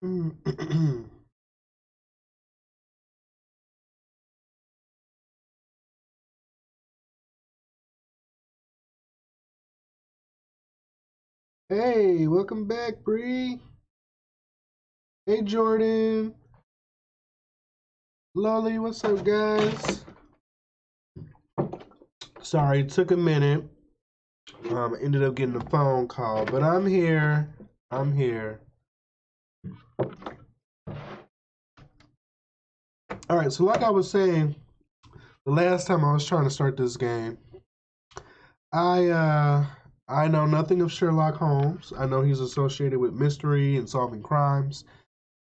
Hey, welcome back, Bree. Hey, Jordan. Lolly, what's up, guys? Sorry, it took a minute. Ended up getting a phone call, but I'm here. I'm here. All right, so like I was saying, the last time I was trying to start this game, I uh I know nothing of Sherlock Holmes. I know he's associated with mystery and solving crimes.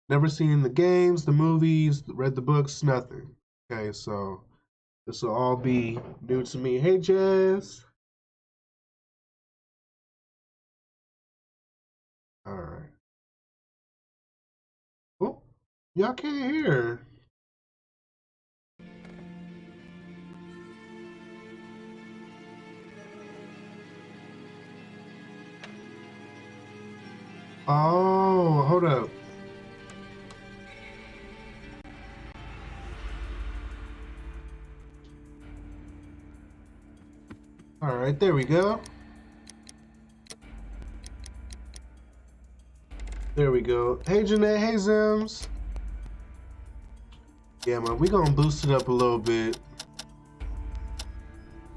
Never seen the games, the movies, read the books, nothing. Okay, so this will all be new to me. Hey, Jess. All right. Oh, y'all can't hear. Oh, hold up. All right, there we go. There we go. Hey, Jeanette. Hey, Zims. Yeah, man, we gonna boost it up a little bit.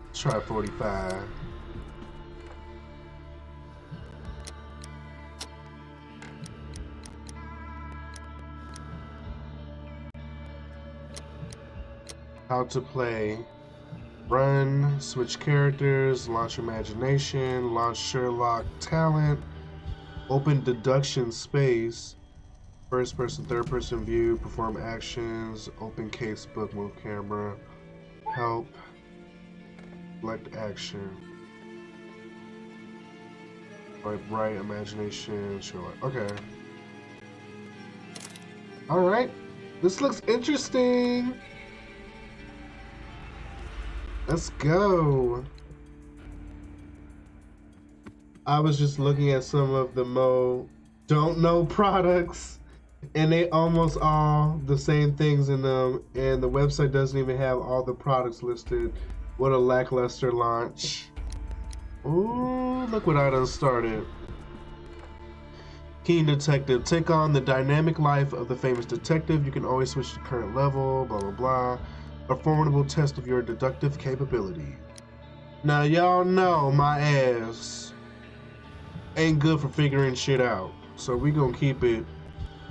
Let's try 45. How to play. Run, switch characters, launch imagination, launch Sherlock talent, open deduction space, first person, third person view, perform actions, open casebook, move camera, help, select action, like right imagination, Sherlock. Okay. Alright. This looks interesting. Let's go. I was just looking at some of the don't know products, and they almost all the same things in them, and the website doesn't even have all the products listed. What a lackluster launch. Ooh, look what I done started. Keen Detective. Take on the dynamic life of the famous detective. You can always switch to current level, blah, blah, blah. A formidable test of your deductive capability. Now, y'all know my ass ain't good for figuring shit out. So we gonna keep it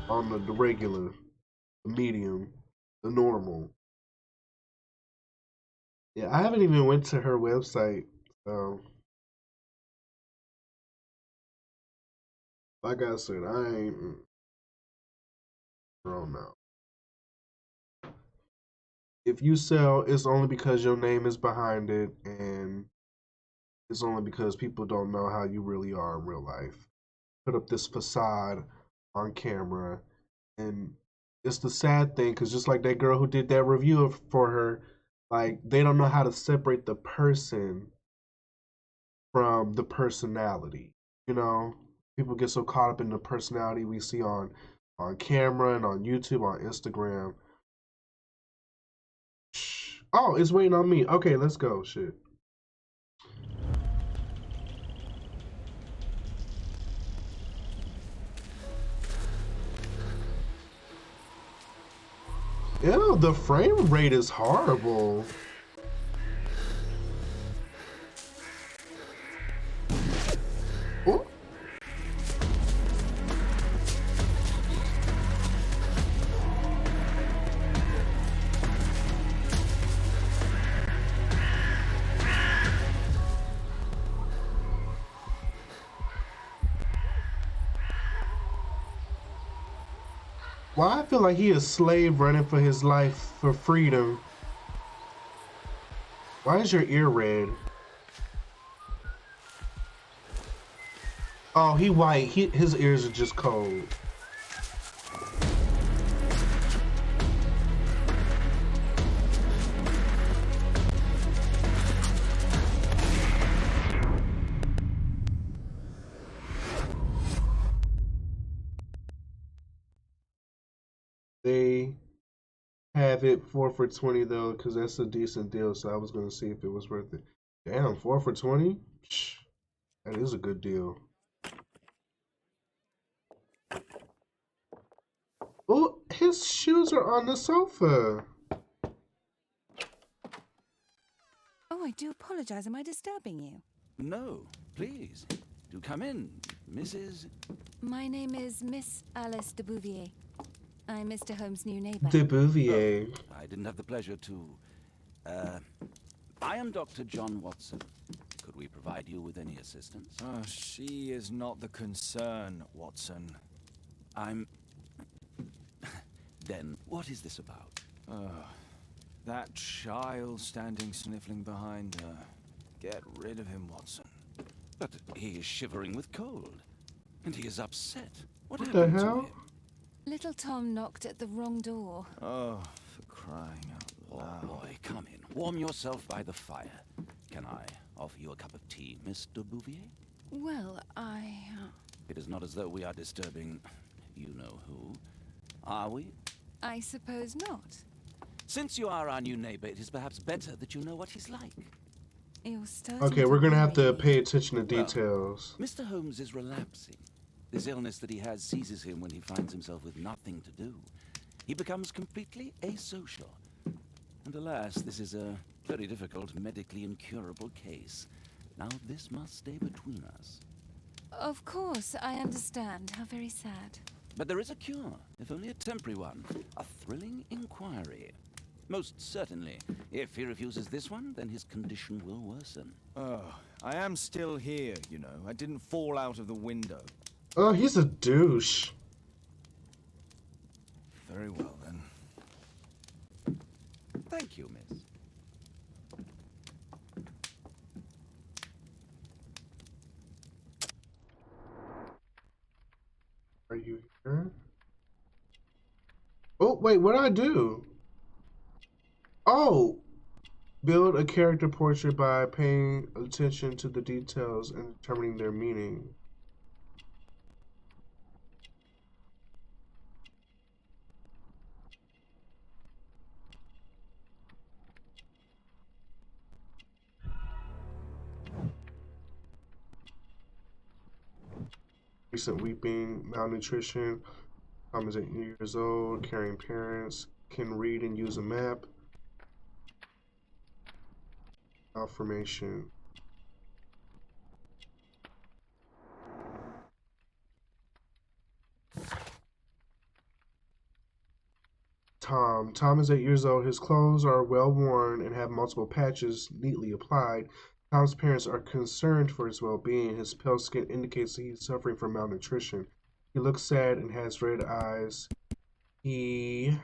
on the regular, the medium, the normal. Yeah, I haven't even went to her website. So, like I said, I ain't. I don't know. If you sell, it's only because your name is behind it, and it's only because people don't know how you really are in real life. Put up this facade on camera, and it's the sad thing because just like that girl who did that review for her, like they don't know how to separate the person from the personality. You know, people get so caught up in the personality we see on camera and on YouTube, on Instagram. Oh, it's waiting on me. Okay, let's go. Shit. Ew, the frame rate is horrible. Ooh. Why I feel like he a slave running for his life for freedom. Why is your ear red? Oh, he white. His ears are just cold. have it 4 for 20 though, because that's a decent deal. So I was gonna see if it was worth it. Damn, 4 for 20? That is a good deal. Oh, his shoes are on the sofa. Oh, I do apologize. Am I disturbing you? No, please. Do come in, Mrs. My name is Miss Alice de Bouvier. I'm Mr. Holmes' new neighbor. De Oh, Bouvier. I didn't have the pleasure to... I am Dr. John Watson. Could we provide you with any assistance? Oh, she is not the concern, Watson. I'm... Then, what is this about? That child standing sniffling behind her. Get rid of him, Watson. But he is shivering with cold. And he is upset. What the happened to hell? him? Little Tom knocked at the wrong door. Oh, for crying out loud. Oh, boy, come in. Warm yourself by the fire. Can I offer you a cup of tea, Miss de Bouvier? Well, It is not as though we are disturbing you-know-who. Are we? I suppose not. Since you are our new neighbor, it is perhaps better that you know what he's like. You're starting Okay, we're gonna have to worry me. pay attention to Well, details. Mr. Holmes is relapsing. This illness that he has seizes him when he finds himself with nothing to do. He becomes completely asocial. And alas, this is a very difficult, medically incurable case. Now this must stay between us. Of course, I understand. How very sad. But there is a cure, if only a temporary one. A thrilling inquiry. Most certainly. If he refuses this one, then his condition will worsen. Oh, I am still here, you know. I didn't fall out of the window. Oh, he's a douche. Very well, then. Thank you, miss. Are you here? Oh, wait, what did I do? Oh! Build a character portrait by paying attention to the details and determining their meaning. Recent weeping, malnutrition. Tom is 8 years old, caring parents, can read and use a map. Affirmation. Tom is 8 years old. His clothes are well worn and have multiple patches neatly applied. Tom's parents are concerned for his well-being. His pale skin indicates that he's suffering from malnutrition. He looks sad and has red eyes. Damn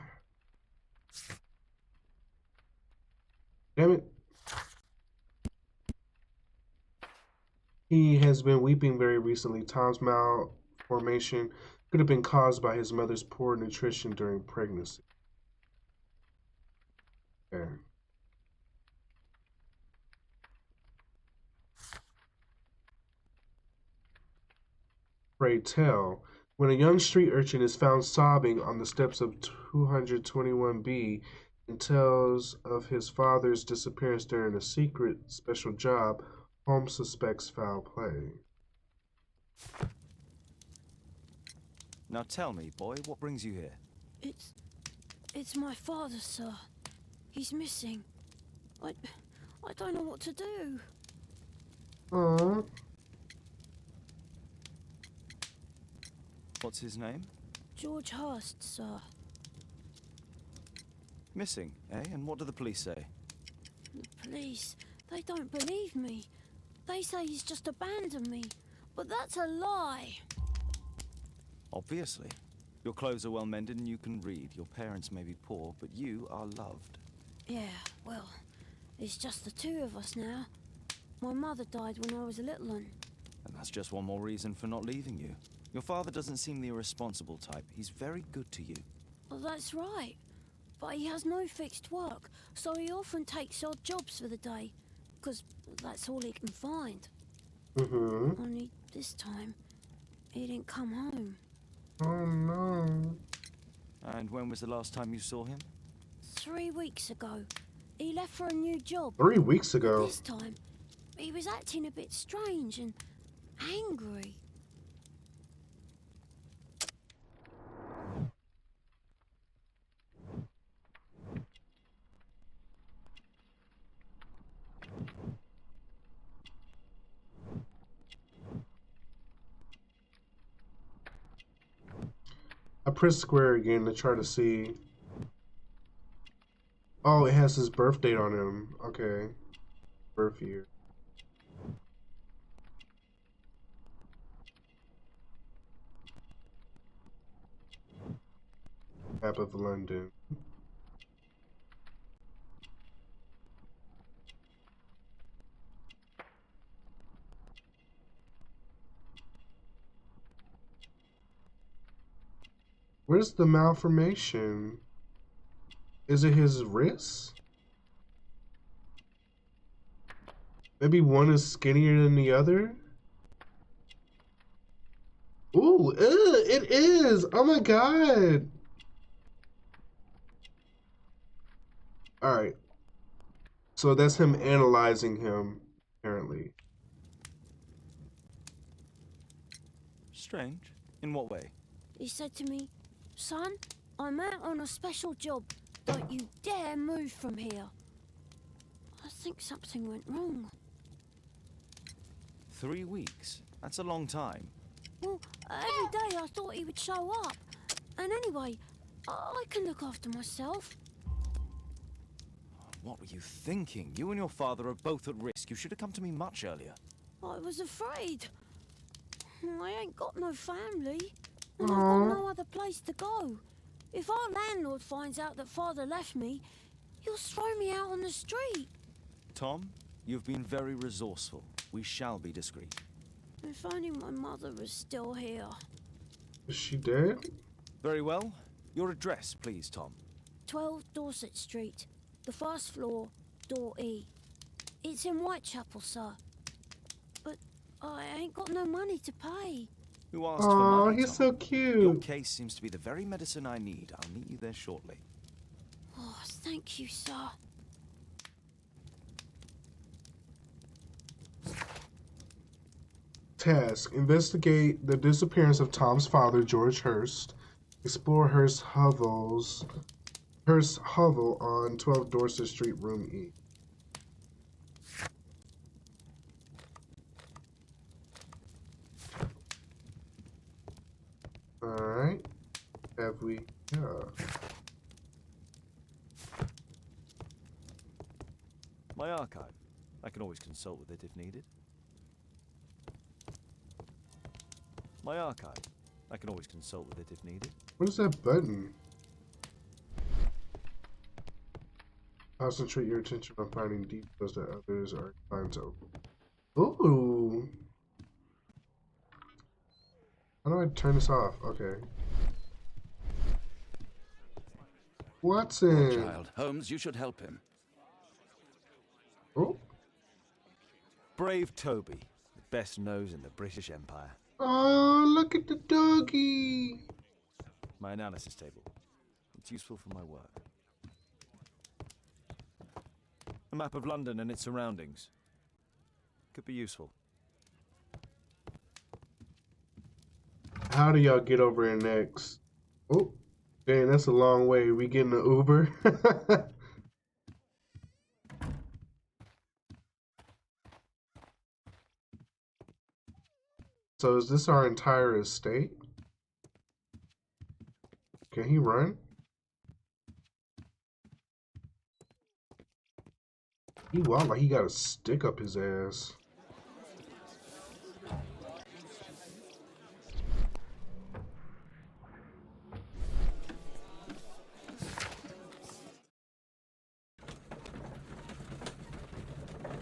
it. He has been weeping very recently. Tom's malformation could have been caused by his mother's poor nutrition during pregnancy. Okay. Pray tell, when a young street urchin is found sobbing on the steps of 221B and tells of his father's disappearance during a secret special job, Holmes suspects foul play. Now tell me, boy, what brings you here? It's my father, sir. He's missing. I don't know what to do. Aww. What's his name? George Hurst, sir. Missing, eh? And what do the police say? The police, they don't believe me. They say he's just abandoned me. But that's a lie. Obviously. Your clothes are well mended and you can read. Your parents may be poor, but you are loved. Yeah, well, it's just the two of us now. My mother died when I was a little one. And that's just one more reason for not leaving you. Your father doesn't seem the irresponsible type. He's very good to you. Well, that's right. But he has no fixed work, so he often takes odd jobs for the day. Because that's all he can find. Mm-hmm. Only this time, he didn't come home. Oh no. And when was the last time you saw him? 3 weeks ago. He left for a new job. 3 weeks But ago. this time, he was acting a bit strange and angry. I pressed square again to try to see. Oh, it has his birth date on him. Okay. Birth year. Map of London. Where's the malformation? Is it his wrist? Maybe one is skinnier than the other? Ooh, it is! Oh my god! Alright. So that's him analyzing him, apparently. Strange. In what way? He said to me, "Son, I'm out on a special job. Don't you dare move from here." I think something went wrong. 3 weeks? That's a long time. Well, every day I thought he would show up. And anyway, I can look after myself. What were you thinking? You and your father are both at risk. You should have come to me much earlier. I was afraid. I ain't got no family. And I've Aww. got no other place to go. If our landlord finds out that father left me, he'll throw me out on the street. Tom, you've been very resourceful. We shall be discreet. If only my mother was still here. Is she dead? Very well. Your address, please, Tom. 12 Dorset Street, the first floor, door E. It's in Whitechapel, sir. But I ain't got no money to pay. Who asked for Aw, money, he's Tom? so Your cute. case seems to be the very medicine I need. I'll meet you there shortly. Oh, thank you, sir. Task: investigate the disappearance of Tom's father, George Hurst. Explore Hurst hovel on 12 Dorset Street, room E. Alright. Have we? Yeah. My archive. I can always consult with it if needed. My archive. I can always consult with it if needed. What is that button? Concentrate your attention on finding details that others are inclined to overlook. Ooh. How do I turn this off? Okay. Poor Watson. child. Holmes, you should help him. Oh. Brave Toby, the best nose in the British Empire. Oh, look at the doggy. My analysis table. It's useful for my work. A map of London and its surroundings. Could be useful. How do y'all get over here next? Oh, dang, that's a long way. We getting an Uber? So is this our entire estate? Can he run? He walked like he got a stick up his ass.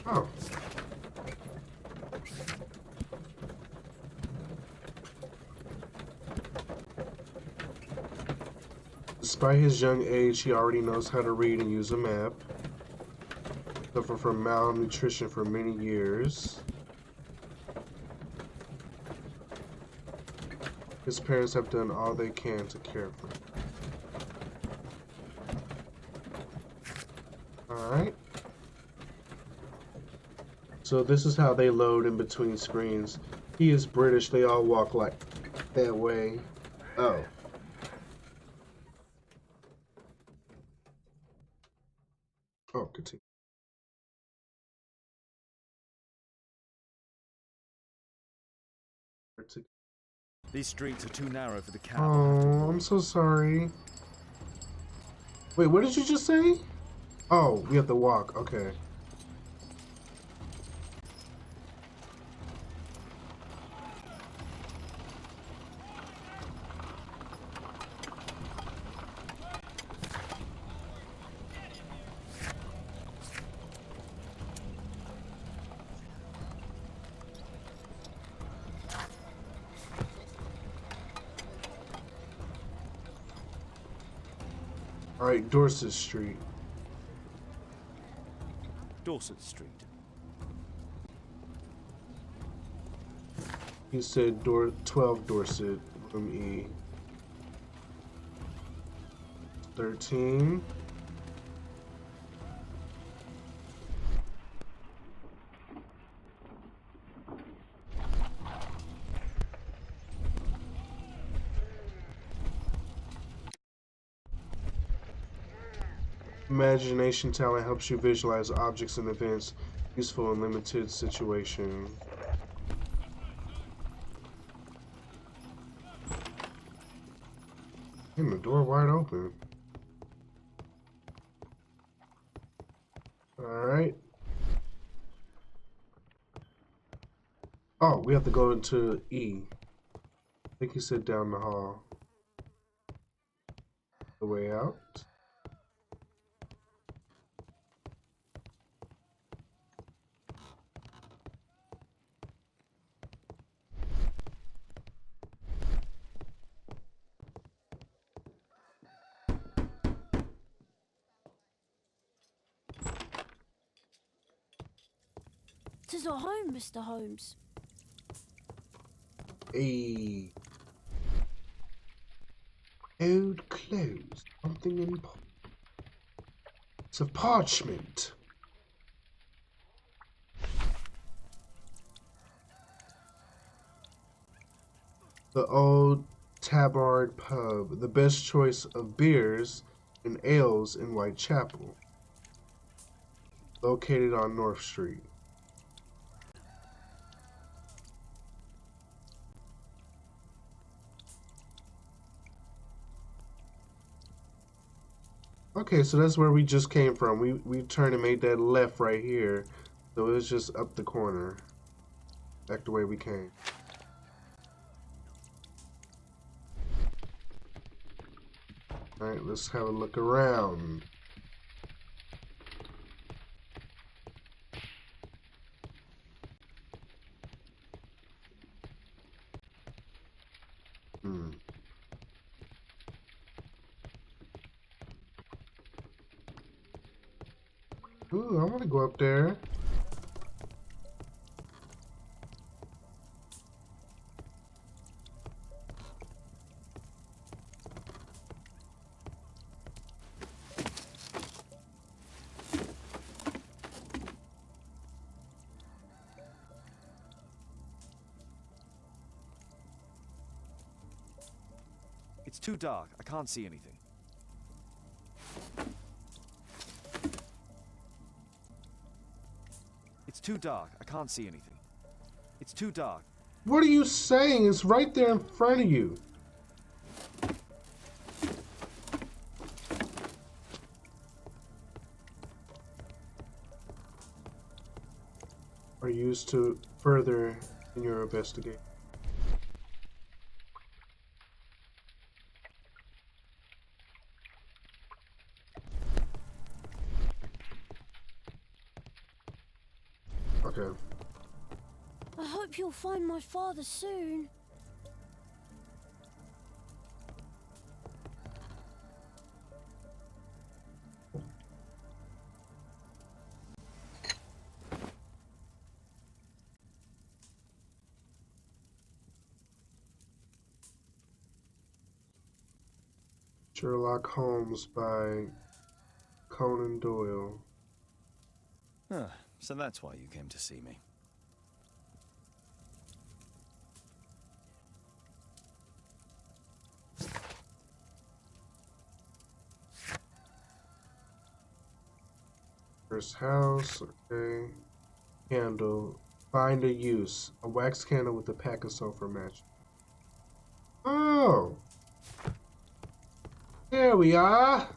Oh. Despite his young age, he already knows how to read and use a map. Suffered from malnutrition for many years. His parents have done all they can to care for him. Alright. So this is how they load in between screens. He is British, they all walk like that way. Oh. Oh, continue. These streets are too narrow for the cab. Oh, I'm so sorry. Wait, what did you just say? Oh, we have to walk. Okay. All right, Dorset Street. Dorset Street. You said 12 Dorset, room E. 13. Imagination talent helps you visualize objects and events useful in limited situations. And the door wide open. Alright. Oh, we have to go into E. I think he said down the hall. The way out. "'Tis our home, Mr. Holmes." A old clothes, something in it's of parchment. The old Tabard pub, the best choice of beers and ales in Whitechapel, located on North Street. Okay, so that's where we just came from. We turned and made that left right here. So it was just up the corner. Back the way we came. Alright, let's have a look around. Ooh, I want to go up there. It's too dark. I can't see anything. It's too dark. I can't see anything. It's too dark. What are you saying? It's right there in front of you. Are used to further in your investigation. Okay. I hope you'll find my father soon. Sherlock Holmes by Conan Doyle. Huh, so that's why you came to see me. First house, okay. Candle. Find a use. A wax candle with a pack of sulfur match. Oh! Here we are!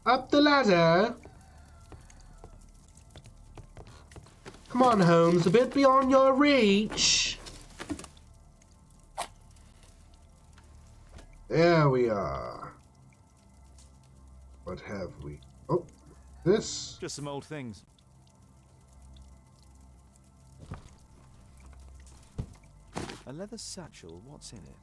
Up the ladder! Come on, Holmes, a bit beyond your reach! There we are. What have we? Oh, this? Just some old things. A leather satchel, what's in it?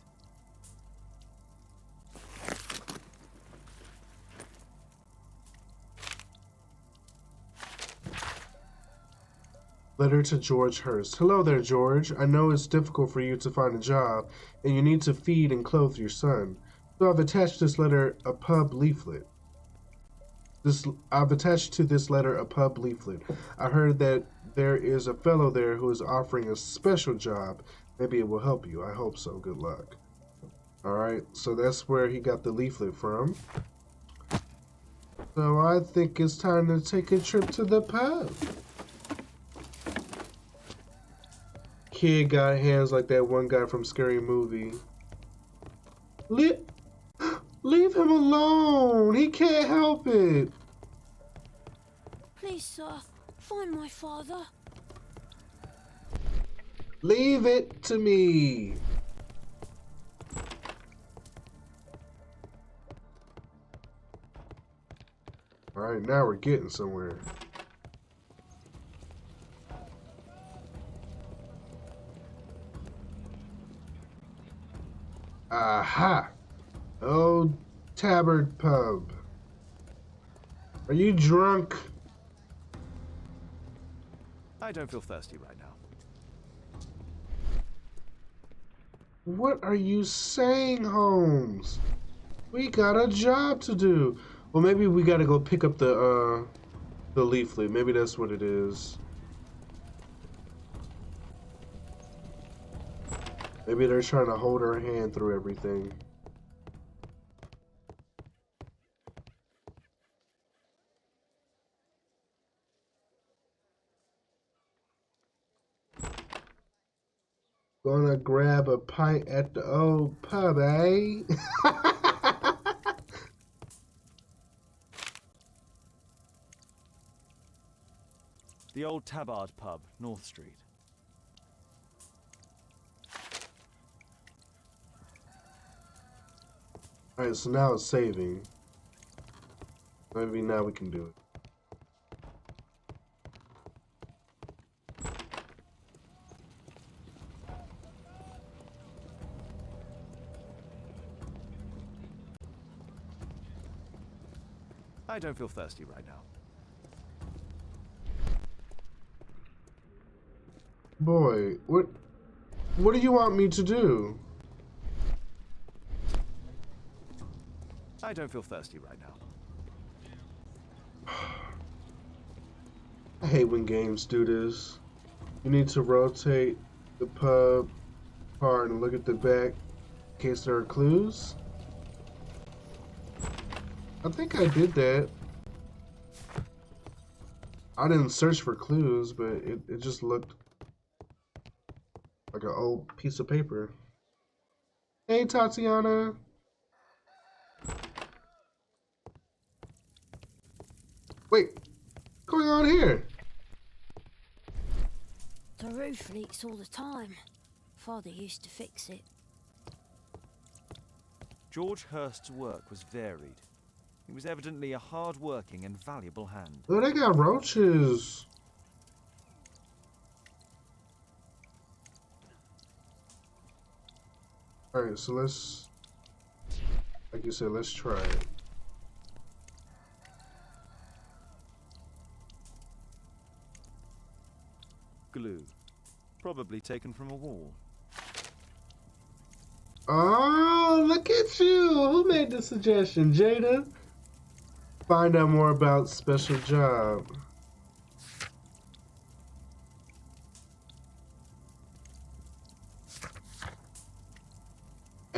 Letter to George Hurst. Hello there, George. I know it's difficult for you to find a job, and you need to feed and clothe your son. So I've attached this letter a pub leaflet. I've attached to this letter a pub leaflet. I heard that there is a fellow there who is offering a special job. Maybe it will help you. I hope so. Good luck. Alright, so that's where he got the leaflet from. So I think it's time to take a trip to the pub. Kid got hands like that one guy from Scary Movie. Leave him alone. He can't help it. Please, sir, find my father. Leave it to me. All right, now we're getting somewhere. Aha! Old Tabard Pub. Are you drunk? I don't feel thirsty right now. What are you saying, Holmes? We got a job to do. Well, maybe we gotta go pick up the leaflet. Maybe that's what it is. Maybe they're trying to hold her hand through everything. Gonna grab a pint at the old pub, eh? The old Tabard pub, North Street. Alright, so now it's saving. Maybe now we can do it. I don't feel thirsty right now. Boy, what do you want me to do? I don't feel thirsty right now. I hate when games do this. You need to rotate the pub part and look at the back in case there are clues. I think I did that. I didn't search for clues, but it just looked like an old piece of paper. Hey, Tatiana. Wait, what's going on here? The roof leaks all the time. Father used to fix it. George Hurst's work was varied. He was evidently a hard-working and valuable hand. Oh, they got roaches. Alright, so let's, like you said, let's try it. Glue. Probably taken from a wall. Oh, look at you! Who made the suggestion? Jada? Find out more about special job.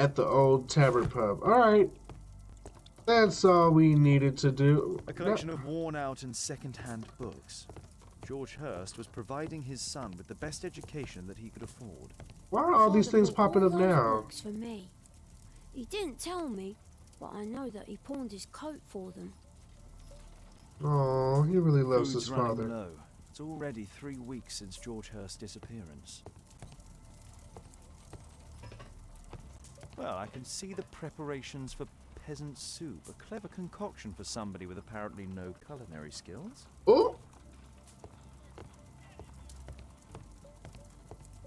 at the old tavern pub. Alright. That's all we needed to do. A collection of worn-out and second-hand books. George Hurst was providing his son with the best education that he could afford. Why are all these Father things bought popping all up those now? books for me. He didn't tell me, but I know that he pawned his coat for them. Oh, he really loves Food's his running father. low. It's already 3 weeks since George Hurst's disappearance. Well, I can see the preparations for peasant soup. A clever concoction for somebody with apparently no culinary skills. Oh!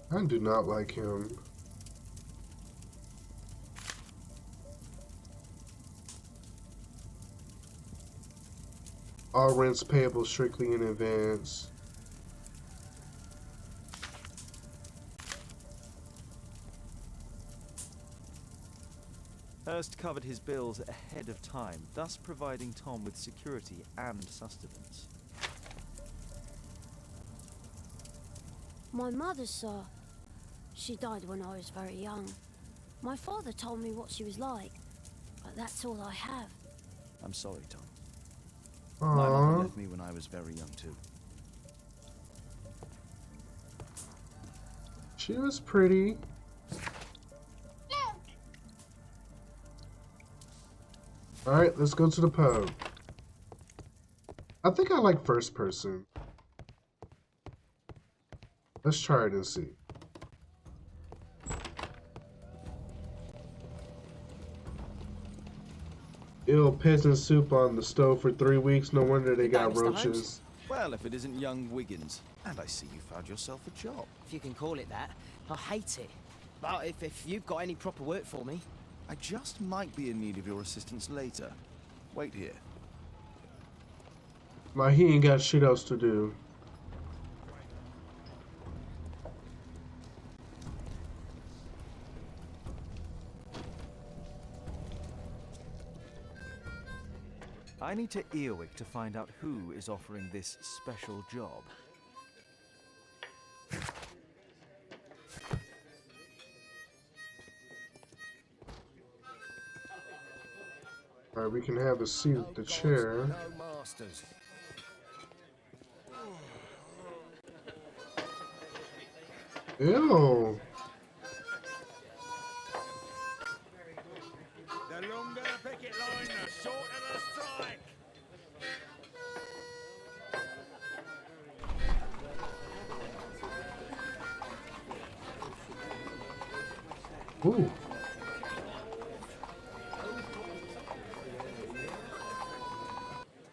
I do not like him. All rents payable strictly in advance. Hurst covered his bills ahead of time, thus providing Tom with security and sustenance. My mother, sir, she died when I was very young. My father told me what she was like, but that's all I have. I'm sorry, Tom. My mother Aww. left me when I was very young too. She was pretty. Alright, let's go to the pub. I think I like first person. Let's try it and see. Ill peasant soup on the stove for 3 weeks. No wonder they got Mr. Holmes? roaches. Well, if it isn't young Wiggins. And I see you found yourself a job. If you can call it that. I hate it. But if you've got any proper work for me... I just might be in need of your assistance later. Wait here. Like he ain't got shit else to do. I need to Earwig to find out who is offering this special job. Alright, we can have a seat at the chair. No masters. Ew. The longer the picket line, the shorter the strike. Ooh.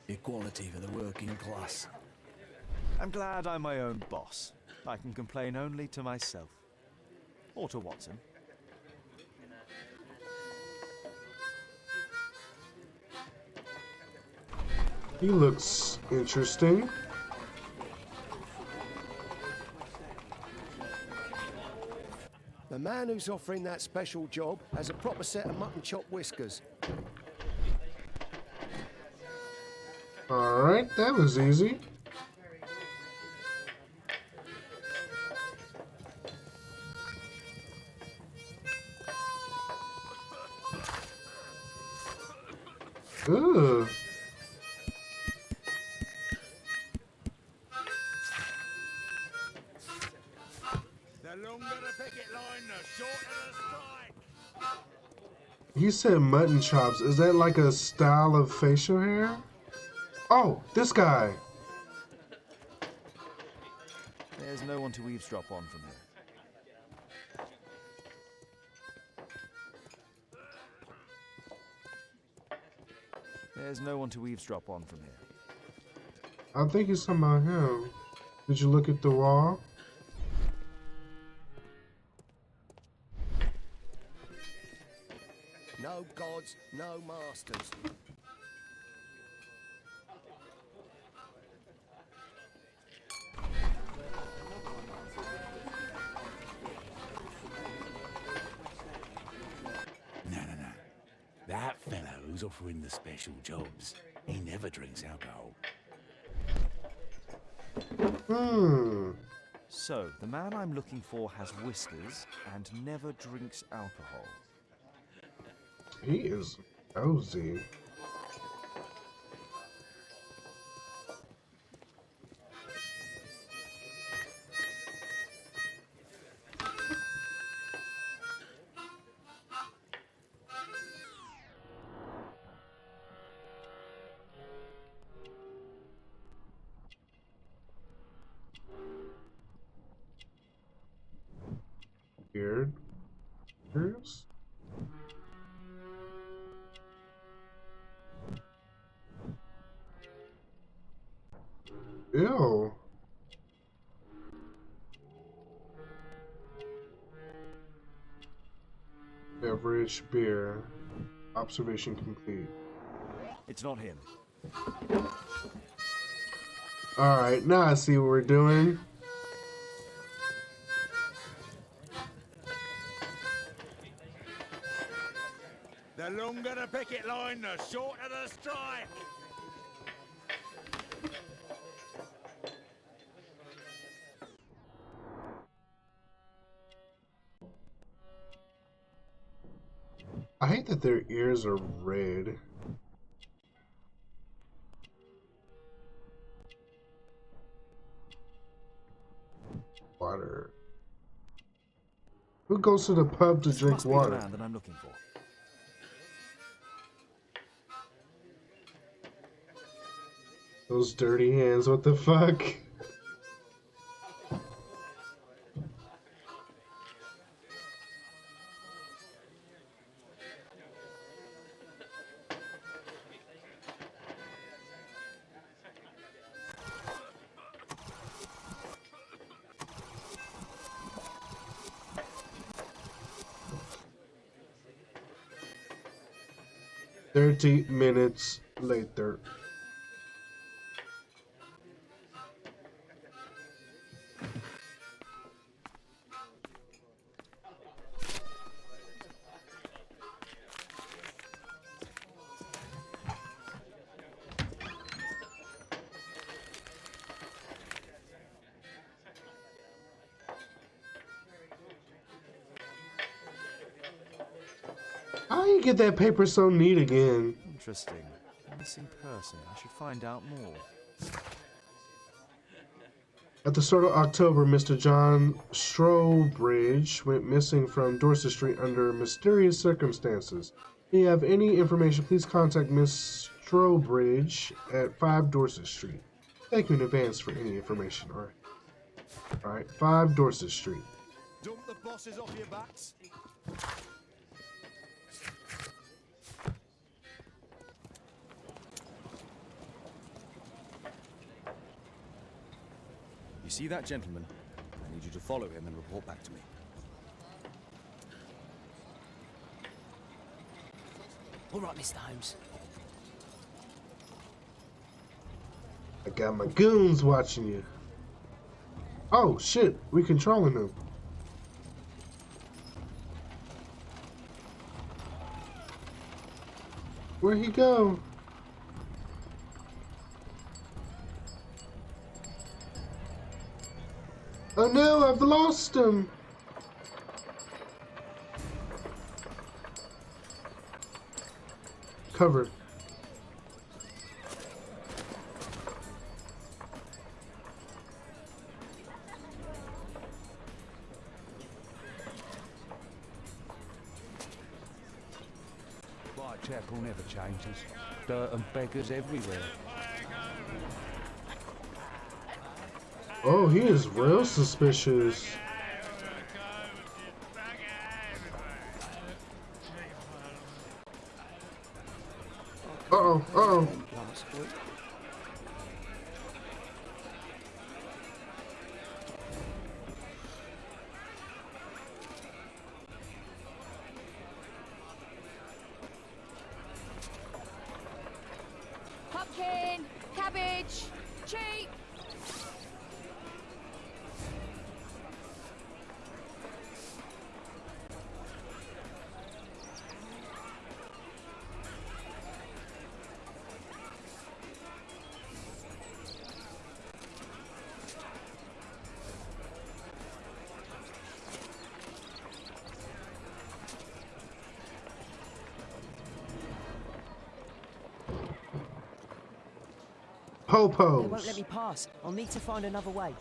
Equality for the working class. I'm glad I'm my own boss. I can complain only to myself. Or to Watson. He looks interesting. The man who's offering that special job has a proper set of mutton chop whiskers. Alright, that was easy. Ugh. The longer the picket line, the shorter the strike. He said mutton chops. Is that like a style of facial hair? Oh, this guy. There's no one to eavesdrop on from here. There's no one to eavesdrop on from here. I think he's talking about him. Did you look at the wall? No gods, no masters. No. That fellow who's offering the special jobs, he never drinks alcohol. Hmm. So, the man I'm looking for has whiskers and never drinks alcohol. He is nosy. Weird. Curious? Ew. Beverage, beer. Observation complete. It's not him. Alright, now I see what we're doing. The longer the picket line, the shorter the strike. I hate that their ears are red. Water. Who goes to the pub to This drink must be the water? man that I'm looking for. Those dirty hands, what the fuck? "30 minutes later." How you get that paper so neat again? Interesting. Missing person. I should find out more. At the start of October, Mr. John Strobridge went missing from Dorset Street under mysterious circumstances. If you have any information, please contact Miss Strobridge at 5 Dorset Street. Thank you in advance for any information. Alright, 5 Dorset Street. Dump the bosses off your backs. You see that gentleman? I need you to follow him and report back to me. All right, Mr. Holmes. I got my goons watching you. Oh shit, we controlling them. Where'd he go? Oh no, I've lost him. Covered. Whitechapel never changes. Dirt and beggars everywhere. Oh, he is real suspicious. Uh-oh, uh-oh. Pumpkin, cabbage, cheap. They won't let Po-pos. me pass. I'll need to find another way.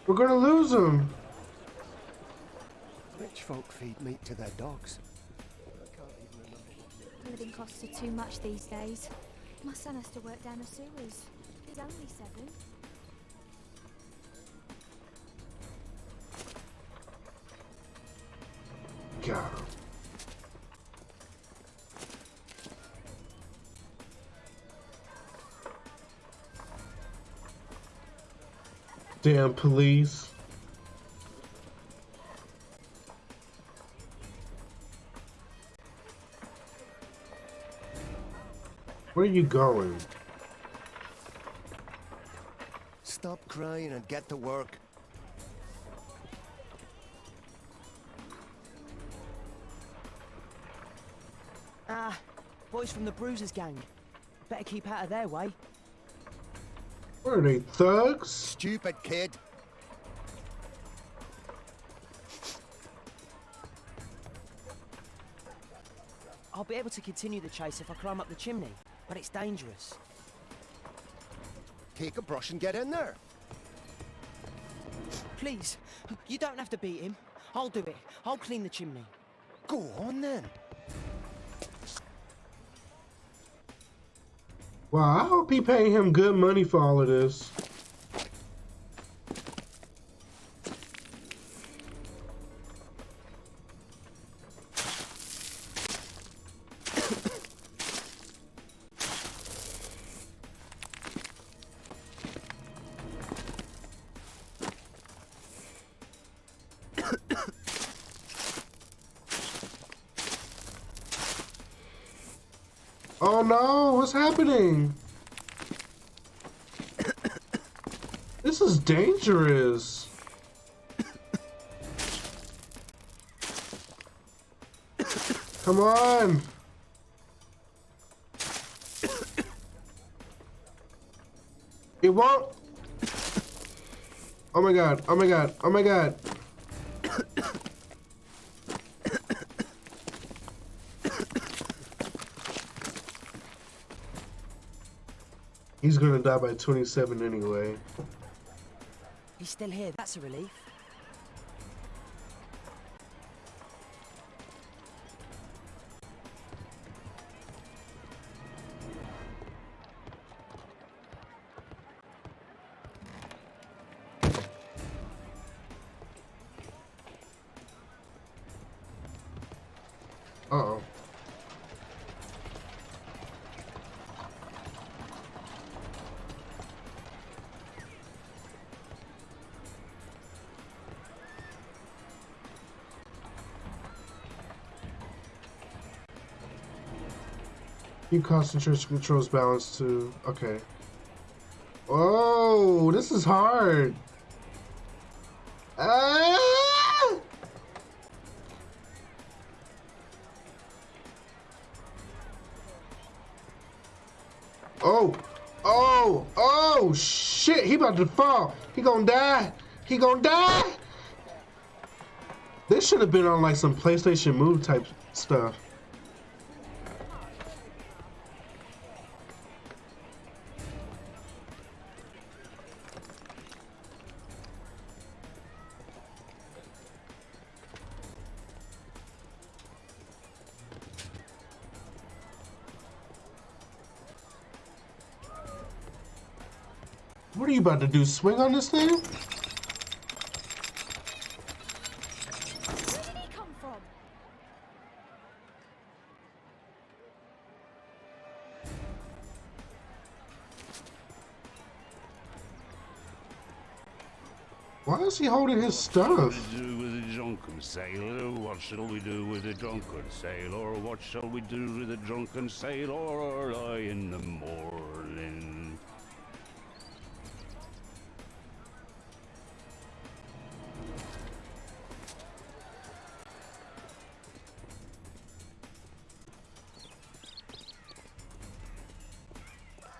We're gonna lose him. Rich folk feed meat to their dogs. Living costs are too much these days. My son has to work down the sewers. He's only 7. Got him. Damn police. Where are you going? Stop crying and get to work. Ah, boys from the Bruisers gang. Better keep out of their way. What are they, thugs? Stupid kid. I'll be able to continue the chase if I climb up the chimney, but it's dangerous. Take a brush and get in there. Please, you don't have to beat him. I'll do it. I'll clean the chimney. Go on then. Wow, I hope he paying him good money for all of this. Oh no, what's happening? This is dangerous. Come on. It won't. Oh my god, oh my god, oh my god. He's gonna die by 27 anyway. He's still here. That's a relief. Uh-oh. You concentration controls balance too. Okay. Oh, this is hard. Ah! Oh, oh, oh, shit. He about to fall. He gonna die. He gonna die. This should have been on like some PlayStation Move type stuff. What are you about to do? Swing on this thing? Where did he come from? Why is he holding his stuff? What shall we do with a drunken sailor? What shall we do with a drunken sailor? What shall we do with a drunken sailor early in the morning?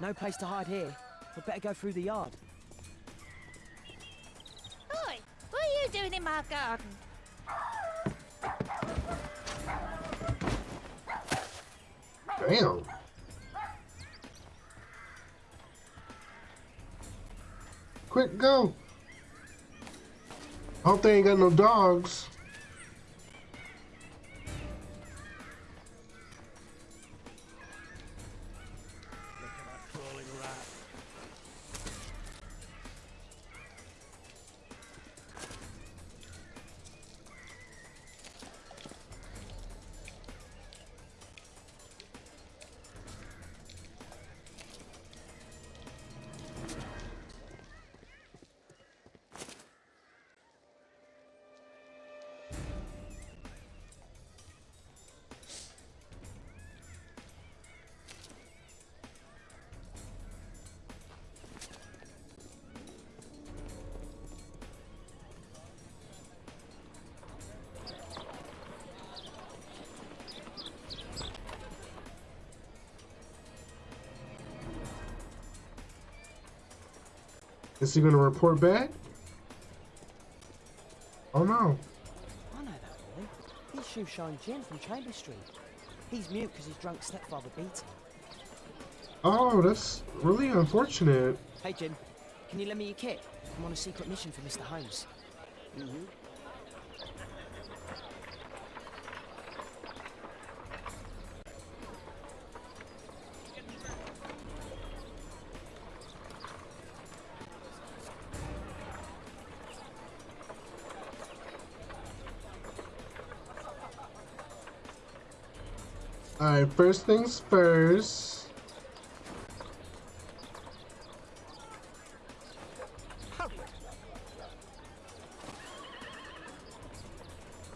No place to hide here. We'd better go through the yard. Oi, what are you doing in my garden? Damn. Quick, go. I hope they ain't got no dogs. Look at that crawling rat. Is he gonna report back? Oh no. I know that boy. He's Shoeshine Jim from Chamber Street. He's mute because his drunk stepfather beat him. Oh, that's really unfortunate. Hey Jim, can you lend me your kit? I'm on a secret mission for Mr. Holmes. Alright, first things first.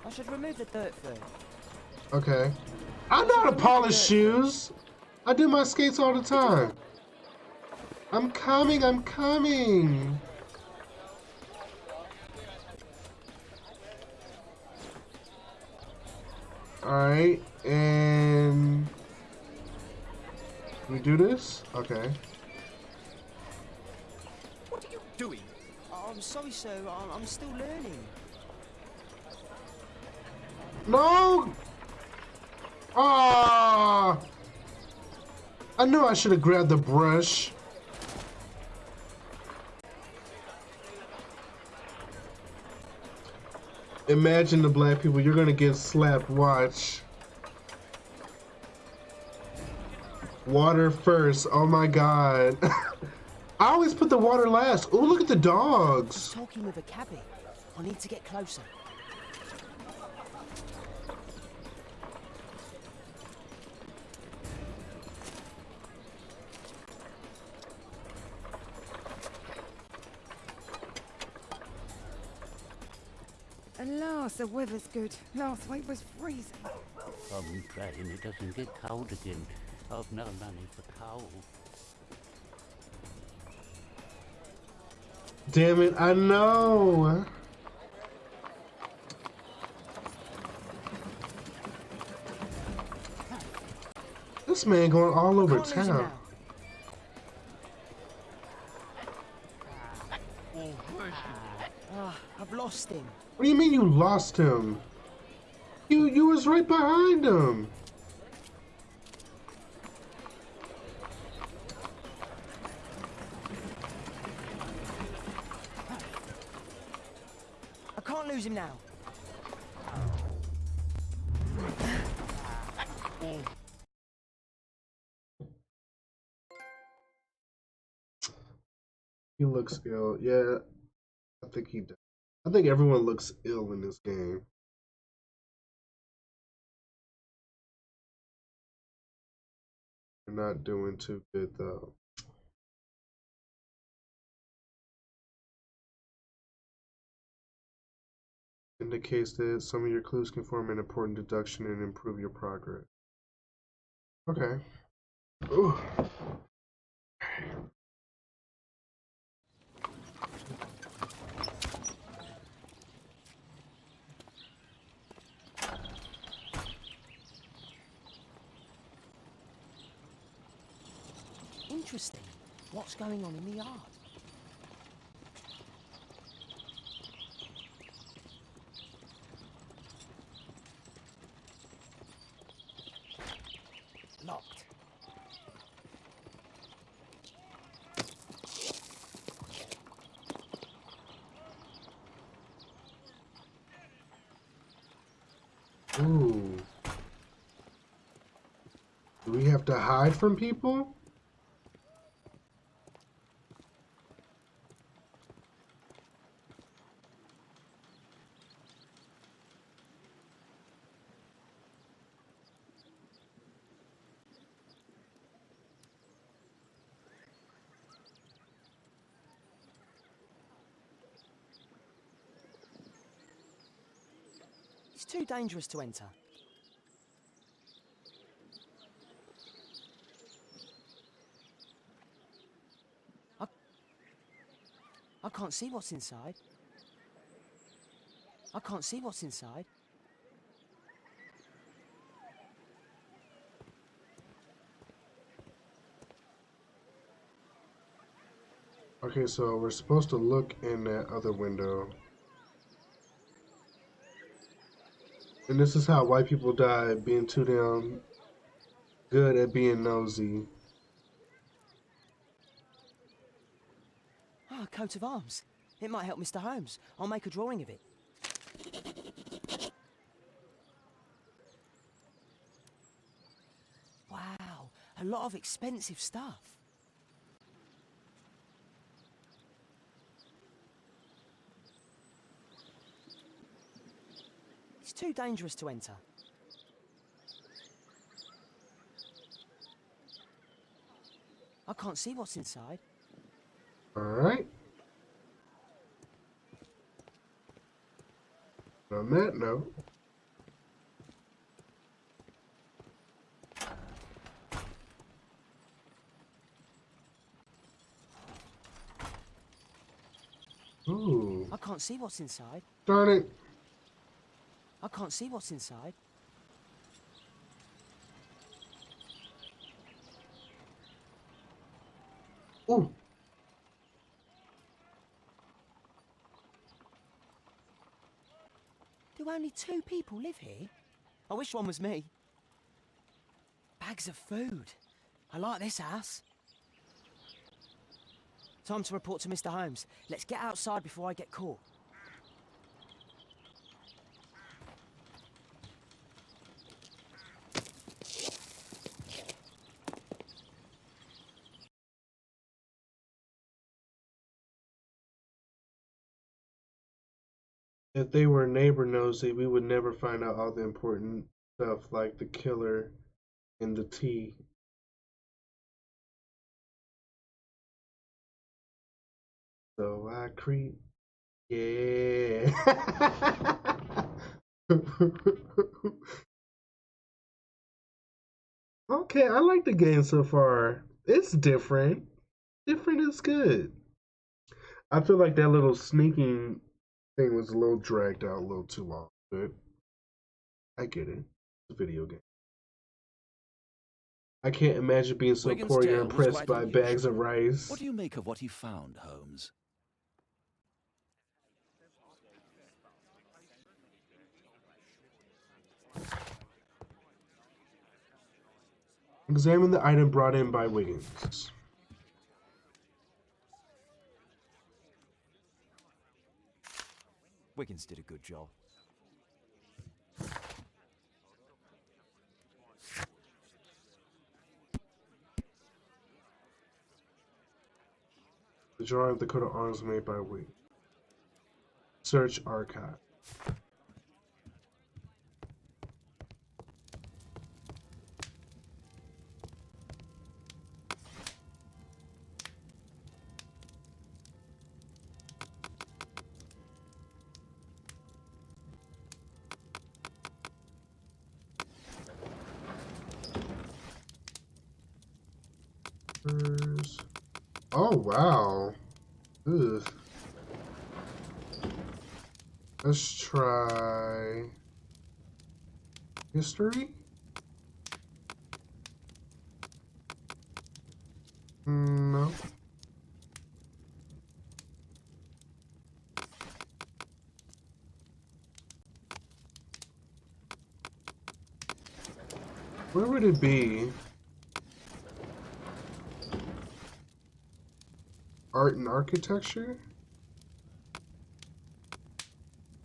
I should remove the dirt first. Okay. I know how to polish shoes. I do my skates all the time. I'm coming, I'm coming. Alright, and we do this? Okay. What are you doing? Oh, I'm sorry, sir. I'm still learning. No! Ah! I knew I should have grabbed the brush. Imagine the black people, you're gonna get slapped, watch. Water first, oh my god. I always put the water last. Oh, look at the dogs. He's talking with a cabbie. I need to get closer. Alas, the weather's good. Last week was freezing. I'm praying it doesn't get cold again. I've no money for coal. Damn it, I know. This man going all over town. I've lost him. What do you mean you lost him? You was right behind him. I can't lose him now. He looks ill. Yeah, I think he does. I think everyone looks ill in this game. They're not doing too good though. Indicates that some of your clues can form an important deduction and improve your progress. Okay. Ooh. Interesting. What's going on in the yard? Locked. Ooh. Do we have to hide from people? It's too dangerous to enter. I can't see what's inside. I can't see what's inside. Okay, so we're supposed to look in that other window. And this is how white people die, being too damn good at being nosy. Ah, a coat of arms. It might help Mr. Holmes. I'll make a drawing of it. Wow, a lot of expensive stuff. It's too dangerous to enter. I can't see what's inside. Alright. On that note, ooh. I can't see what's inside. Darn it. I can't see what's inside. Ooh. Do only 2 people live here? I wish one was me. Bags of food. I like this house. Time to report to Mr. Holmes. Let's get outside before I get caught. If they were neighbor nosy, we would never find out all the important stuff like the killer and the tea. So I creep. Yeah. Okay, I like the game so far. It's different. Different is good. I feel like that little sneaking thing was a little dragged out a little too long, but I get it. It's a video game. I can't imagine being so Wigan's poor you're tale was impressed quite by bags unusual. of rice. What do you make of what he found, Holmes? Examine the item brought in by Wiggins. Wiggins did a good job. The drawing of the coat of arms made by Wiggins. Search archive. Oh wow. Ugh. Let's try history. No. Where would it be? Art and architecture?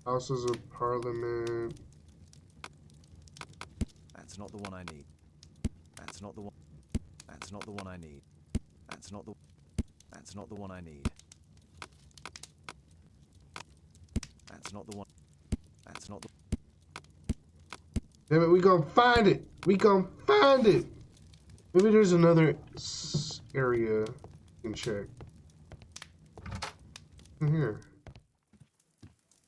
Houses of Parliament. That's not the one I need. That's not the one. That's not the one I need. That's not the. That's not the one I need. That's not the one. That's not the. Damn it, we gonna find it. We gonna find it. Maybe there's another area you can check. In here.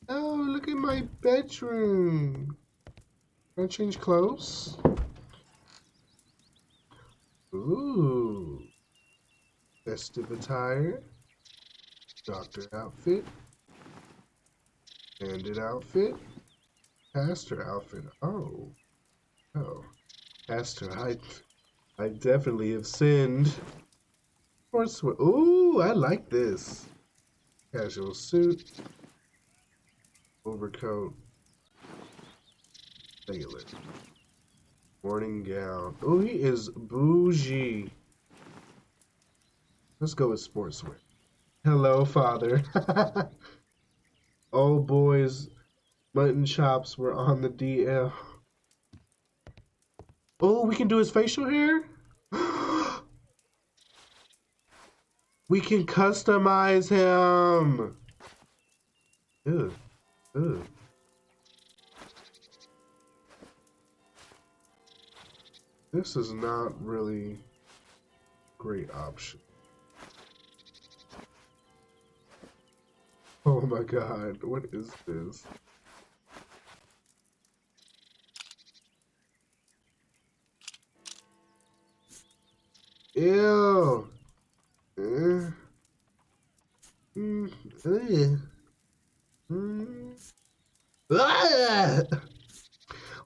Oh, look at my bedroom. Can I change clothes? Ooh. Festive attire. Doctor outfit. Bandit outfit. Pastor outfit. Oh. Oh. Pastor, I definitely have sinned. Sportswear. Ooh, I like this. Casual suit. Overcoat. Sailor. Morning gown. Oh, he is bougie. Let's go with sportswear. Hello, father. Oh, boys. Mutton chops were on the DL. Oh, we can do his facial hair? We can customize him. Ew. Ew. This is not really a great option. Oh my god, what is this? Ew. Ah!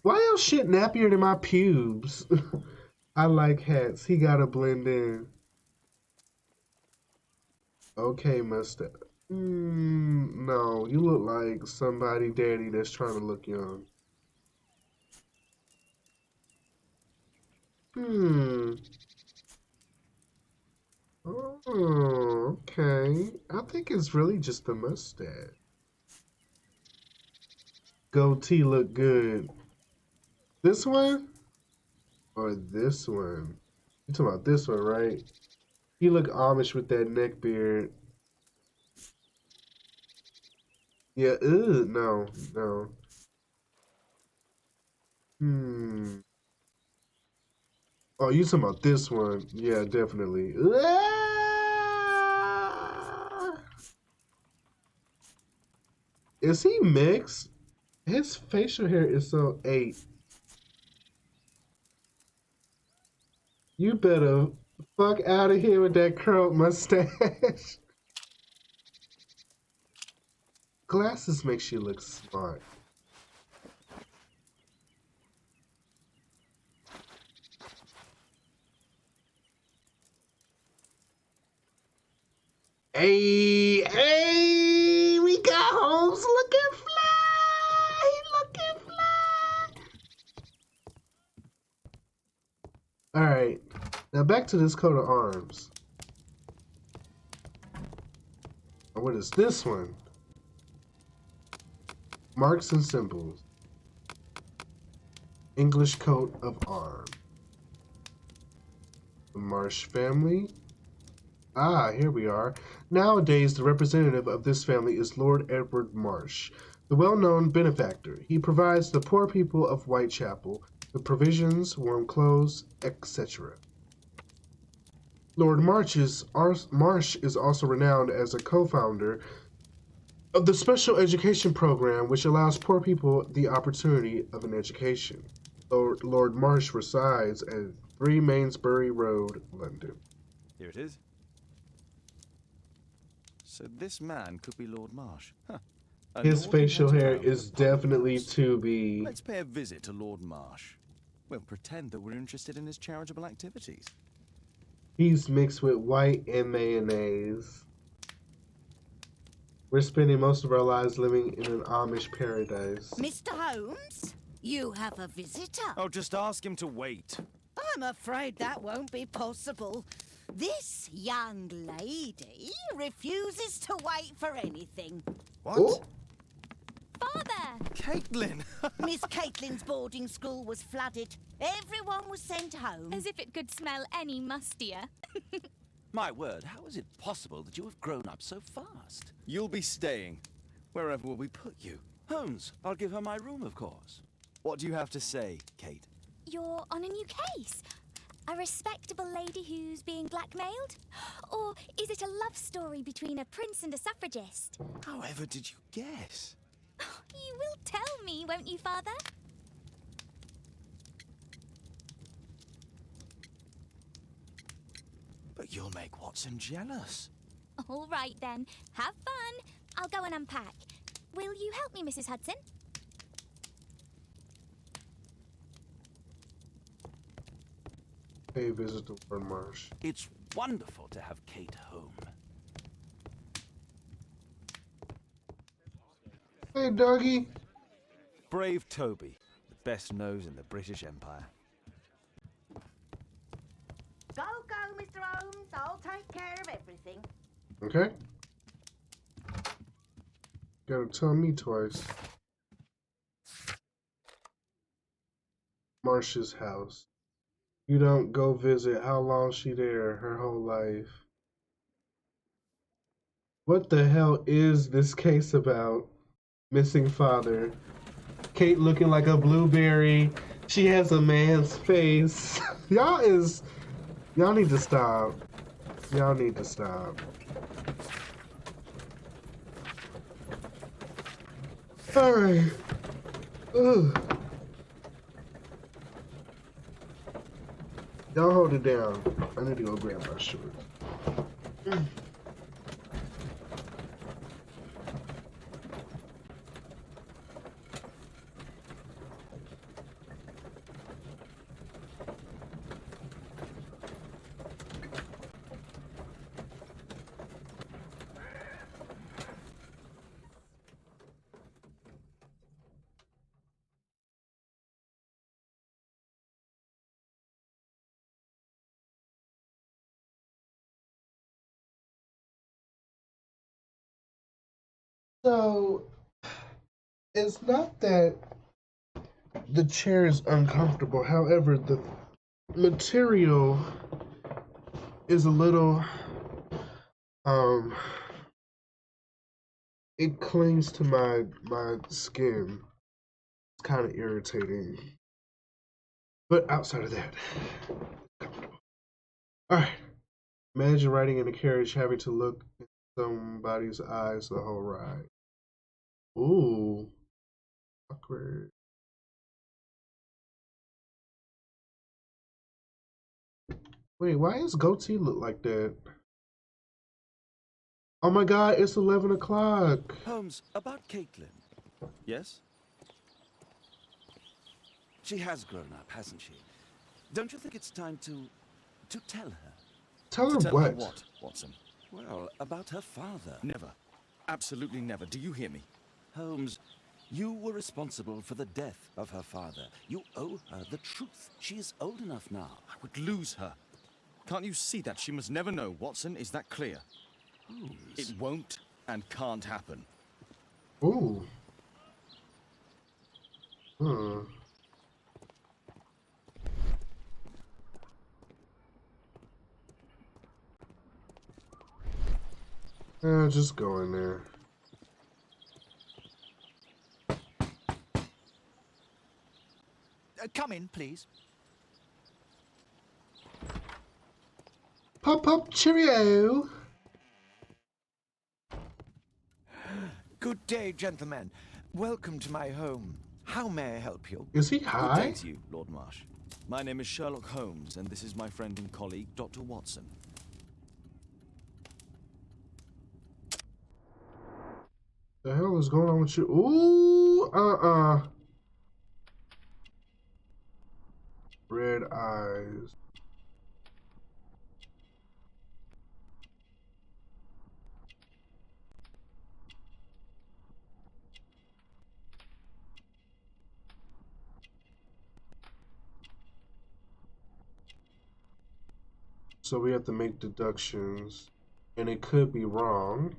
Why your shit nappier than my pubes? I like hats. He gotta blend in. Okay, mustache. No, you look like somebody daddy that's trying to look young. Oh, okay. I think it's really just the mustache. Goatee look good. This one? Or this one? You talking about this one, right? You look Amish with that neck beard. Yeah, no, no. Oh, you talking about this one? Yeah, definitely. Is he mixed? His facial hair is so 8. You better fuck out of here with that curled mustache. Glasses makes you look smart. Hey, hey, we got Holmes looking fly, looking fly. All right, now back to this coat of arms. Oh, what is this one? Marks and symbols. English coat of arms. The Marsh family. Ah, here we are. Nowadays, the representative of this family is Lord Edward Marsh, the well-known benefactor. He provides the poor people of Whitechapel with provisions, warm clothes, etc. Lord Marsh is also renowned as a co-founder of the special education program, which allows poor people the opportunity of an education. Lord Marsh resides at 3 Mainsbury Road, London. Here it is. So this man could be Lord Marsh. Huh. His facial hair is definitely to be. Let's pay a visit to Lord Marsh. We'll pretend that we're interested in his charitable activities. He's mixed with white and mayonnaise. We're spending most of our lives living in an Amish paradise. Mr. Holmes, you have a visitor. Oh, just ask him to wait. I'm afraid that won't be possible. This young lady refuses to wait for anything. What? Oh. Father! Caitlin! Miss Caitlin's boarding school was flooded. Everyone was sent home. As if it could smell any mustier. My word, how is it possible that you have grown up so fast? You'll be staying. Wherever will we put you? Holmes, I'll give her my room, of course. What do you have to say, Kate? You're on a new case. A respectable lady who's being blackmailed? Or is it a love story between a prince and a suffragist? However did you guess? You will tell me, won't you, Father? But you'll make Watson jealous. All right, then. Have fun. I'll go and unpack. Will you help me, Mrs. Hudson? Hey, visit the Lord Marsh. It's wonderful to have Kate home. Hey, doggy. Brave Toby, the best nose in the British Empire. Go, Mr. Holmes. I'll take care of everything. Okay. Gotta tell me twice. Marsh's house. You don't go visit. How long she there? Her whole life. What the hell is this case about? Missing father. Kate looking like a blueberry. She has a man's face. Y'all need to stop. Y'all need to stop. Alright. Ugh. Y'all hold it down. I need to go grab my shorts. So, it's not that the chair is uncomfortable. However, the material is a little, it clings to my skin. It's kind of irritating. But outside of that, comfortable. Alright. Imagine riding in a carriage having to look in somebody's eyes the whole ride. Ooh. Awkward. Wait, why does goatee look like that? Oh my god, it's 11 o'clock. Holmes, about Caitlin. Yes? She has grown up, hasn't she? Don't you think it's time to tell her? Tell her Tell what? her what, Watson? Well, about her father. Never. Absolutely never. Do you hear me? Holmes, you were responsible for the death of her father. You owe her the truth. She is old enough now. I would lose her. Can't you see that? She must never know, Watson. Is that clear? Holmes. It won't and can't happen. Ooh. Just go in there. Come in, please. Pop, pop, cheerio. Good day, gentlemen. Welcome to my home. How may I help you? Is he Good high? day to you, Lord Marsh. My name is Sherlock Holmes, and this is my friend and colleague, Dr. Watson. The hell is going on with you? Ooh, Red eyes. So we have to make deductions, and it could be wrong.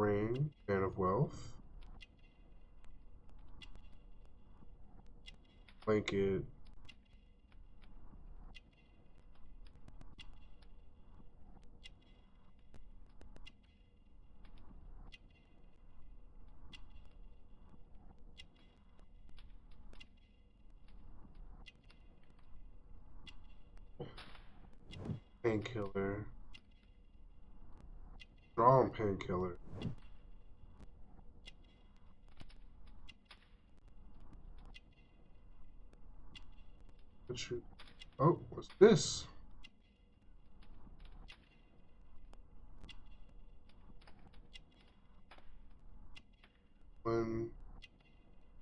ring, man of wealth. Blanket. Painkiller. Strong painkiller. Oh, what's this? One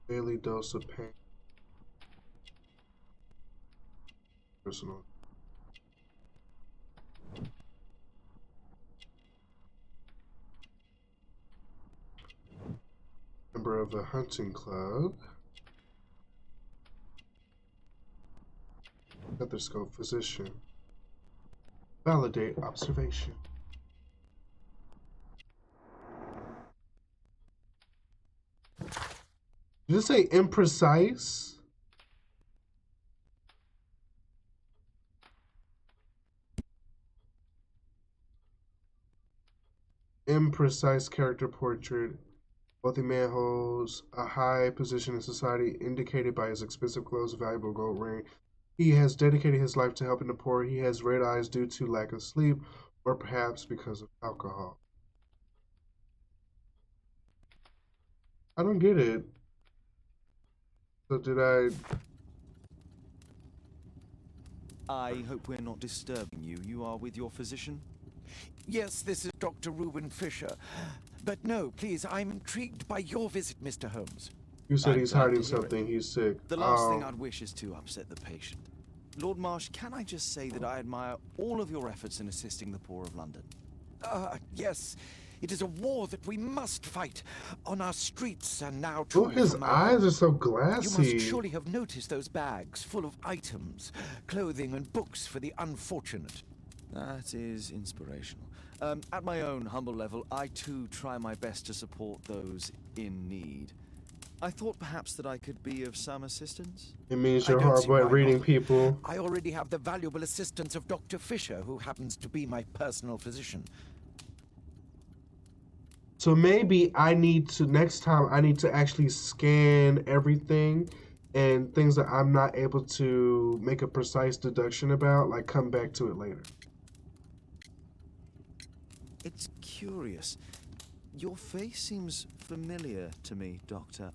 daily dose of pain. Personal. Member of the hunting club. Stethoscope physician. Validate observation. Did you say imprecise? Imprecise character portrait. Wealthy man holds a high position in society indicated by his expensive clothes, valuable gold ring. He has dedicated his life to helping the poor. He has red eyes due to lack of sleep or perhaps because of alcohol. I don't get it. So did I... I hope we're not disturbing you. You are with your physician? Yes, this is Dr. Reuben Fisher. But no, please, I'm intrigued by your visit, Mr. Holmes. You said I'm he's glad hiding to hear it. something. He's sick. The last thing I'd wish is to upset the patient. Lord Marsh, can I just say that I admire all of your efforts in assisting the poor of London? Yes. It is a war that we must fight on our streets and now too. Oh, his eyes are so You glassy. must surely have noticed those bags full of items, clothing and books for the unfortunate. That is inspirational. At my own humble level, I too try my best to support those in need. I thought perhaps that I could be of some assistance. It means I you're don't see horrible at why reading not. people. I already have the valuable assistance of Dr. Fisher, who happens to be my personal physician. So maybe I need to, next time, I need to actually scan everything and things that I'm not able to make a precise deduction about, like come back to it later. It's curious. Your face seems familiar to me, Doctor.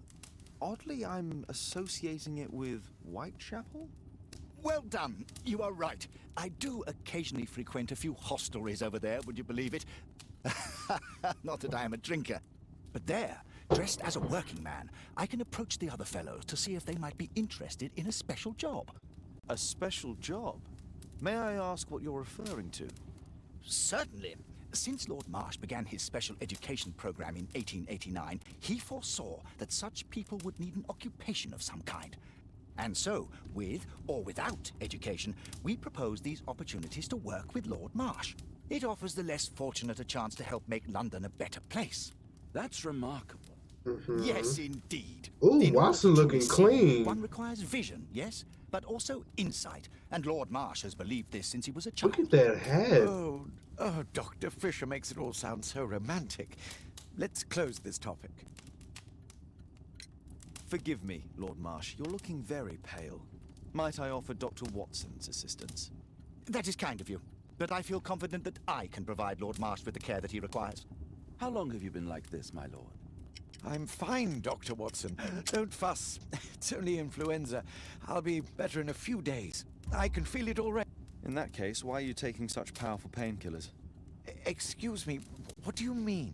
Oddly, I'm associating it with Whitechapel? Well done. You are right. I do occasionally frequent a few hostelries over there, would you believe it? Not that I am a drinker. But there, dressed as a working man, I can approach the other fellows to see if they might be interested in a special job. A special job? May I ask what you're referring to? Certainly. Since Lord Marsh began his special education program in 1889, he foresaw that such people would need an occupation of some kind. And so, with or without education, we propose these opportunities to work with Lord Marsh. It offers the less fortunate a chance to help make London a better place. That's remarkable. Yes, indeed. Ooh, In order Watson to looking truly see, clean. One requires vision, yes, but also insight. And Lord Marsh has believed this since he was a child. Look at that head. Oh, Dr. Fisher makes it all sound so romantic. Let's close this topic. Forgive me, Lord Marsh. You're looking very pale. Might I offer Dr. Watson's assistance? That is kind of you, but I feel confident that I can provide Lord Marsh with the care that he requires. How long have you been like this, my lord? I'm fine, Dr. Watson. Don't fuss. It's only influenza. I'll be better in a few days. I can feel it already. In that case, why are you taking such powerful painkillers? Excuse me, what do you mean?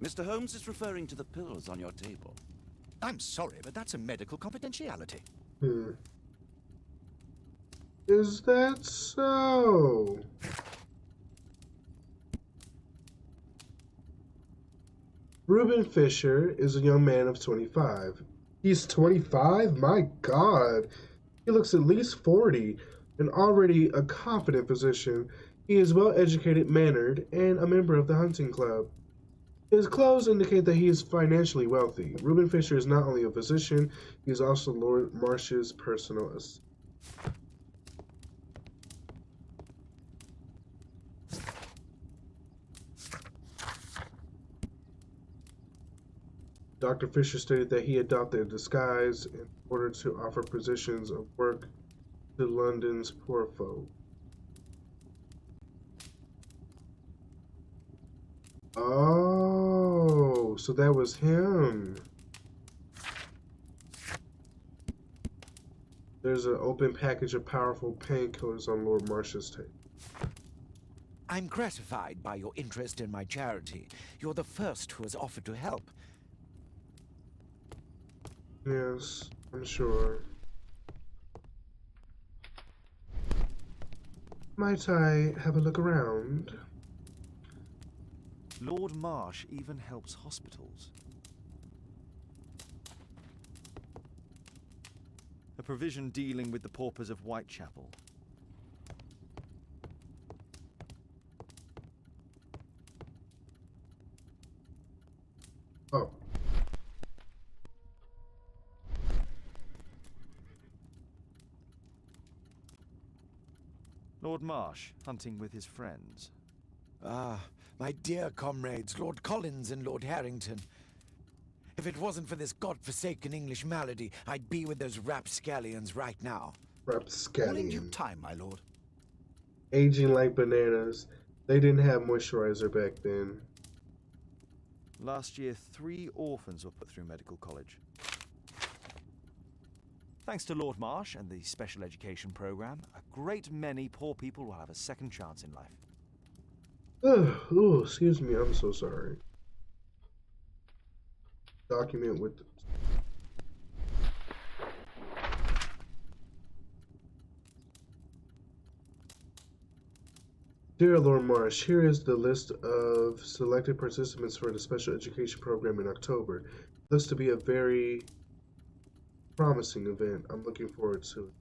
Mr. Holmes is referring to the pills on your table. I'm sorry, but that's a medical confidentiality. Is that so? Reuben Fisher is a young man of 25. He's 25? My God. He looks at least 40 and already a confident physician. He is well educated, mannered, and a member of the hunting club. His clothes indicate that he is financially wealthy. Reuben Fisher is not only a physician, he is also Lord Marsh's personal assistant. Dr. Fisher stated that he adopted a disguise in order to offer positions of work to London's poor folk. Oh, so that was him. There's an open package of powerful painkillers on Lord Marsh's table. I'm gratified by your interest in my charity. You're the first who has offered to help. Yes, I'm sure. Might I have a look around? Lord Marsh even helps hospitals. A provision dealing with the paupers of Whitechapel. Oh. Lord Marsh, hunting with his friends. Ah, my dear comrades, Lord Collins and Lord Harrington. If it wasn't for this godforsaken English malady, I'd be with those rapscallions right now. All in due Rapscallion. time, my lord. Aging like bananas. They didn't have moisturizer back then. Last year, 3 orphans were put through medical college. Thanks to Lord Marsh and the special education program, a great many poor people will have a second chance in life. Oh, excuse me, I'm so sorry. Document with... Dear Lord Marsh, here is the list of selected participants for the special education program in October. Looks to be a very promising event. I'm looking forward to it.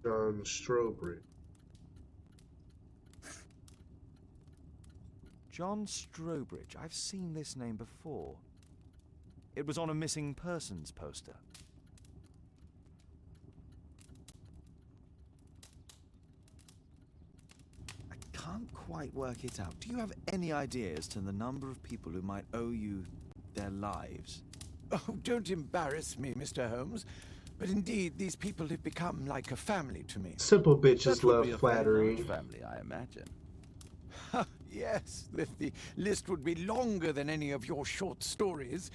John Strobridge. John Strobridge. I've seen this name before. It was on a missing persons poster. I can't quite work it out. Do you have any idea as to the number of people who might owe you their lives? Oh, don't embarrass me, Mr. Holmes. But indeed, these people have become like a family to me. Simple bitches That would love be a flattery. very large family, I imagine. Yes, the list would be longer than any of your short stories.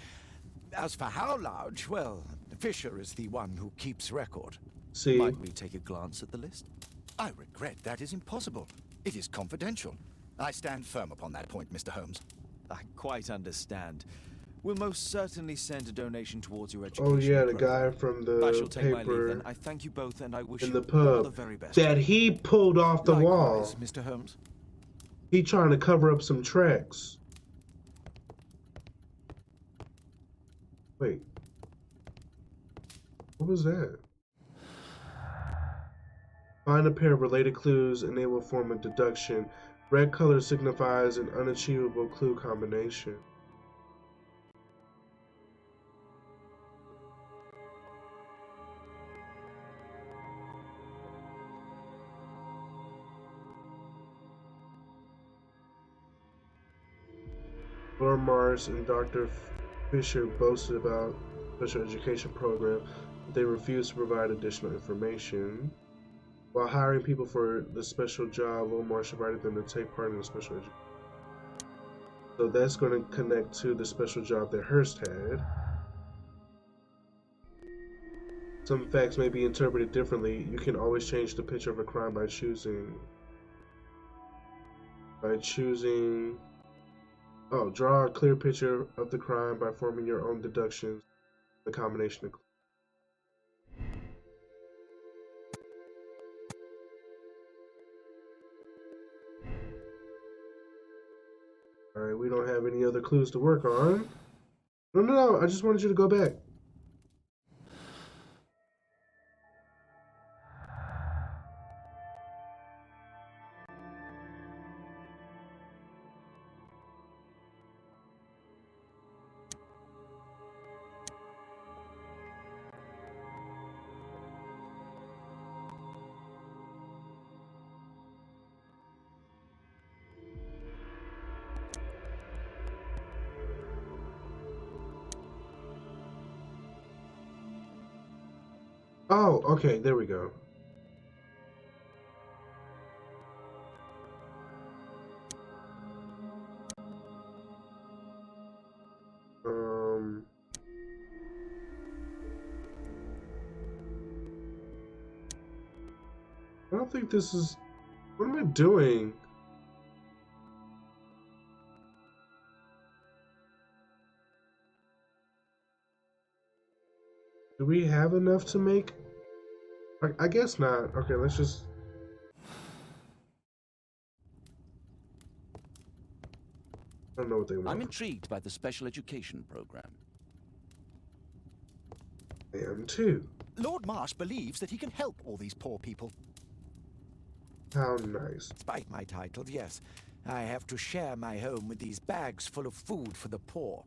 As for how large, well, Fisher is the one who keeps record. See? Might we take a glance at the list? I regret that is impossible. It is confidential. I stand firm upon that point, Mr. Holmes. I quite understand. We'll most certainly send a donation towards your education. Oh yeah, the program. guy from I shall the take my leave paper then. I thank you both and I wish in you the all pub the very best. that he pulled off the wall. Likewise, Mr. Holmes. He trying to cover up some tracks. Wait. What was that? Find a pair of related clues and they will form a deduction. Red color signifies an unachievable clue combination. Lord Mars and Dr. Fisher boasted about special education program, but they refused to provide additional information. While hiring people for the special job, Lord Marsh invited them to take part in the special education. So that's going to connect to the special job that Hearst had. Some facts may be interpreted differently. You can always change the picture of a crime by choosing. Oh, draw a clear picture of the crime by forming your own deductions. The combination of. Alright, we don't have any other clues to work on. No, I just wanted you to go back. Oh, okay, there we go. I don't think this is... What am I doing? Do we have enough to make... I guess not. Okay, let's just... I don't know what they want. I'm intrigued by the special education program. I am too. Lord Marsh believes that he can help all these poor people. How nice. Despite my title, yes. I have to share my home with these bags full of food for the poor.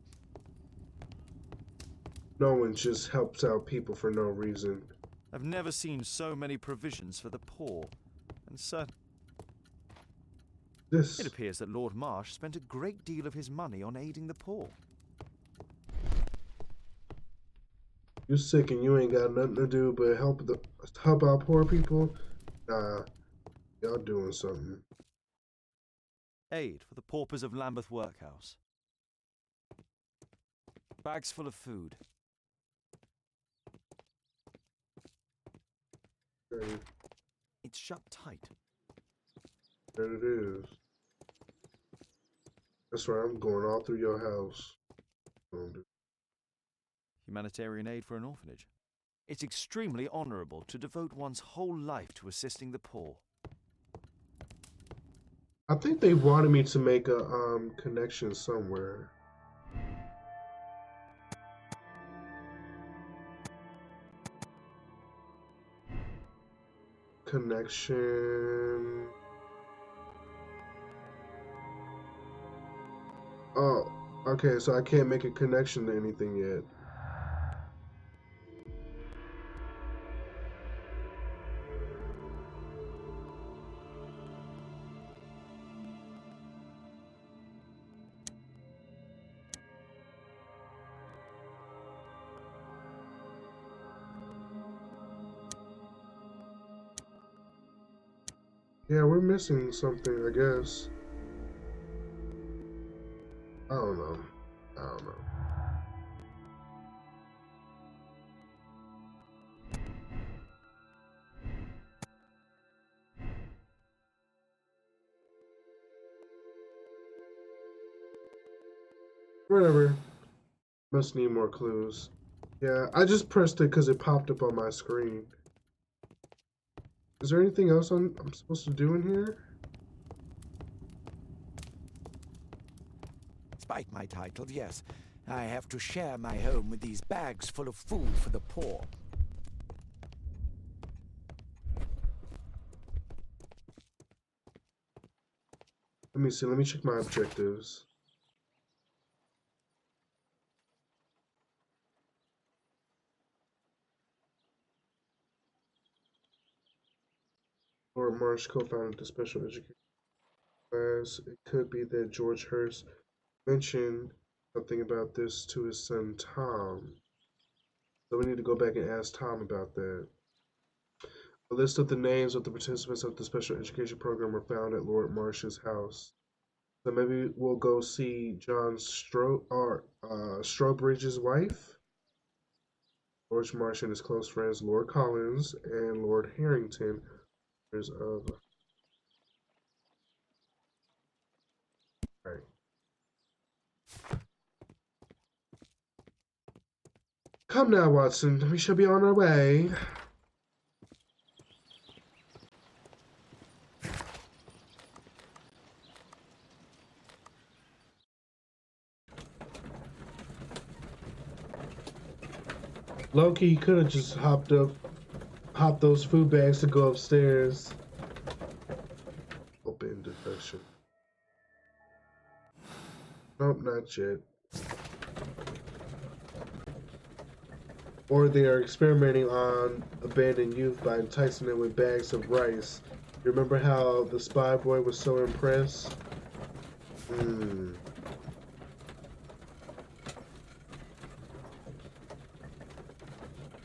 No one just helps out people for no reason. I've never seen so many provisions for the poor. And so... It appears that Lord Marsh spent a great deal of his money on aiding the poor. You sick and you ain't got nothing to do but help out poor people? Nah, y'all doing something. Aid for the paupers of Lambeth Workhouse. Bags full of food. Okay. It's shut tight. There it is. That's right, I'm going all through your house. Humanitarian aid for an orphanage. It's extremely honourable to devote one's whole life to assisting the poor. I think they wanted me to make a connection somewhere. Connection. Oh, okay, so I can't make a connection to anything yet. Yeah, we're missing something, I guess. I don't know. I don't know. Whatever. Must need more clues. Yeah, I just pressed it because it popped up on my screen. Is there anything else I'm supposed to do in here? Despite my title, yes. I have to share my home with these bags full of food for the poor. Let me see, let me check my objectives. Lord Marsh co-founded the special education class. It could be that George Hurst mentioned something about this to his son Tom. So we need to go back and ask Tom about that. A list of the names of the participants of the special education program were found at Lord Marsh's house. So maybe we'll go see John Strobridge's wife, George Marsh and his close friends Lord Collins and Lord Harrington. Of right. Come now, Watson. We shall be on our way. Loki could have just hopped those food bags to go upstairs. Open defection. Nope, not yet. Or they are experimenting on abandoned youth by enticing them with bags of rice. You remember how the spy boy was so impressed?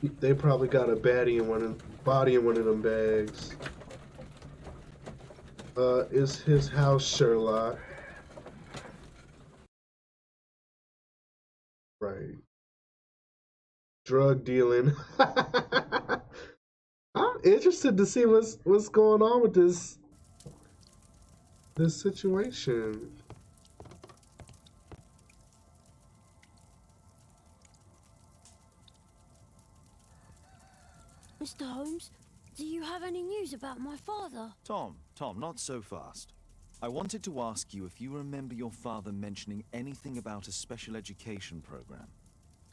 They probably got a body in one of them bags. Is his house Sherlock? Right. Drug dealing. I'm interested to see what's going on with this situation. Mr. Holmes, do you have any news about my father? Tom, not so fast. I wanted to ask you if you remember your father mentioning anything about a special education program.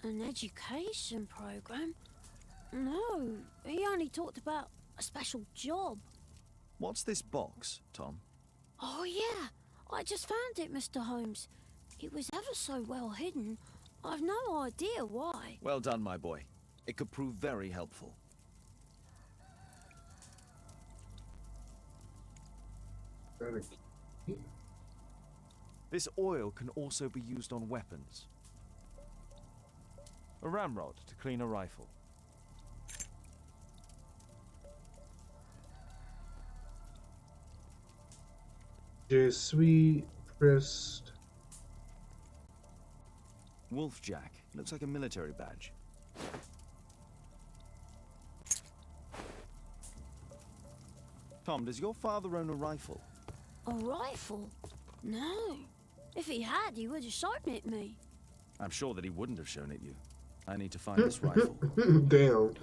An education program? No, he only talked about a special job. What's this box, Tom? Oh, yeah. I just found it, Mr. Holmes. It was ever so well hidden. I've no idea why. Well done, my boy. It could prove very helpful. This oil can also be used on weapons. A ramrod to clean a rifle. Je suis pressed. Wolfjack. Looks like a military badge. Tom, does your father own a rifle? A rifle? No. If he had, he would have shown it me. I'm sure that he wouldn't have shown it you. I need to find this rifle. Damn.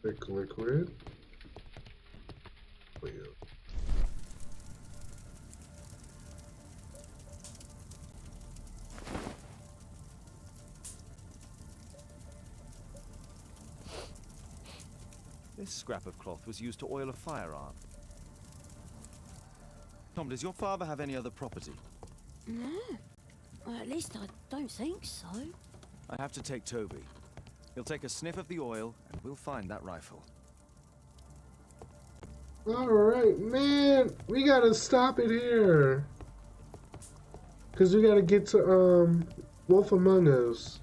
Thick liquid. Oil. This scrap of cloth was used to oil a firearm. Tom, does your father have any other property? No. Well, at least I don't think so. I have to take Toby. He'll take a sniff of the oil, and we'll find that rifle. Alright, man. We gotta stop it here. Because we gotta get to, Wolf Among Us.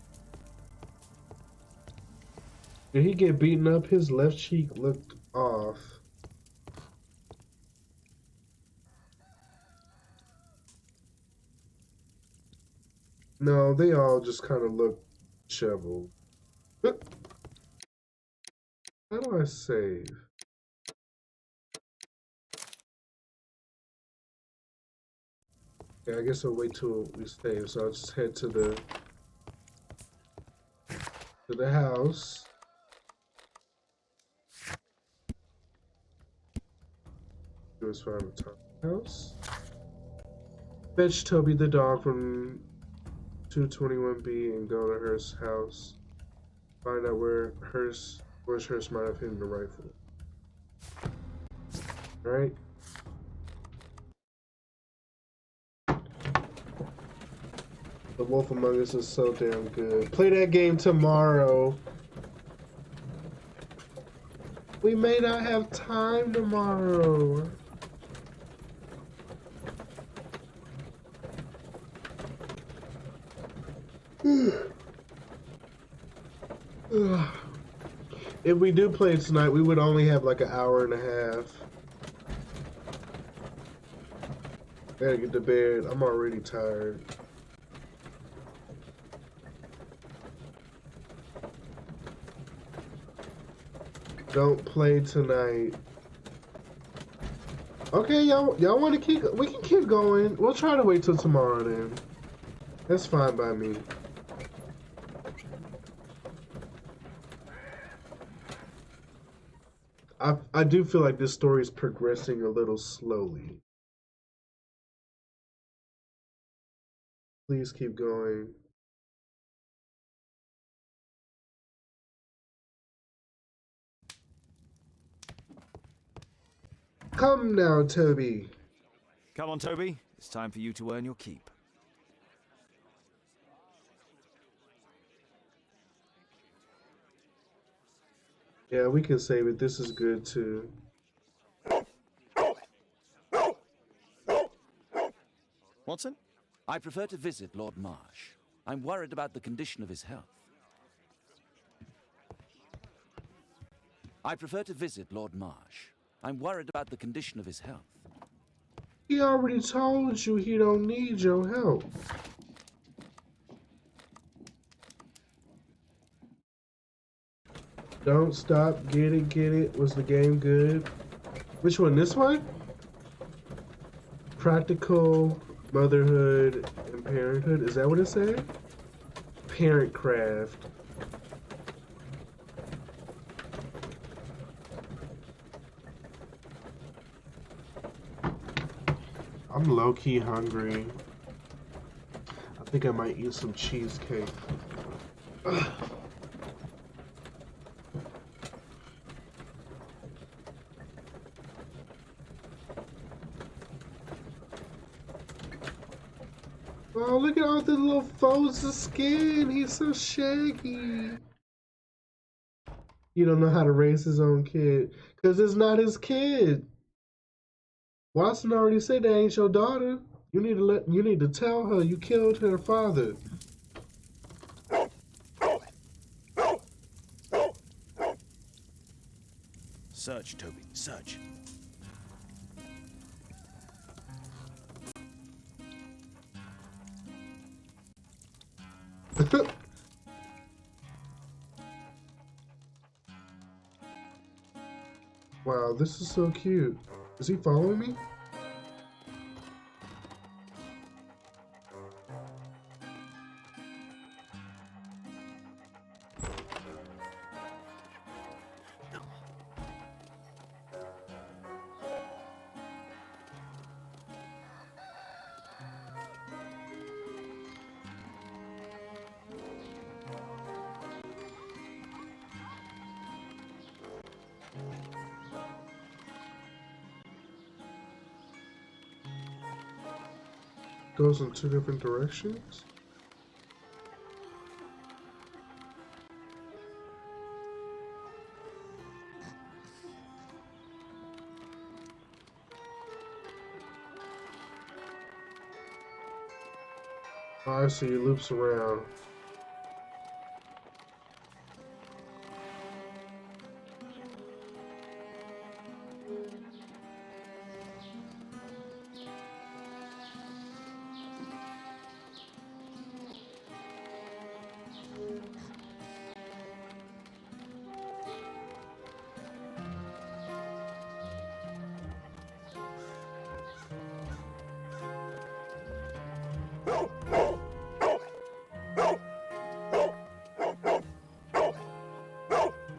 Did he get beaten up? His left cheek looked off. No, they all just kind of look shoveled. How do I save? Yeah, I guess I'll wait till we save. So I'll just head to the house. Let's find the top house. Fetch Toby the dog from 221B and go to Hearst's house. Find out where's Hearst might have hidden the rifle. Alright. The Wolf Among Us is so damn good. Play that game tomorrow. We may not have time tomorrow. If we do play tonight, we would only have like an hour and a half. I gotta get to bed. I'm already tired. Don't play tonight. Okay, y'all want to keep? We can keep going. We'll try to wait till tomorrow then. That's fine by me. I do feel like this story is progressing a little slowly. Please keep going. Come now, Toby. Come on, Toby. It's time for you to earn your keep. Yeah, we can save it. This is good too. What's Watson? I prefer to visit Lord Marsh. I'm worried about the condition of his health. I prefer to visit Lord Marsh. I'm worried about the condition of his health. He already told you he don't need your help. Don't stop. Get it, get it. Was the game good? Which one? This one? Practical motherhood and parenthood. Is that what it said? Parent craft. I'm low-key hungry. I think I might eat some cheesecake. Ugh. Oh, look at all the little folds of skin. He's so shaggy. He don't know how to raise his own kid. Because it's not his kid. Watson already said that ain't your daughter. You need to tell her you killed her father. Search, Toby, search. Wow, this is so cute. Is he following me? Goes in two different directions? Oh, I see, it loops around.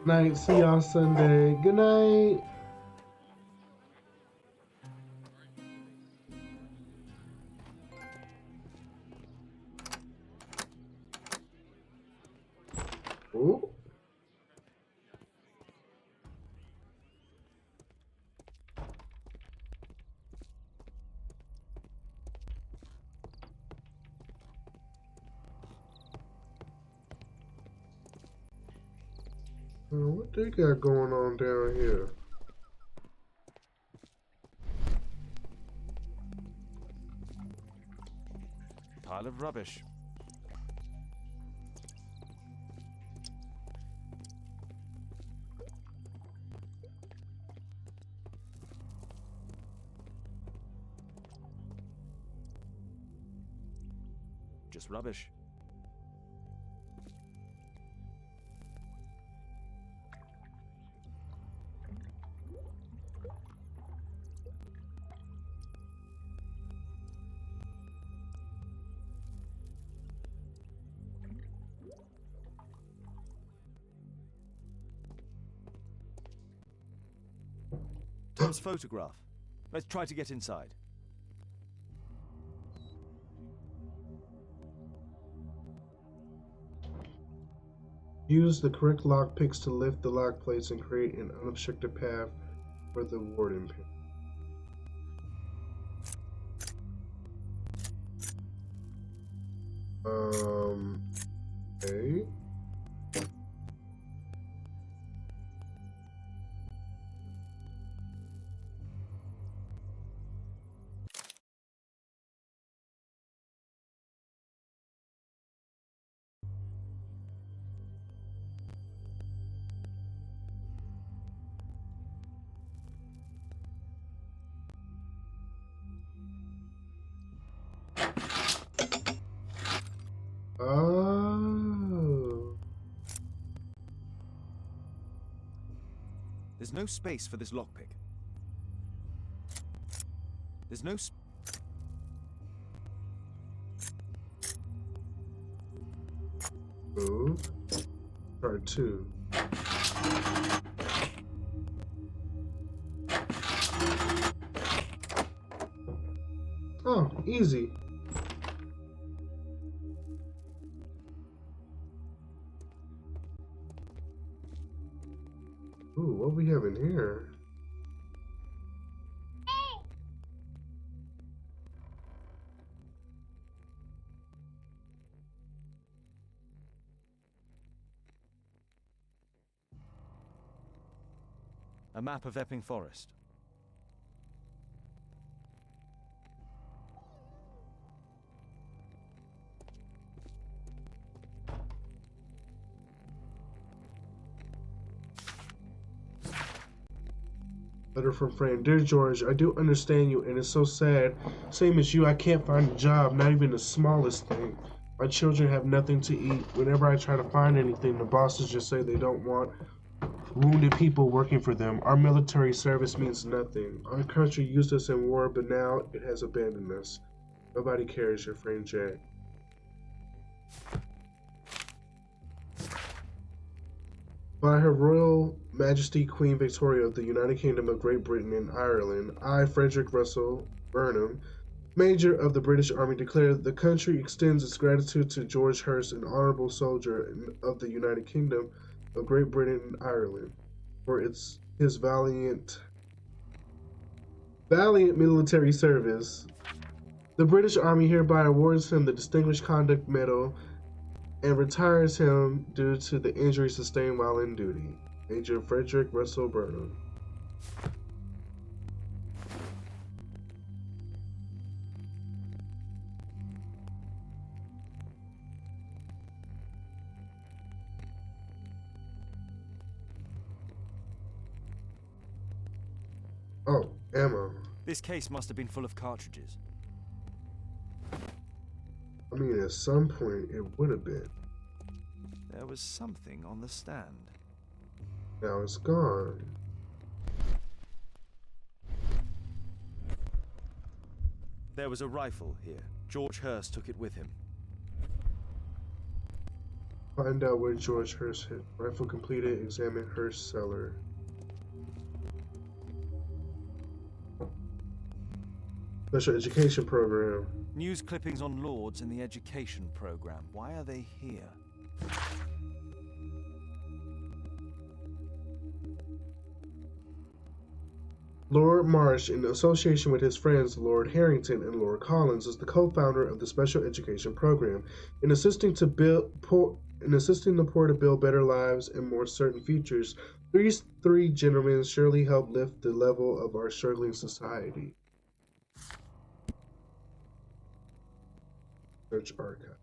Night, see y'all Sunday. Good night. Oh. What they got going on down here? Pile of rubbish. Just rubbish. Tom's photograph. Let's try to get inside. Use the correct lockpicks to lift the lock plates and create an unobstructed path for the warden pin. Okay. Oh. There's no space for this lockpick. There's no Move. Try 2. Oh, easy. Ooh, what we have in here? A map of Epping Forest. Letter from friend. Dear George, I do understand you, and it's so sad. Same as you, I can't find a job, not even the smallest thing. My children have nothing to eat. Whenever I try to find anything, the bosses just say they don't want wounded people working for them. Our military service means nothing. Our country used us in war, but now it has abandoned us. Nobody cares, your friend Jack. By Her Royal Majesty Queen Victoria of the United Kingdom of Great Britain and Ireland, I, Frederick Russell Burnham, Major of the British Army, declare that the country extends its gratitude to George Hurst, an honorable soldier of the United Kingdom of Great Britain and Ireland, for his valiant military service. The British Army hereby awards him the Distinguished Conduct Medal and retires him due to the injury sustained while in duty. Major Frederick Russell Burnham. Oh, ammo. This case must have been full of cartridges. I mean, at some point it would have been. There was something on the stand. Now it's gone. There was a rifle here. George Hurst took it with him. Find out where George Hurst hid. Rifle completed. Examine Hurst's cellar. Special education program. News clippings on lords in the education program. Why are they here? Lord Marsh, in association with his friends Lord Harrington and Lord Collins, is the co-founder of the Special Education Program, in assisting the poor to build better lives and more certain futures. These three gentlemen surely help lift the level of our struggling society. Search archive.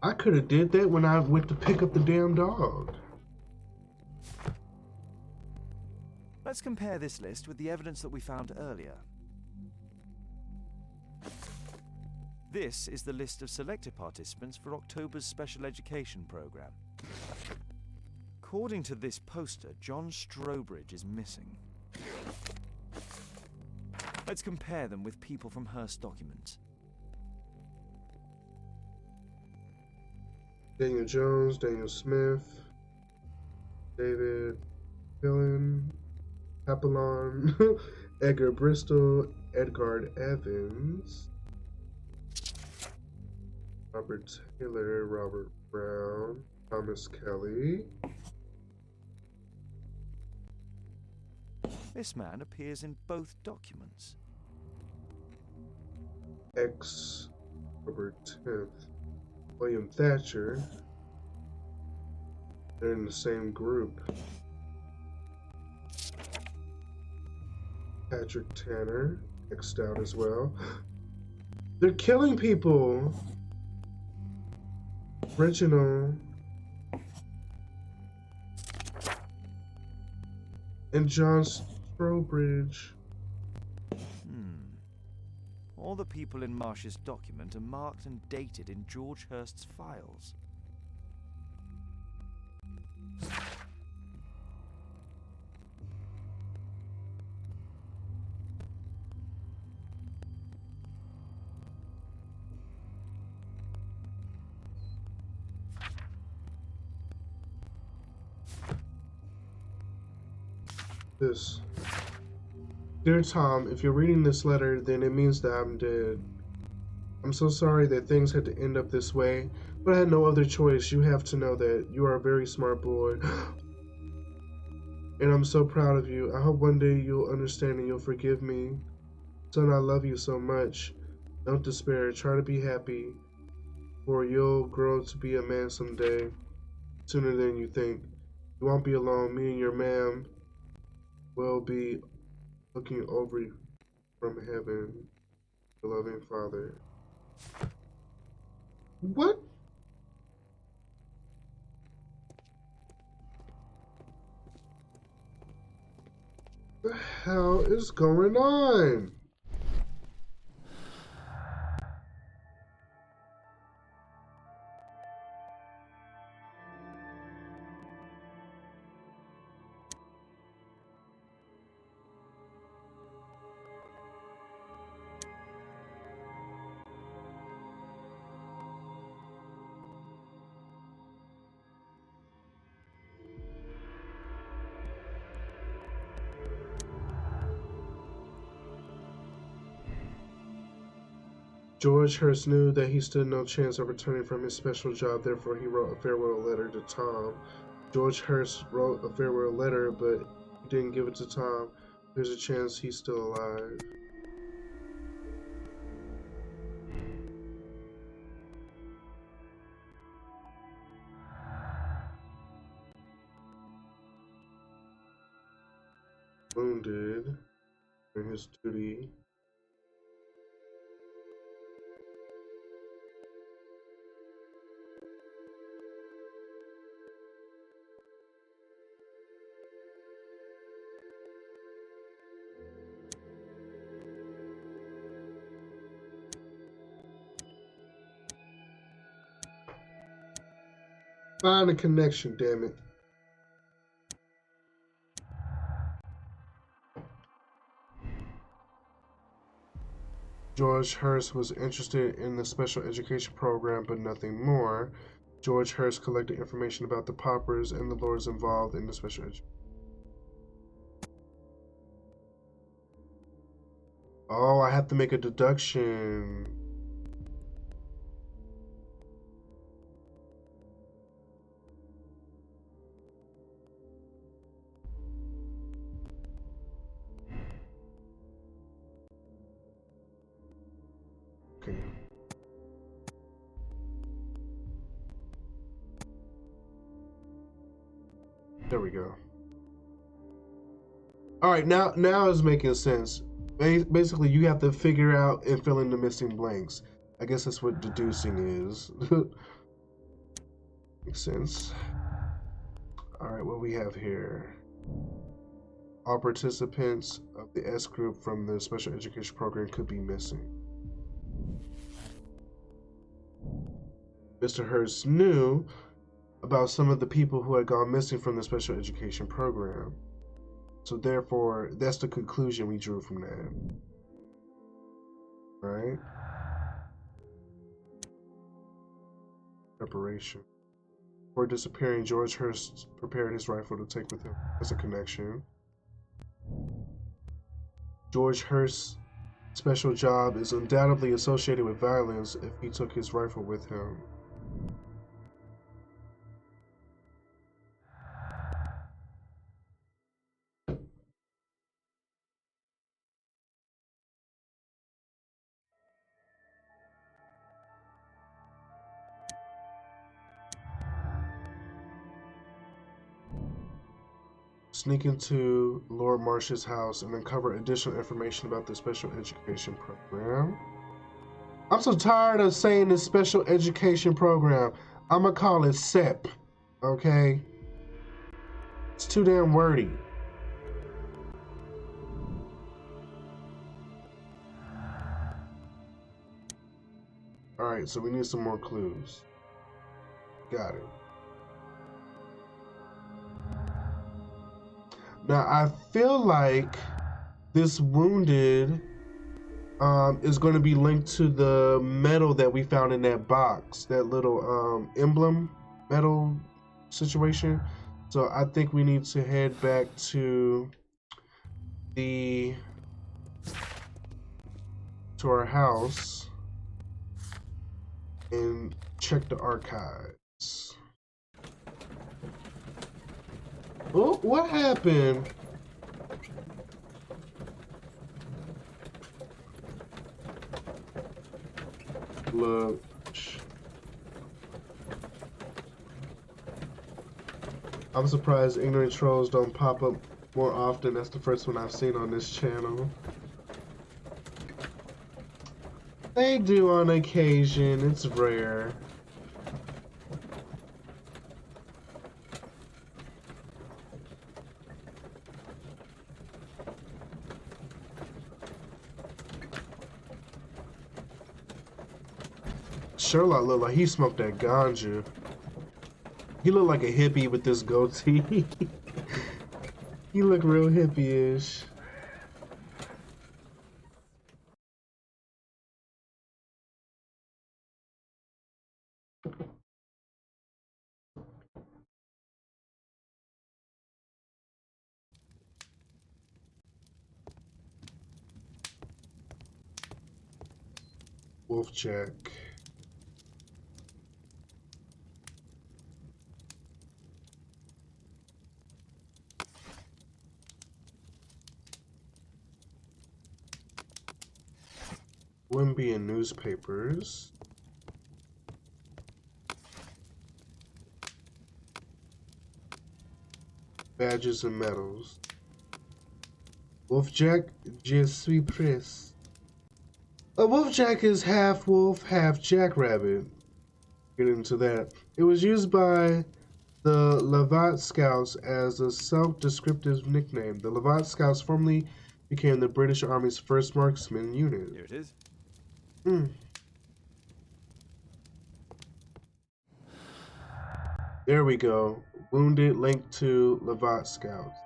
I could have did that when I went to pick up the damn dog. Let's compare this list with the evidence that we found earlier. This is the list of selected participants for October's special education program. According to this poster, John Strobridge is missing. Let's compare them with people from Hearst documents. Daniel Jones, Daniel Smith, David Pillen, Papillon, Edgar Bristol, Edgar Evans, Robert Taylor, Robert Brown, Thomas Kelly. This man appears in both documents. X. October 10th. William Thatcher. They're in the same group. Patrick Tanner, X'd out as well. They're killing people! Reginald. And John Strobridge. All the people in Marsh's document are marked and dated in George Hurst's files. This. Dear Tom, if you're reading this letter, then it means that I'm dead. I'm so sorry that things had to end up this way, but I had no other choice. You have to know that you are a very smart boy. And I'm so proud of you. I hope one day you'll understand and you'll forgive me. Son, I love you so much. Don't despair. Try to be happy, for you'll grow to be a man someday, sooner than you think. You won't be alone. Me and your ma'am will be looking over you from heaven, your loving Father. What? The hell is going on? George Hurst knew that he stood no chance of returning from his special job, therefore he wrote a farewell letter to Tom. George Hurst wrote a farewell letter, but he didn't give it to Tom. There's a chance he's still alive. Wounded in his duty. Find a connection, damn it. George Hurst was interested in the special education program, but nothing more. George Hurst collected information about the paupers and the lords involved in the special education. Oh, I have to make a deduction. Okay. There we go. All right, now it's making sense. Basically, you have to figure out and fill in the missing blanks. I guess that's what deducing is. Makes sense. All right, what we have here. All participants of the S group from the special education program could be missing. Mr. Hurst knew about some of the people who had gone missing from the special education program. So therefore, that's the conclusion we drew from that. Right? Preparation. Before disappearing, George Hurst prepared his rifle to take with him as a connection. George Hurst's special job is undoubtedly associated with violence if he took his rifle with him. Sneak into Lord Marsh's house and uncover additional information about the special education program. I'm so tired of saying this special education program. I'm gonna call it SEP, okay? It's too damn wordy. Alright, so we need some more clues. Got it. Now, I feel like this wounded is going to be linked to the medal that we found in that box, that little emblem medal situation. So I think we need to head back to our house and check the archives. Oh, what happened? Look. I'm surprised ignorant trolls don't pop up more often. That's the first one I've seen on this channel. They do on occasion. It's rare. Sherlock looked like he smoked that ganja. He looked like a hippie with this goatee. He looked real hippie-ish. Wolfjack. Olympian newspapers. Badges and medals. Wolfjack, je suis prêt. A wolfjack is half wolf, half jackrabbit. Get into that. It was used by the Levant Scouts as a self-descriptive nickname. The Levant Scouts formerly became the British Army's first marksman unit. Here it is. There we go. Wounded linked to Levant Scouts.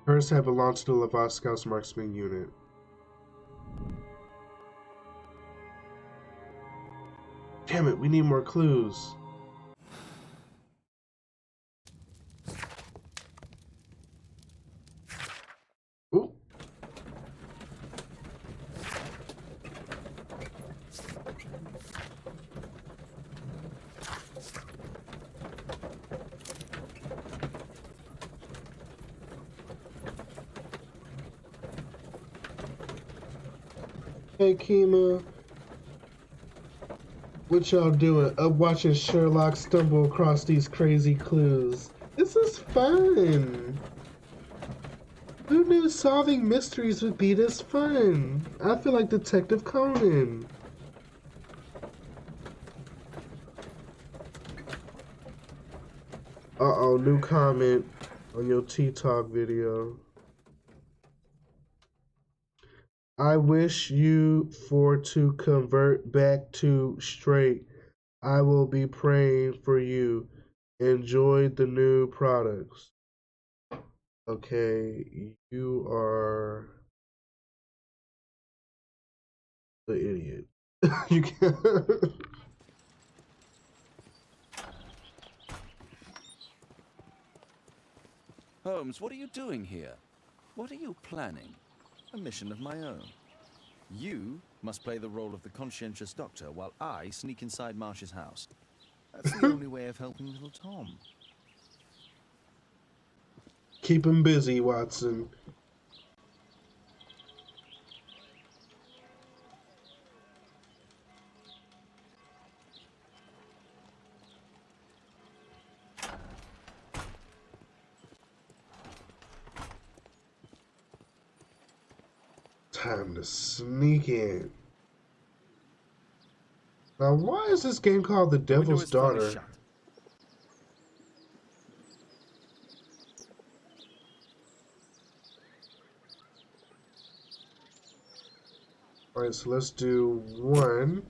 First had belonged to the Levant Scouts marksman unit. Damn it, we need more clues. Ooh. Hey, Kima. What y'all doing? Up watching Sherlock stumble across these crazy clues. This is fun. Who knew solving mysteries would be this fun? I feel like Detective Conan. Uh-oh, new comment on your T-Talk video. I wish you for to convert back to straight. I will be praying for you. Enjoy the new products. Okay, you are the idiot. You can't. Holmes, what are you doing here? What are you planning? A mission of my own. You must play the role of the conscientious doctor while I sneak inside Marsh's house. That's the only way of helping little Tom. Keep him busy, Watson. Time to sneak in. Now, why is this game called The Devil's Daughter? All right, so let's do 1,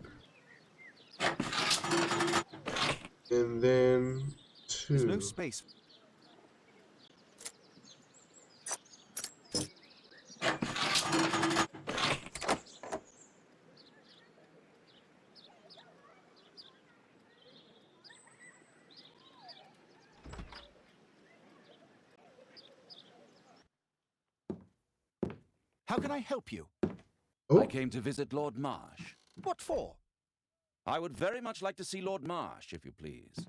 and then 2. There's no space. How can I help you? I came to visit Lord Marsh. What for? I would very much like to see Lord Marsh, if you please.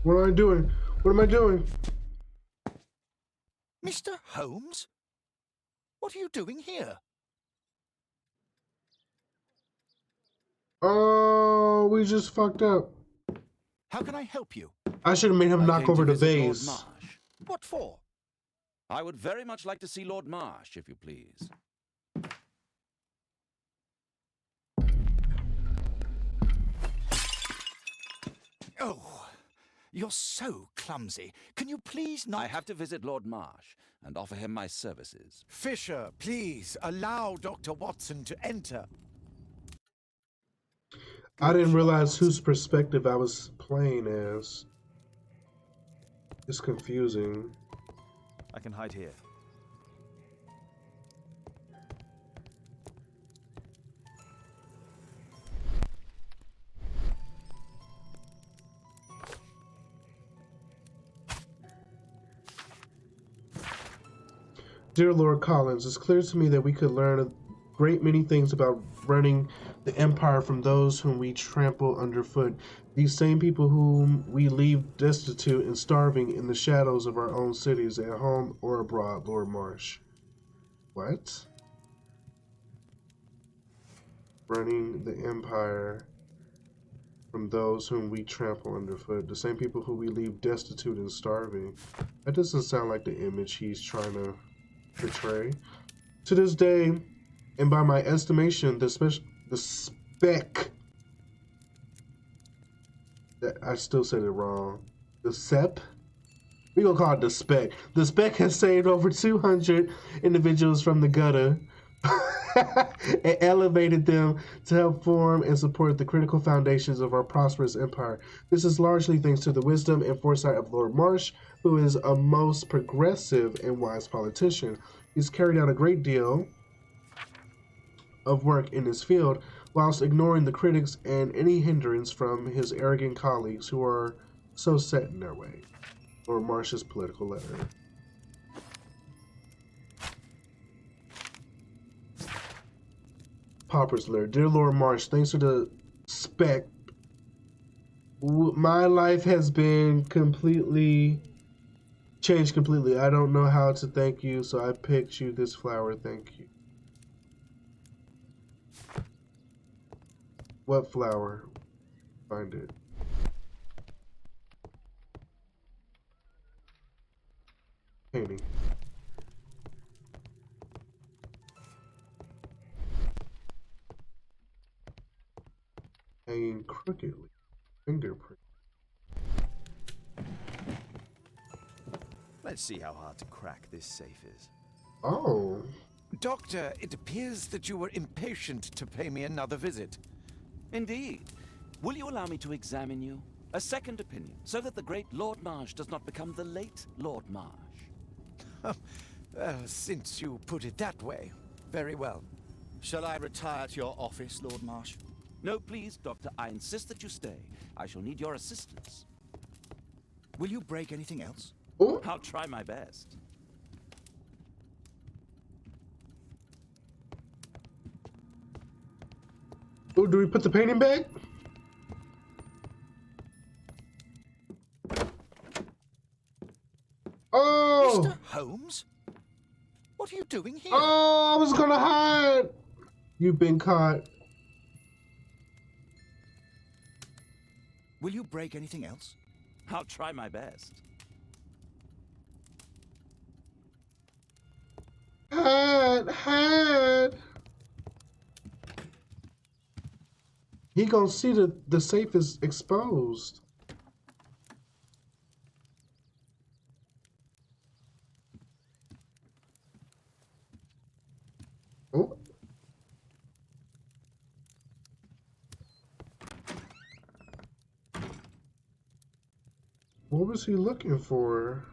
What am I doing? What am I doing? Mr. Holmes? What are you doing here? Oh, we just fucked up. How can I help you? I should have made him knock over the Lord vase. Marsh. What for? I would very much like to see Lord Marsh, if you please. Oh, you're so clumsy. Can you please not... I have to visit Lord Marsh and offer him my services. Fisher, please allow Dr. Watson to enter. I didn't realize whose perspective I was playing as. It's confusing. I can hide here. Dear Lord Collins, it's clear to me that we could learn a great many things about running the Empire from those whom we trample underfoot. These same people whom we leave destitute and starving in the shadows of our own cities, at home or abroad, Lord Marsh. What? Running the Empire from those whom we trample underfoot. The same people who we leave destitute and starving. That doesn't sound like the image he's trying to portray. To this day, and by my estimation, the spec that I still said it wrong. The SEP? We gonna call it the spec. The spec has saved over 200 individuals from the gutter and elevated them to help form and support the critical foundations of our prosperous empire. This is largely thanks to the wisdom and foresight of Lord Marsh, who is a most progressive and wise politician. He's carried out a great deal of work in this field, whilst ignoring the critics and any hindrance from his arrogant colleagues who are so set in their way. Lord Marsh's political letter. Pauper's letter. Dear Lord Marsh, thanks for the spec. My life has been changed completely. I don't know how to thank you, so I picked you this flower. Thank you. What flower? Find it. Painting. Hanging crookedly. Fingerprint. Let's see how hard to crack this safe is. Oh. Doctor, it appears that you were impatient to pay me another visit. Indeed. Will you allow me to examine you? A second opinion, so that the great Lord Marsh does not become the late Lord Marsh. Since you put it that way, very well. Shall I retire to your office, Lord Marsh? No, please, Doctor. I insist that you stay. I shall need your assistance. Will you break anything else? Ooh. I'll try my best. Oh, do we put the painting back? Oh! Mr. Holmes? What are you doing here? Oh, I was gonna hide! You've been caught. Will you break anything else? I'll try my best. Hide! He gonna see the safe is exposed. was he looking for?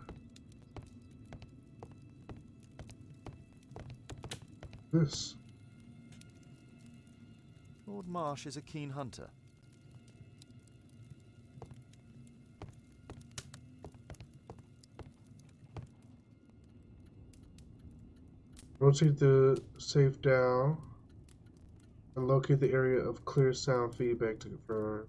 This. Lord Marsh is a keen hunter. Rotate the safe down and locate the area of clear sound feedback to confirm.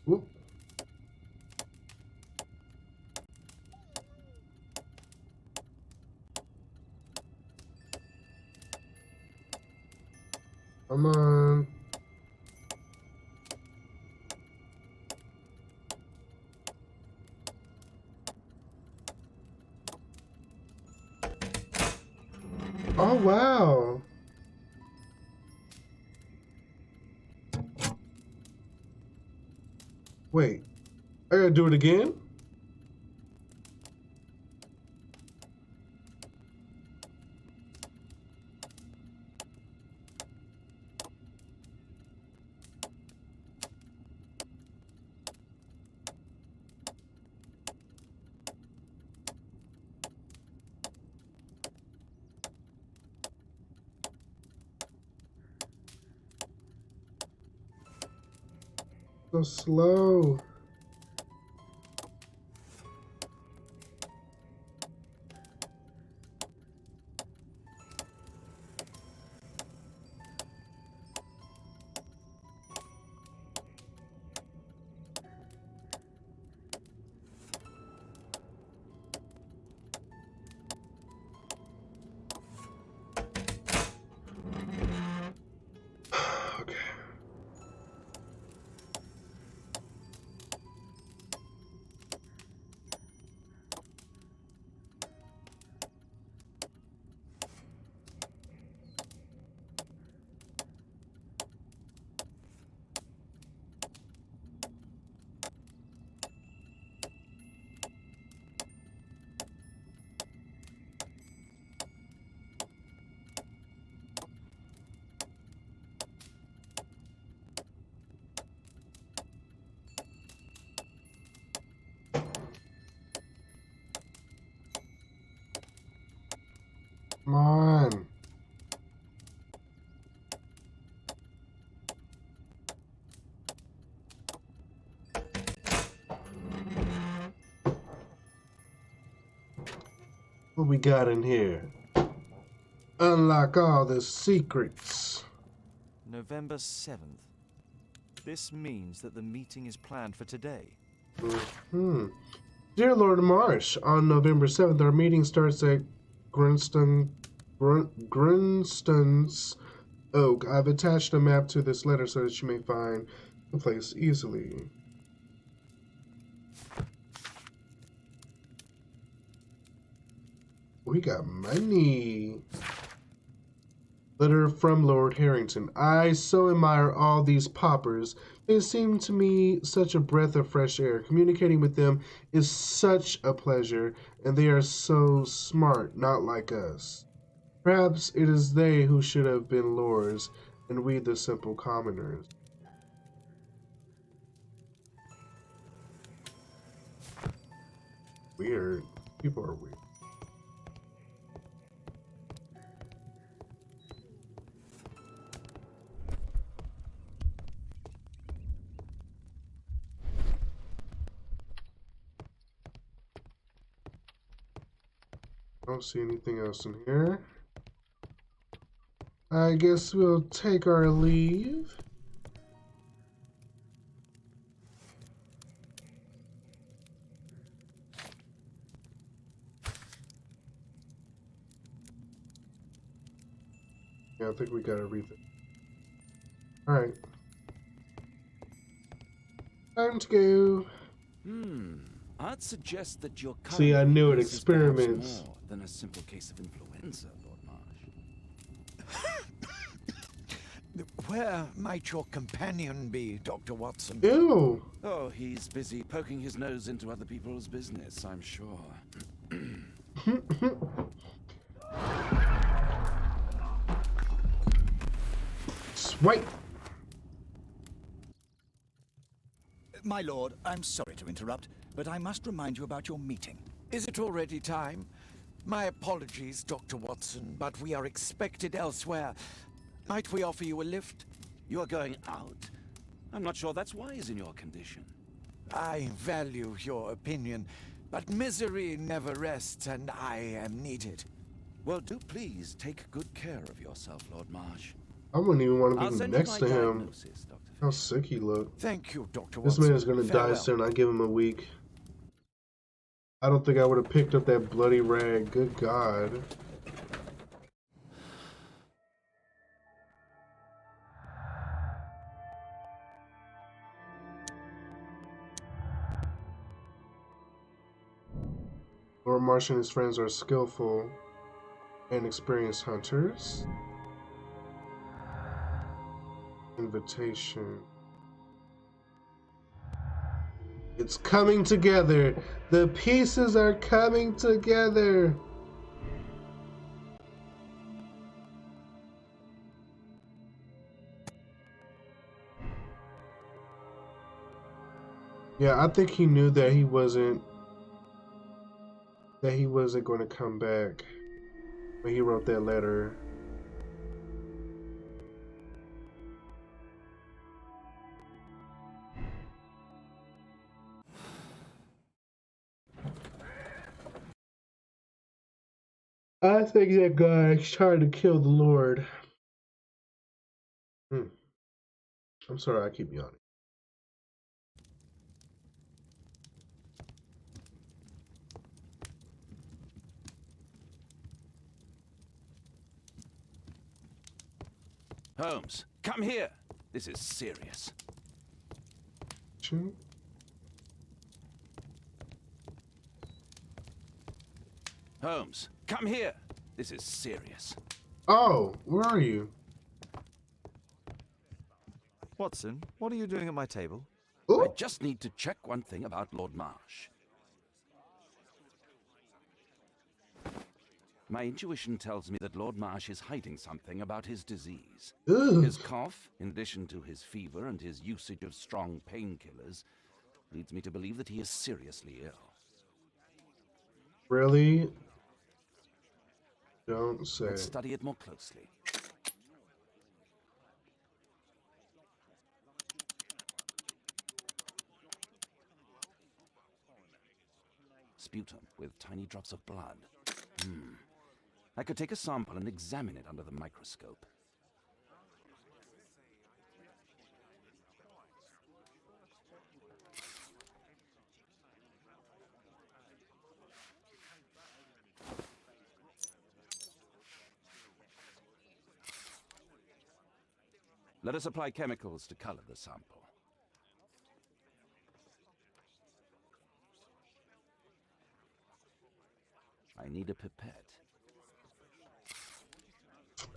Whoop. Come on. Oh, wow. Wait, I gotta do it again? So slow. Okay. Come on. What we got in here? Unlock all the secrets. November 7th. This means that the meeting is planned for today. Dear Lord Marsh, on November 7th, our meeting starts at Grinston's Oak. I've attached a map to this letter so that you may find the place easily. We got money. Letter from Lord Harrington. I so admire all these paupers. They seem to me such a breath of fresh air. Communicating with them is such a pleasure, and they are so smart, not like us. Perhaps it is they who should have been lords, and we the simple commoners. Weird. People are weird. I don't see anything else in here. I guess we'll take our leave. Yeah, I think we got everything. Alright. Time to go. I'd suggest that your current See, I knew it. weakness is perhaps Experiments. more than a simple case of influenza, Lord Marsh. Where might your companion be, Dr. Watson? Ew. Oh, he's busy poking his nose into other people's business, I'm sure. Swipe. My lord, I'm sorry to interrupt, but I must remind you about your meeting. Is it already time? My apologies, Dr. Watson, but we are expected elsewhere. Might we offer you a lift? You are going out? I'm not sure that's wise in your condition. I value your opinion, but misery never rests, and I am needed. Well, do please take good care of yourself, Lord Marsh. I wouldn't even want to I'll be send you next my to him. diagnosis, Dr. How sick he looked. Thank you, Dr. This Watson. man is gonna die Farewell. soon. I give him a week. I don't think I would have picked up that bloody rag. Good God. Lord Marsh and his friends are skillful and experienced hunters. Invitation. It's coming together. The pieces are coming together. Yeah, I think he knew that he wasn't going to come back when he wrote that letter. I think that guy's trying to kill the Lord. I'm sorry, I keep yawning. Holmes, come here. This is serious. Holmes, come here. This is serious. Oh, where are you? Watson, what are you doing at my table? Ooh. I just need to check one thing about Lord Marsh. My intuition tells me that Lord Marsh is hiding something about his disease. Ugh. His cough, in addition to his fever and his usage of strong painkillers, leads me to believe that he is seriously ill. Really? Don't say. Let's study it more closely. Sputum with tiny drops of blood. I could take a sample and examine it under the microscope. Let us apply chemicals to color the sample. I need a pipette.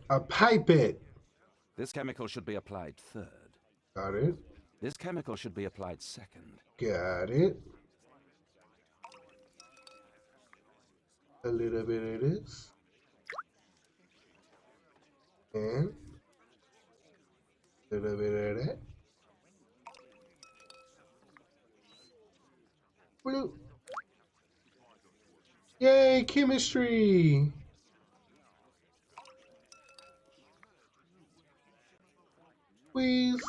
A pipette. This chemical should be applied third. Got it. This chemical should be applied second. Got it. A little bit of this. And a little bit of that. Bloop. Yay, chemistry! Please.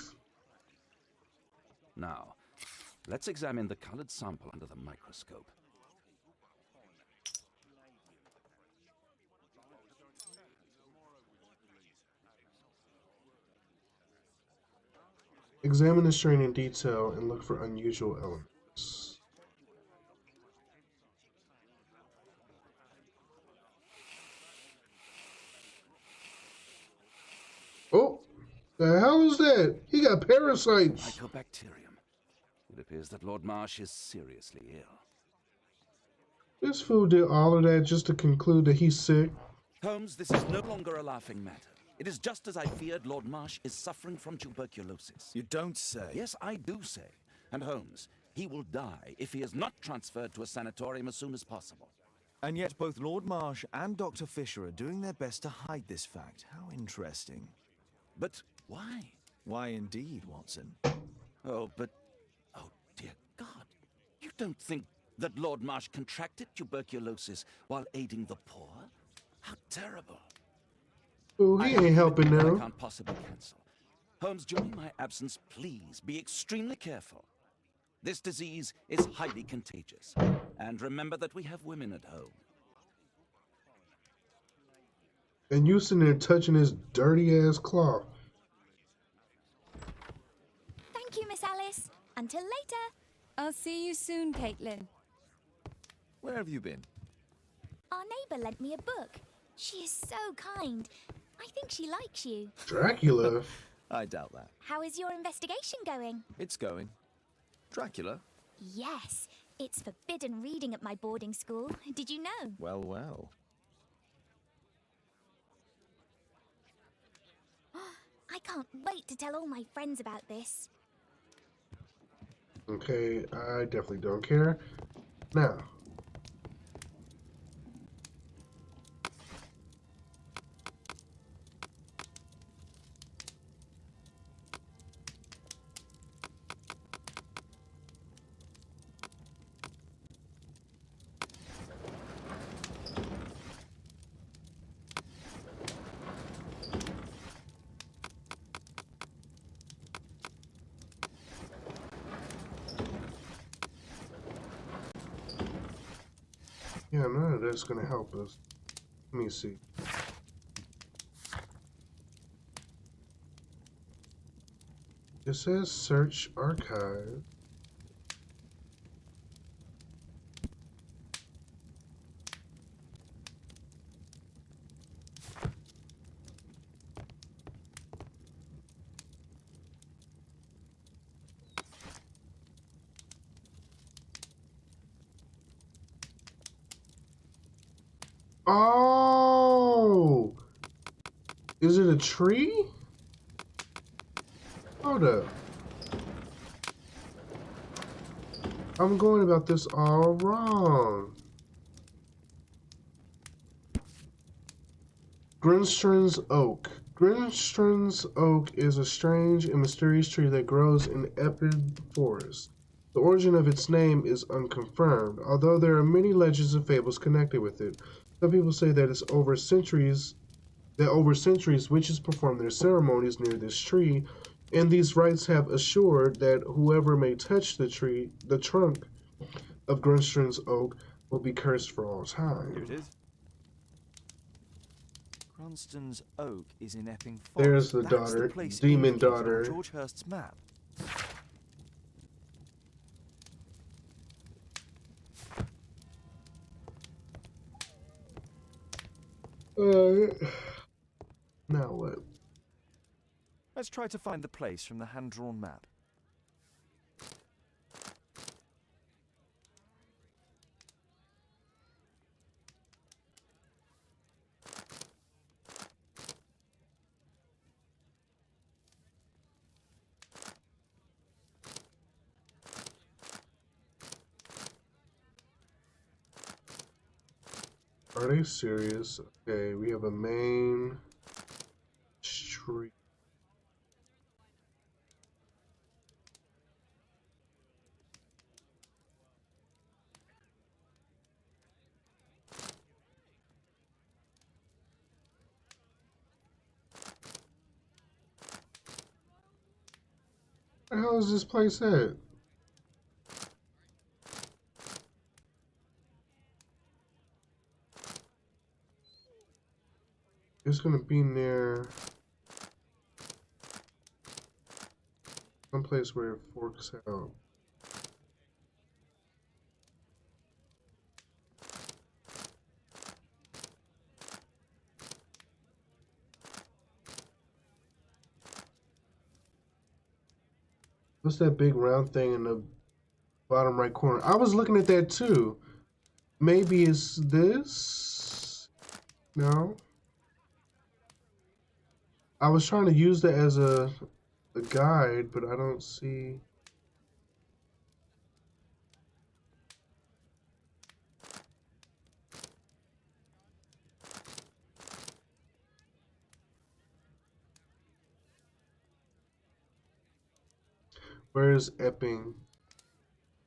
Now, let's examine the colored sample under the microscope. Examine the strain in detail and look for unusual elements. Oh, the hell is that? He got parasites. Mycobacterium. It appears that Lord Marsh is seriously ill. This fool did all of that just to conclude that he's sick. Holmes, this is no longer a laughing matter. It is just as I feared. Lord Marsh is suffering from tuberculosis. You don't say. Yes, I do say. And Holmes, he will die if he is not transferred to a sanatorium as soon as possible. And yet both Lord Marsh and Dr. Fisher are doing their best to hide this fact. How interesting. But why? Why indeed, Watson? Oh, dear God. You don't think that Lord Marsh contracted tuberculosis while aiding the poor? How terrible. Oh, he ain't helping I now. can't possibly cancel. Holmes, during my absence, please be extremely careful. This disease is highly contagious. And remember that we have women at home. And you sitting there touching his dirty ass claw. Thank you, Miss Alice. Until later. I'll see you soon, Caitlin. Where have you been? Our neighbour lent me a book. She is so kind. I think she likes you. Dracula? I doubt that. How is your investigation going? It's going. Dracula? Yes, it's forbidden reading at my boarding school. Did you know? Well, well. I can't wait to tell all my friends about this. Okay, I definitely don't care. Now. Yeah, none of that's gonna help us. Let me see. It says search archive. Oh! Is it a tree? Hold up. I'm going about this all wrong. Grinstrand's oak. Grinstrand's oak is a strange and mysterious tree that grows in Epid Forest. The origin of its name is unconfirmed, although there are many legends and fables connected with it. Some people say that over centuries, witches perform their ceremonies near this tree, and these rites have assured that whoever may touch the trunk of Grinstrand's oak, will be cursed for all time. Here it is. Cranston's Oak is in Epping Forest. There's the That's daughter, the place demon indicated daughter. on George Hurst's map. Now what? Let's try to find the place from the hand-drawn map. Are they serious? Okay, we have a main street. Where the hell is this place at? It's gonna be near. Someplace where it forks out. What's that big round thing in the bottom right corner? I was looking at that too. Maybe it's this? No. I was trying to use that as a guide, but I don't see. Where is Epping?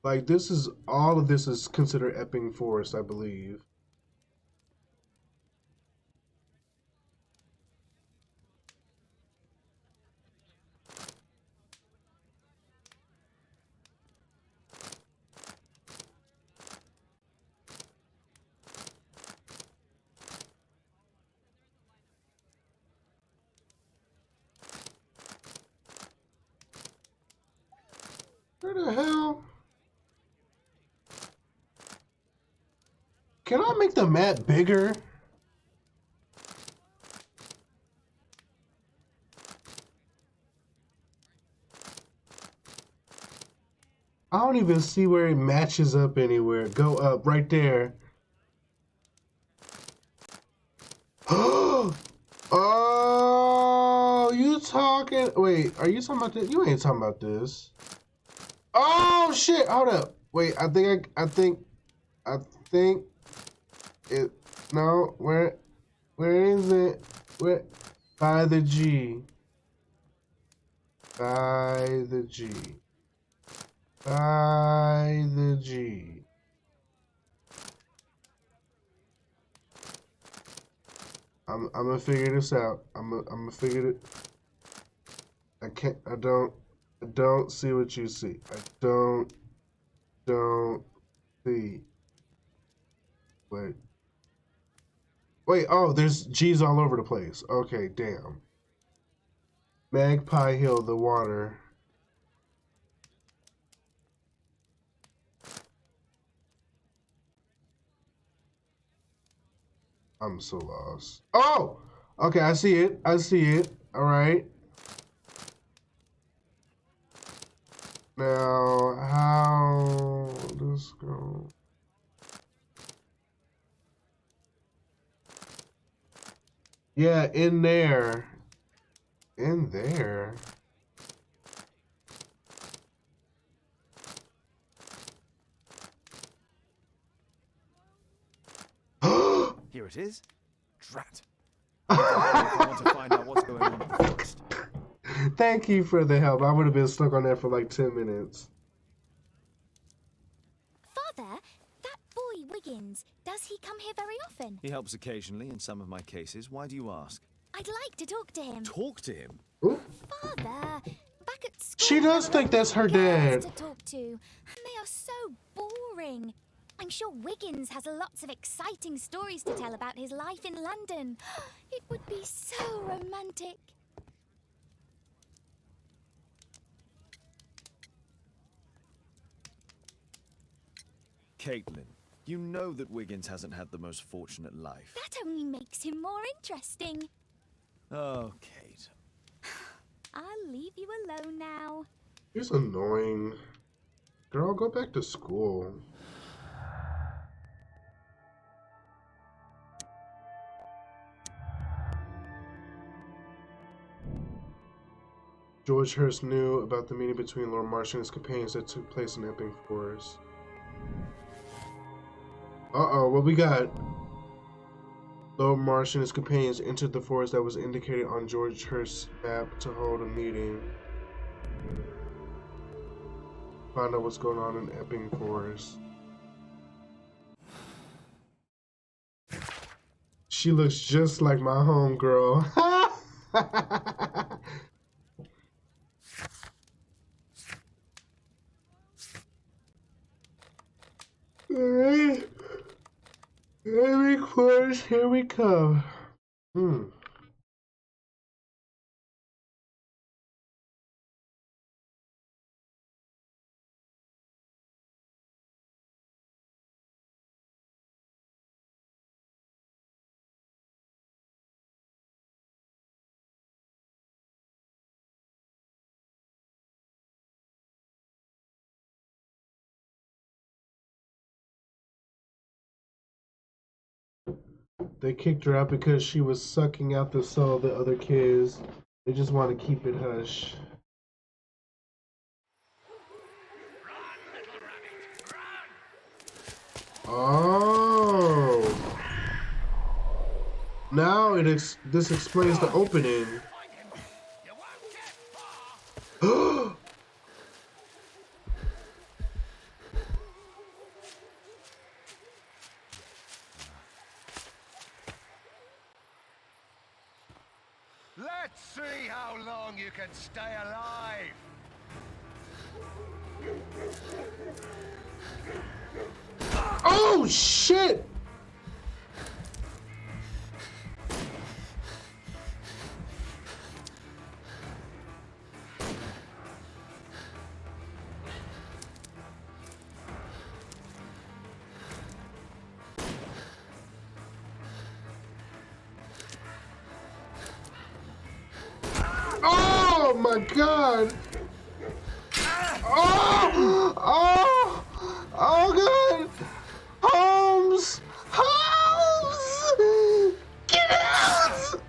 Like this is all of this is considered Epping Forest, I believe. Where the hell? Can I make the map bigger? I don't even see where it matches up anywhere. Go up right there. Oh, you talking? Wait, are you talking about this? You ain't talking about this. Oh shit! Hold up. Wait, I think it. No, where is it? Where? By the G. By the G. By the G. I'm gonna figure this out. I'm gonna figure it. I don't see what you see. I don't see. Wait, oh, there's G's all over the place. Okay, damn. Magpie Hill, the water. I'm so lost. Oh! Okay, I see it. I see it. All right. Now, how does this go? Yeah, in there. In there. Here it is. Drat. I want to find out what's going on in the forest. Thank you for the help. I would have been stuck on that for like 10 minutes. Father, that boy Wiggins, does he come here very often? He helps occasionally in some of my cases. Why do you ask? I'd like to talk to him. Talk to him? Ooh. Father, back at school. She does think that's her dad. To talk to, and they are so boring. I'm sure Wiggins has lots of exciting stories to tell about his life in London. It would be so romantic. Caitlin, you know that Wiggins hasn't had the most fortunate life. That only makes him more interesting. Oh, Kate. I'll leave you alone now. He's annoying. Girl, go back to school. George Hurst knew about the meeting between Lord Marsh and his companions that took place in Epping Forest. Uh-oh, what we got? Lord Marsh and his companions entered the forest that was indicated on George Hurst's map to hold a meeting. Find out what's going on in Epping Forest. She looks just like my homegirl. Alright. Epping Forest, here we come. They kicked her out because she was sucking out the soul of the other kids. They just want to keep it hush. Oh. Now this explains the opening. Let's see how long you can stay alive. Oh shit! Oh my god! Oh! Oh! Oh god! Holmes! Holmes! Get out!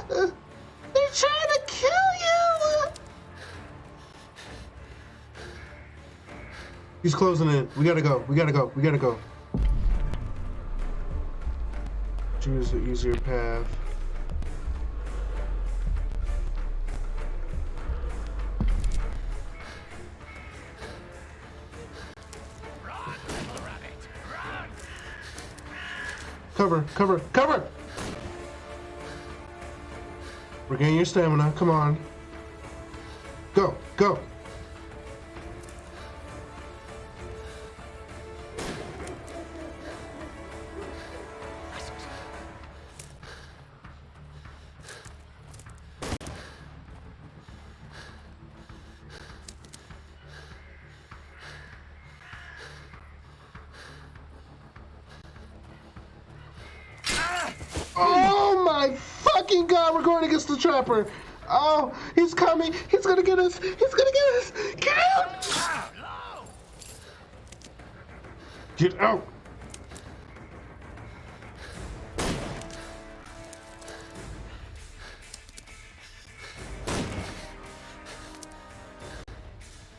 They're trying to kill you! He's closing in. We gotta go. We gotta go. We gotta go. Choose the easier path. Cover, cover, cover! Regain your stamina, come on. Go, go! Oh my fucking god, we're going against the trapper. Oh, he's coming. He's gonna get us. He's gonna get us. Get out! Get out.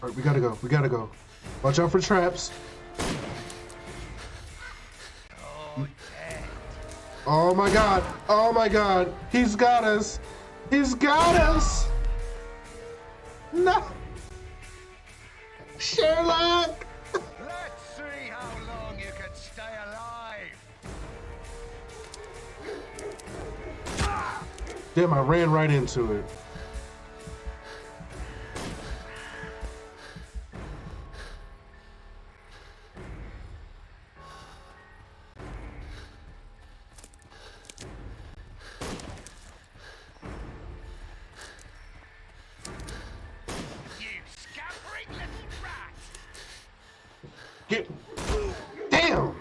All right, we gotta go. We gotta go. Watch out for traps. Oh my god! Oh my god! He's got us! He's got us! No! Sherlock! Let's see how long you can stay alive. Damn, I ran right into it. Get... Damn!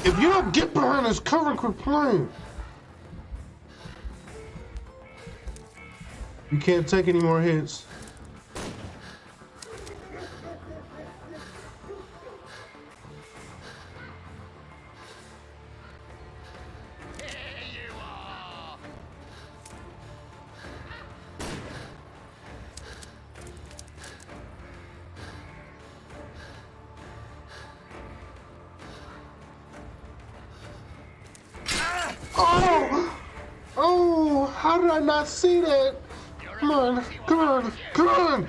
If you don't get behind this cover, quit playing. You can't take any more hits. Oh! Oh! How did I not see that? Come on! Come on! Come on!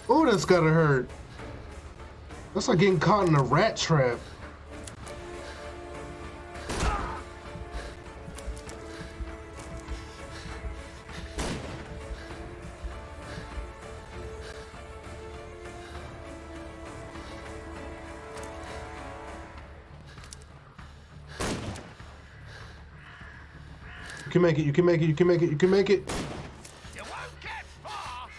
Oh, that's gotta hurt. That's like getting caught in a rat trap. You can make it. You can make it. You can make it. You can make it. You won't get far.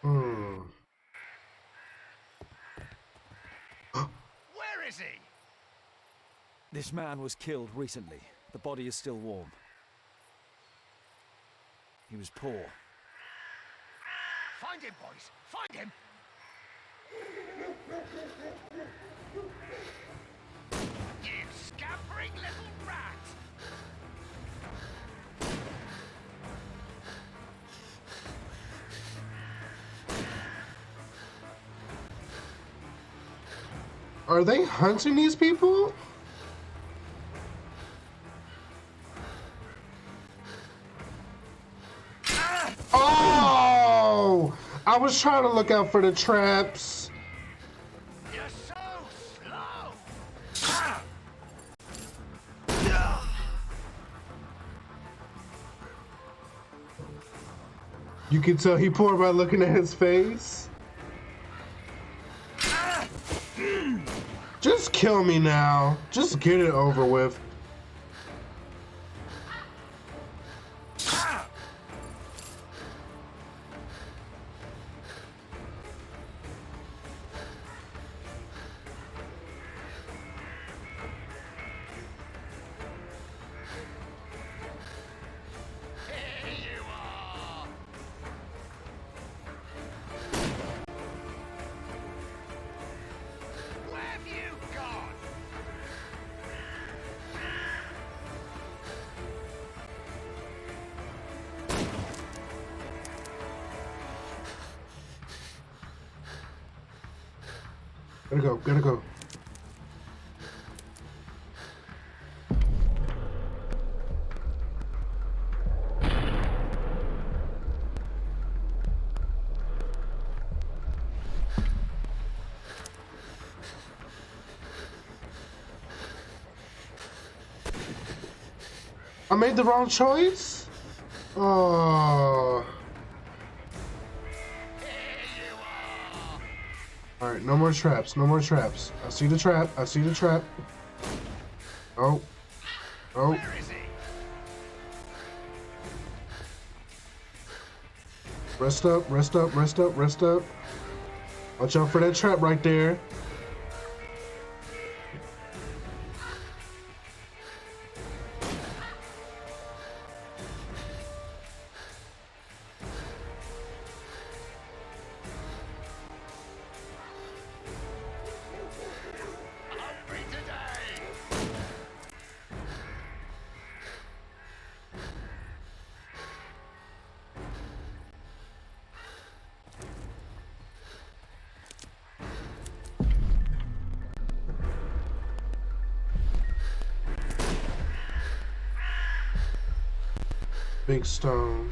Hmm. Where is he? This man was killed recently. The body is still warm. He was poor. Find him, boys. Find him. You scampering little rat. Are they hunting these people? Oh! I was trying to look out for the traps. You're so slow. You can tell he poor by looking at his face. Just kill me now. Just get it over with. Gotta go, gotta go. I made the wrong choice? Oh. Alright, no more traps, no more traps. I see the trap, I see the trap. Oh. Oh. Rest up, rest up, rest up, rest up. Watch out for that trap right there. Big stone.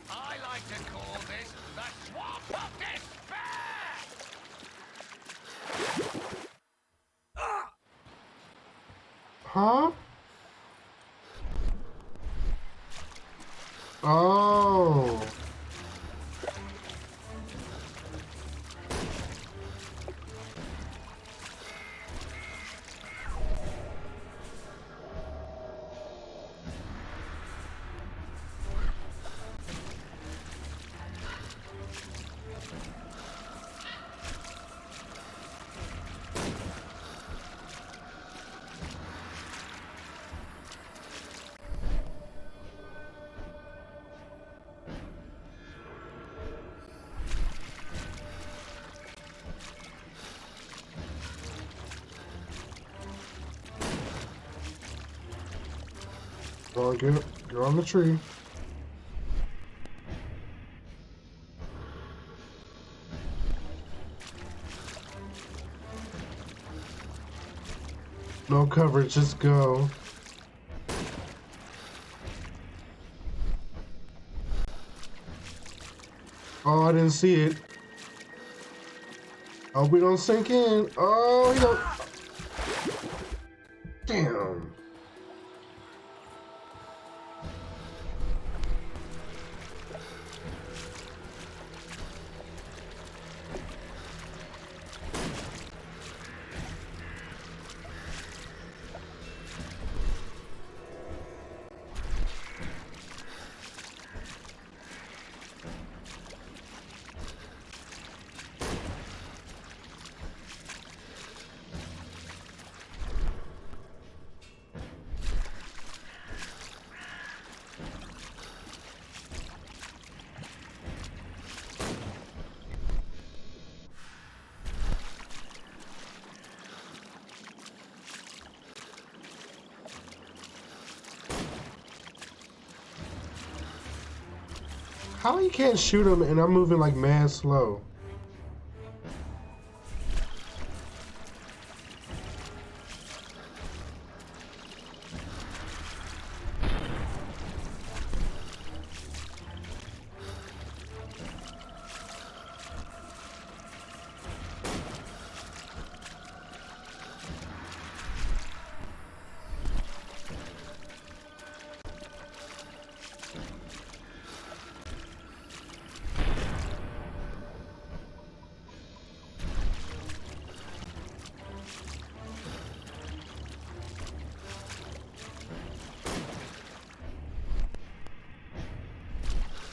I like to call this the Swamp of Despair! Huh? Oh. Come on, get on the tree. No cover, just go. Oh, I didn't see it. Oh, we don't sink in. Oh, you don't. Damn. How you can't shoot him and I'm moving like mad slow?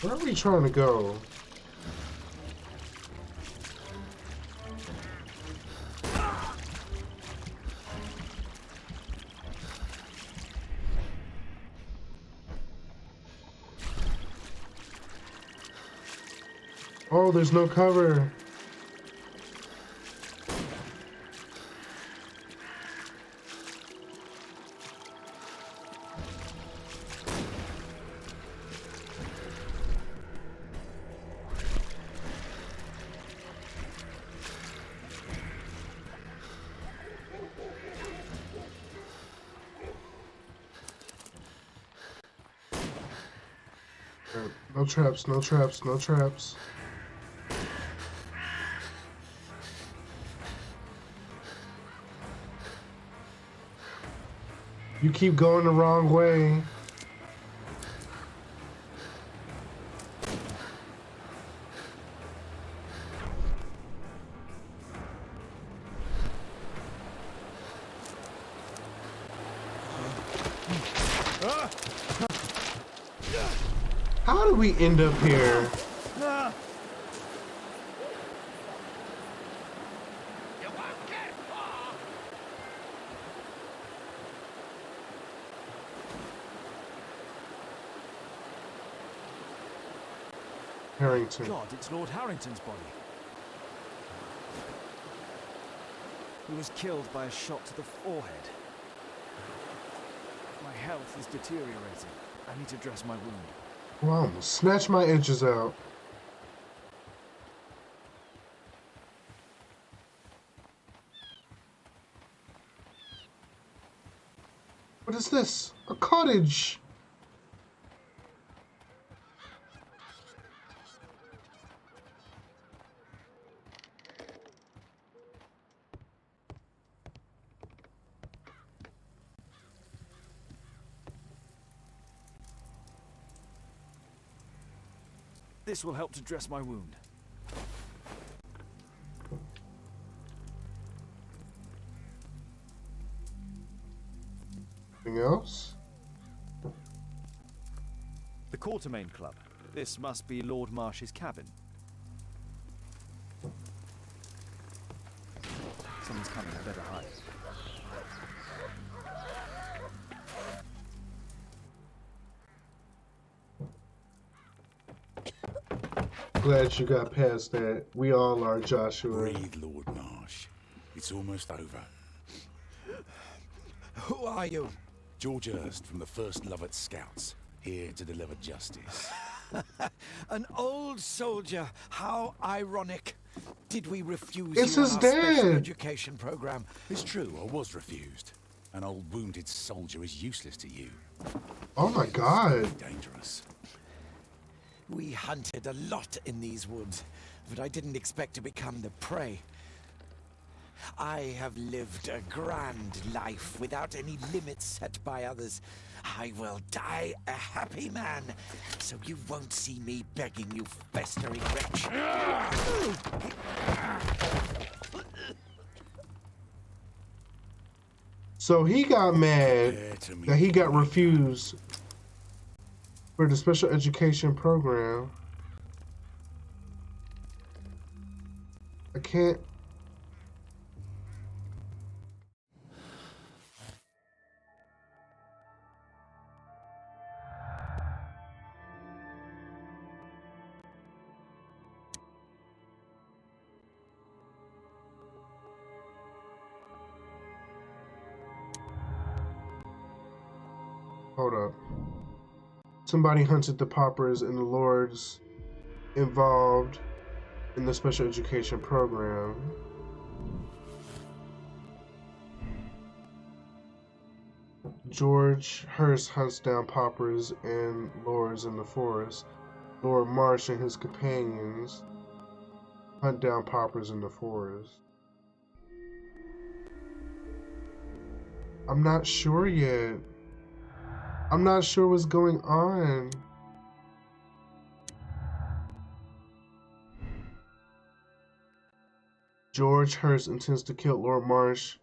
Where are we trying to go? Oh, there's no cover. No traps, no traps, no traps. You keep going the wrong way. How did we end up here? Harrington. God, it's Lord Harrington's body. He was killed by a shot to the forehead. My health is deteriorating. I need to dress my wound. Wow, snatch my edges out. What is this? A cottage! This will help to dress my wound. Anything else? The Quartermain Club. This must be Lord Marsh's cabin. Someone's coming, I better hide. Glad you got past that. We all are, Joshua. Breathe, Lord Marsh. It's almost over. Who are you? George Hurst from the 1st Lovett Scouts, here to deliver justice. An old soldier. How ironic. Did we refuse It's you on his our special dad. education program? It's true, I was refused. An old wounded soldier is useless to you. Oh my God. Dangerous. We hunted a lot in these woods, but I didn't expect to become the prey. I have lived a grand life without any limits set by others. I will die a happy man, so you won't see me begging, you festering wretch. So he got mad that he got refused for the special education program. I can't. Hold up. Somebody hunted the paupers and the lords involved in the special education program. George Hurst hunts down paupers and lords in the forest. Lord Marsh and his companions hunt down paupers in the forest. I'm not sure yet. I'm not sure what's going on. George Hurst intends to kill Lord Marsh,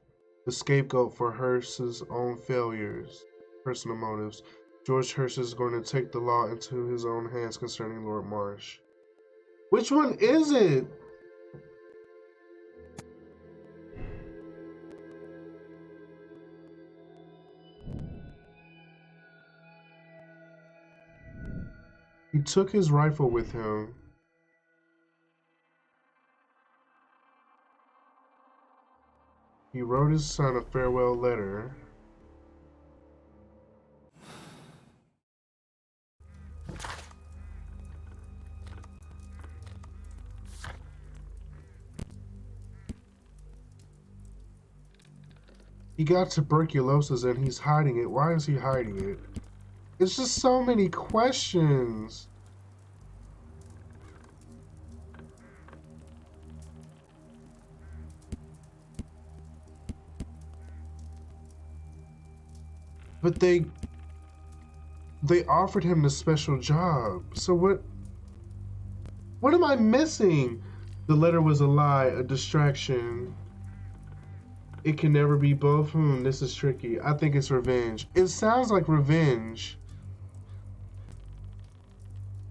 the scapegoat for Hurst's own failures, personal motives. George Hurst is going to take the law into his own hands concerning Lord Marsh. Which one is it? He took his rifle with him. He wrote his son a farewell letter. He got tuberculosis and he's hiding it. Why is he hiding it? It's just so many questions. But they offered him the special job. So what am I missing? The letter was a lie, a distraction. It can never be both. This is tricky. I think it's revenge. It sounds like revenge.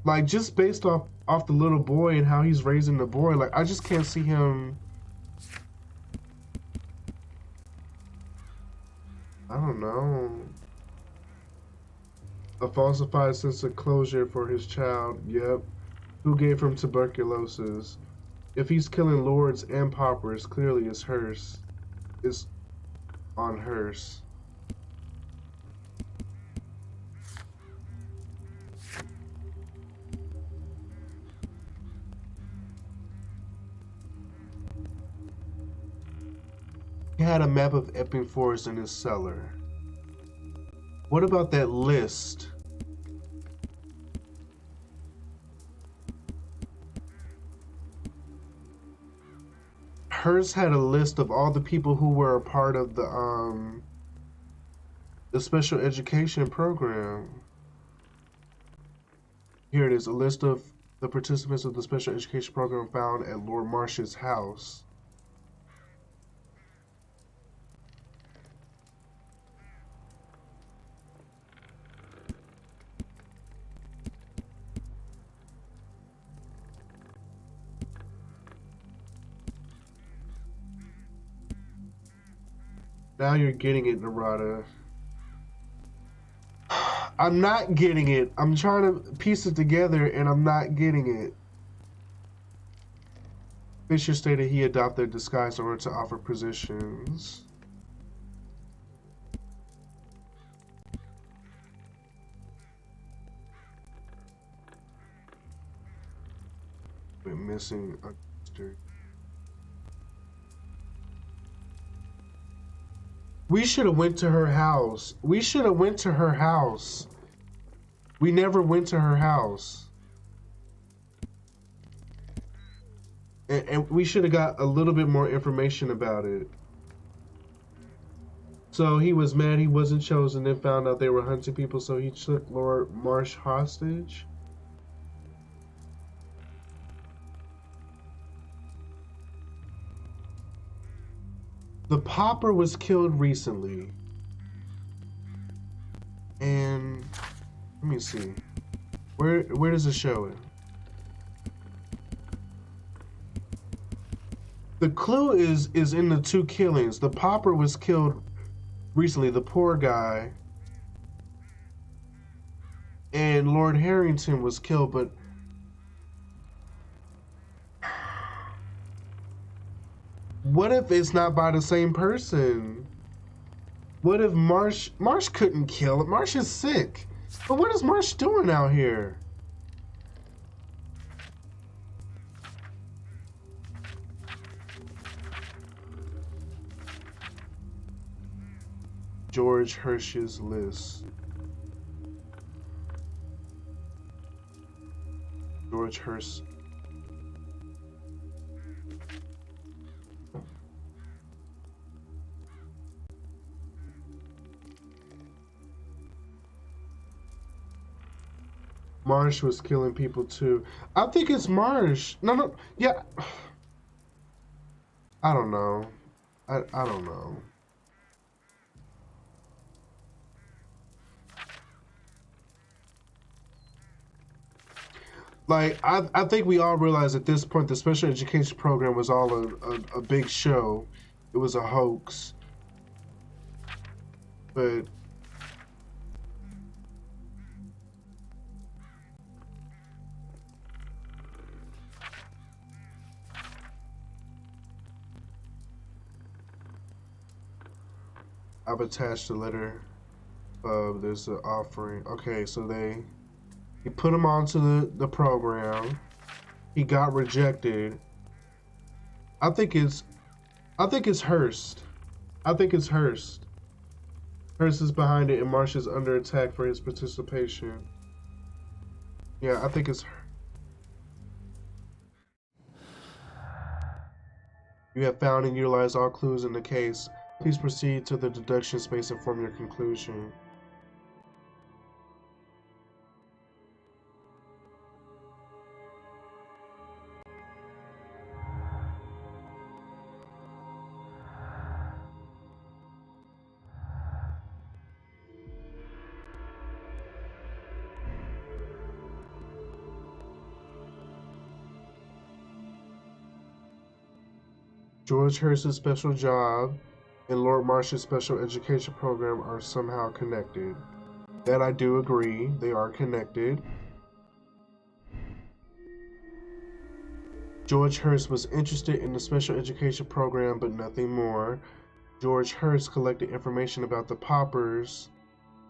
Like, just based off the little boy and how he's raising the boy, like, I just can't see him. I don't know. A falsified sense of closure for his child. Yep. Who gave him tuberculosis? If he's killing lords and paupers, clearly it's Hearst. It's on Hearst. He had a map of Epping Forest in his cellar. What about that list? Hearst had a list of all the people who were a part of the special education program. Here it is, a list of the participants of the special education program found at Lord Marsh's house. Now you're getting it, Narada. I'm not getting it. I'm trying to piece it together and I'm not getting it. Fisher stated he adopted a disguise in order to offer positions. been missing. We should have went to her house. We should have went to her house. We never went to her house. And we should have got a little bit more information about it. So he was mad he wasn't chosen, then found out they were hunting people, so he took Lord Marsh hostage. The Popper was killed recently. And let me see. Where does it show it? The clue is in the two killings. The Popper was killed recently, the poor guy. And Lord Harrington was killed, but what if it's not by the same person? What if Marsh couldn't kill it? Marsh is sick. But what is Marsh doing out here? George Hirsch's list. George Hirsch. Marsh was killing people too. I think it's Marsh. No, yeah. I don't know. I don't know. Like, I think we all realize at this point the special education program was all a big show. It was a hoax. But I've attached a letter. There's an offering. Okay, so he put him onto the program. He got rejected. I think it's Hurst. I think it's Hurst. Hurst is behind it, and Marsh is under attack for his participation. Yeah, I think it's. You have found and utilized all clues in the case. Please proceed to the deduction space and form your conclusion. George Hurst's special job and Lord Marsh's special education program are somehow connected. That I do agree, they are connected. George Hurst was interested in the special education program, but nothing more. George Hurst collected information about the Poppers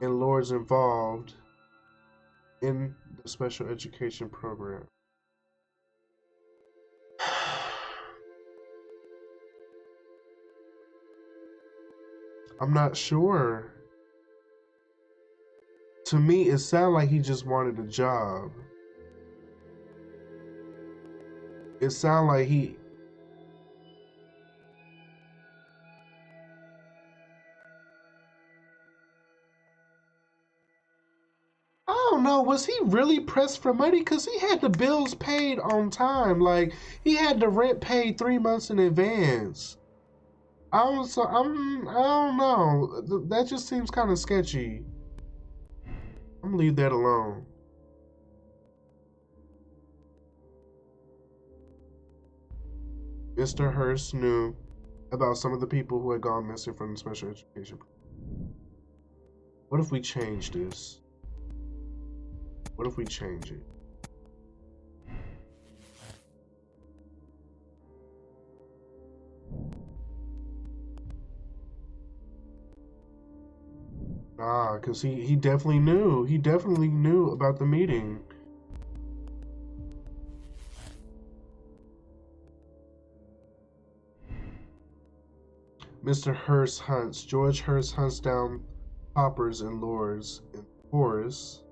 and lords involved in the special education program. I'm not sure. To me, it sounded like he just wanted a job. It sounded like he... I don't know, was he really pressed for money? Because he had the bills paid on time. Like, he had the rent paid 3 months in advance. I don't know. That just seems kind of sketchy. I'm gonna leave that alone. Mr. Hurst knew about some of the people who had gone missing from the special education. What if we change this? What if we change it? Nah, because he definitely knew. He definitely knew about the meeting. Mr. Hearst hunts. George Hearst hunts down paupers and lords in the forest.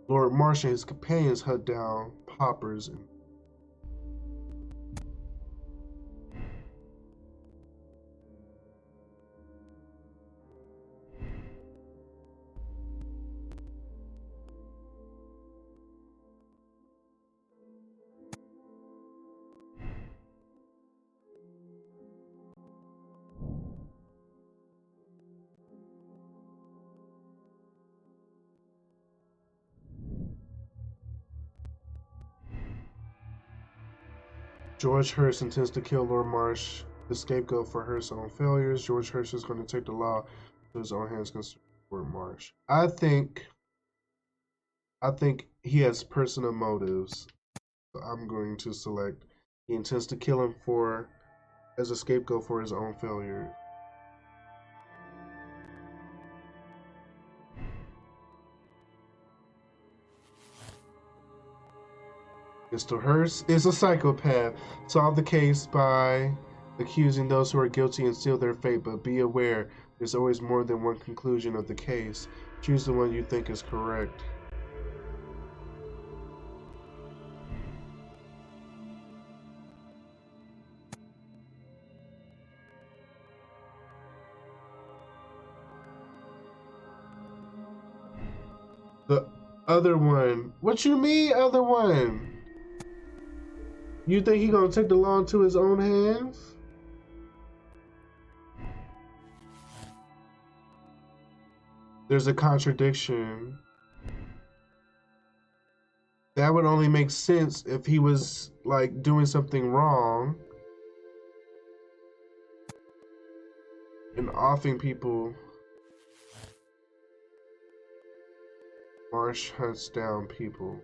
Lord Marsh and his companions hunt down paupers and George Hearst intends to kill Lord Marsh, the scapegoat for Hearst's own failures. George Hearst is going to take the law to his own hands against Lord Marsh. I think he has personal motives. So I'm going to select he intends to kill him as a scapegoat for his own failure. Mr. Hearst is a psychopath. Solve the case by accusing those who are guilty and seal their fate, but be aware, there's always more than one conclusion of the case. Choose the one you think is correct. The other one. What you mean, other one? You think he gonna take the law into his own hands? There's a contradiction. That would only make sense if he was like doing something wrong and offing people. Marsh hunts down people.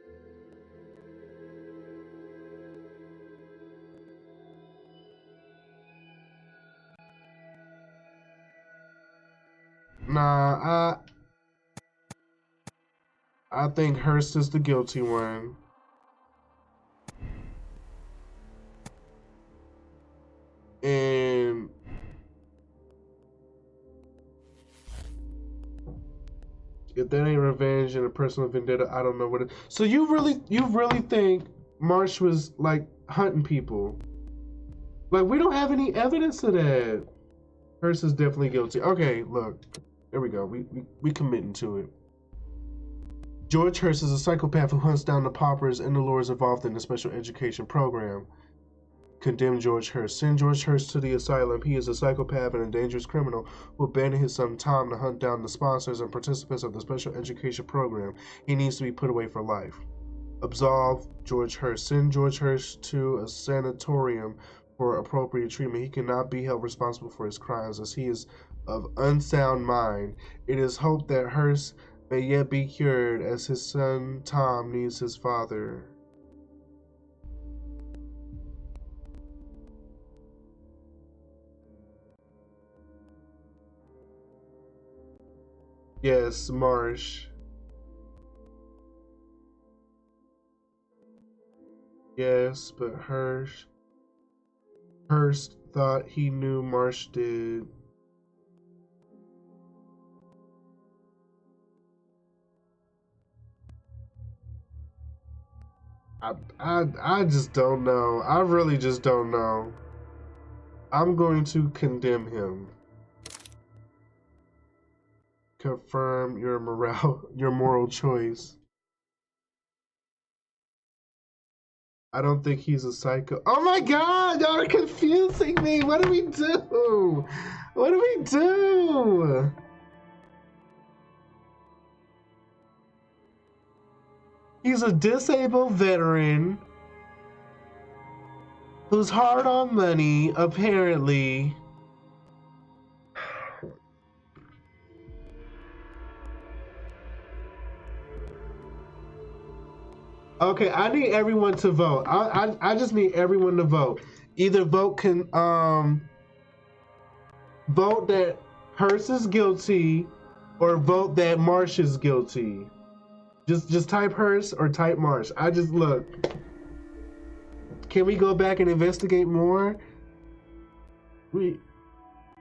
Nah, I think Hearst is the guilty one. And if that ain't revenge and a personal vendetta, I don't know what it. So you really think Marsh was like hunting people? Like, we don't have any evidence of that. Hearst is definitely guilty. Okay, look. There we go. We committing to it. George Hearst is a psychopath who hunts down the paupers and the lords involved in the special education program. Condemn George Hearst. Send George Hearst to the asylum. He is a psychopath and a dangerous criminal who abandoned his son Tom to hunt down the sponsors and participants of the special education program. He needs to be put away for life. Absolve George Hearst. Send George Hearst to a sanatorium for appropriate treatment. He cannot be held responsible for his crimes as he is of unsound mind. It is hoped that Hearst may yet be cured as his son Tom needs his father. Yes, Marsh. Yes, but Hearst thought he knew Marsh did. I just don't know. I really just don't know. I'm going to condemn him. Confirm your moral choice. I don't think he's a psycho. Oh my god, y'all are confusing me. What do we do? What do we do? He's a disabled veteran who's hard on money, apparently. Okay, I need everyone to vote. I just need everyone to vote. Either vote vote that Hearst is guilty, or vote that Marsh is guilty. Just type Hearst or type Marsh. I just look. Can we go back and investigate more?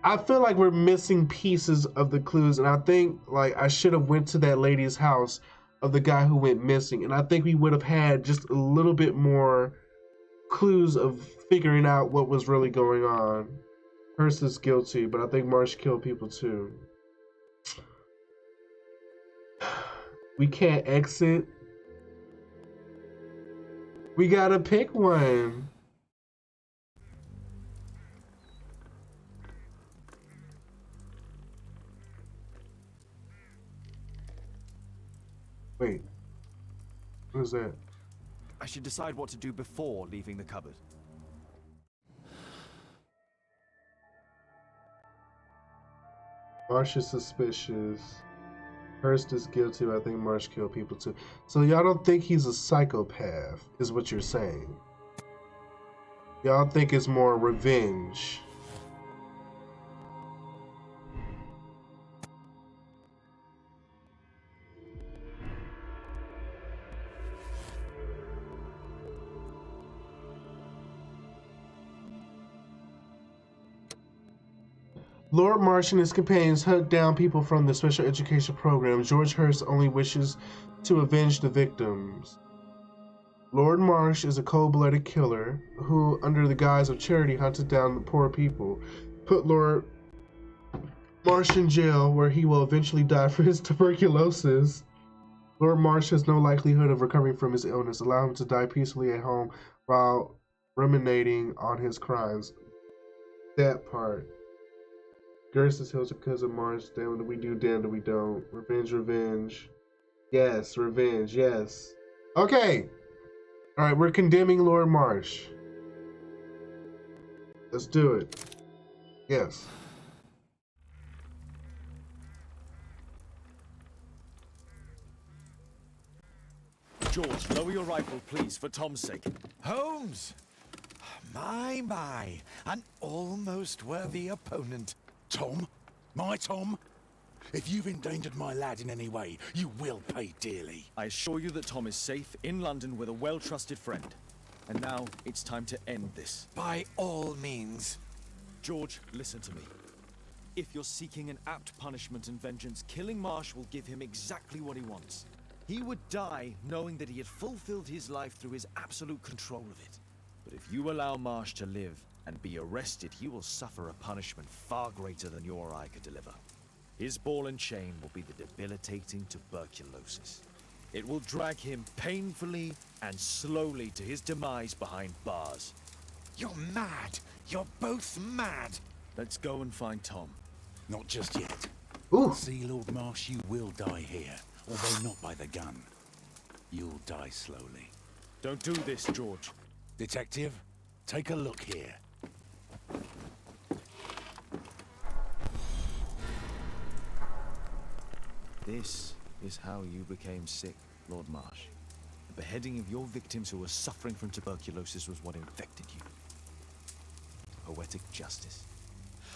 I feel like we're missing pieces of the clues, and I think like I should have went to that lady's house of the guy who went missing, and I think we would have had just a little bit more clues of figuring out what was really going on. Hurst is guilty, but I think Marsh killed people too. We can't exit. We gotta pick one. Wait. What is that? I should decide what to do before leaving the cupboard. Marsh is suspicious. Hurst is guilty, but I think Marsh killed people too. So y'all don't think he's a psychopath, is what you're saying. Y'all think it's more revenge. Lord Marsh and his companions hunt down people from the special education program. George Hurst only wishes to avenge the victims. Lord Marsh is a cold-blooded killer who, under the guise of charity, hunted down the poor people. Put Lord Marsh in jail, where he will eventually die for his tuberculosis. Lord Marsh has no likelihood of recovering from his illness. Allow him to die peacefully at home while ruminating on his crimes. That part. Hurst is held because of Marsh. Damn it, we do, damn it, we don't. Revenge, revenge. Yes, revenge, yes. Okay. Alright, we're condemning Lord Marsh. Let's do it. Yes. George, lower your rifle, please, for Tom's sake. Holmes! My, an almost worthy opponent. Tom? My Tom? If you've endangered my lad in any way, you will pay dearly. I assure you that Tom is safe in London with a well-trusted friend. And now it's time to end this. By all means. George, listen to me. If you're seeking an apt punishment and vengeance, killing Marsh will give him exactly what he wants. He would die knowing that he had fulfilled his life through his absolute control of it. But if you allow Marsh to live and be arrested, he will suffer a punishment far greater than your eye could deliver. His ball and chain will be the debilitating tuberculosis. It will drag him painfully and slowly to his demise behind bars. You're mad. You're both mad. Let's go and find Tom. Not just yet. Ooh. See, Lord Marsh, you will die here, although not by the gun. You'll die slowly. Don't do this, George. Detective, take a look here. This is how you became sick, Lord Marsh. The beheading of your victims who were suffering from tuberculosis was what infected you. Poetic justice.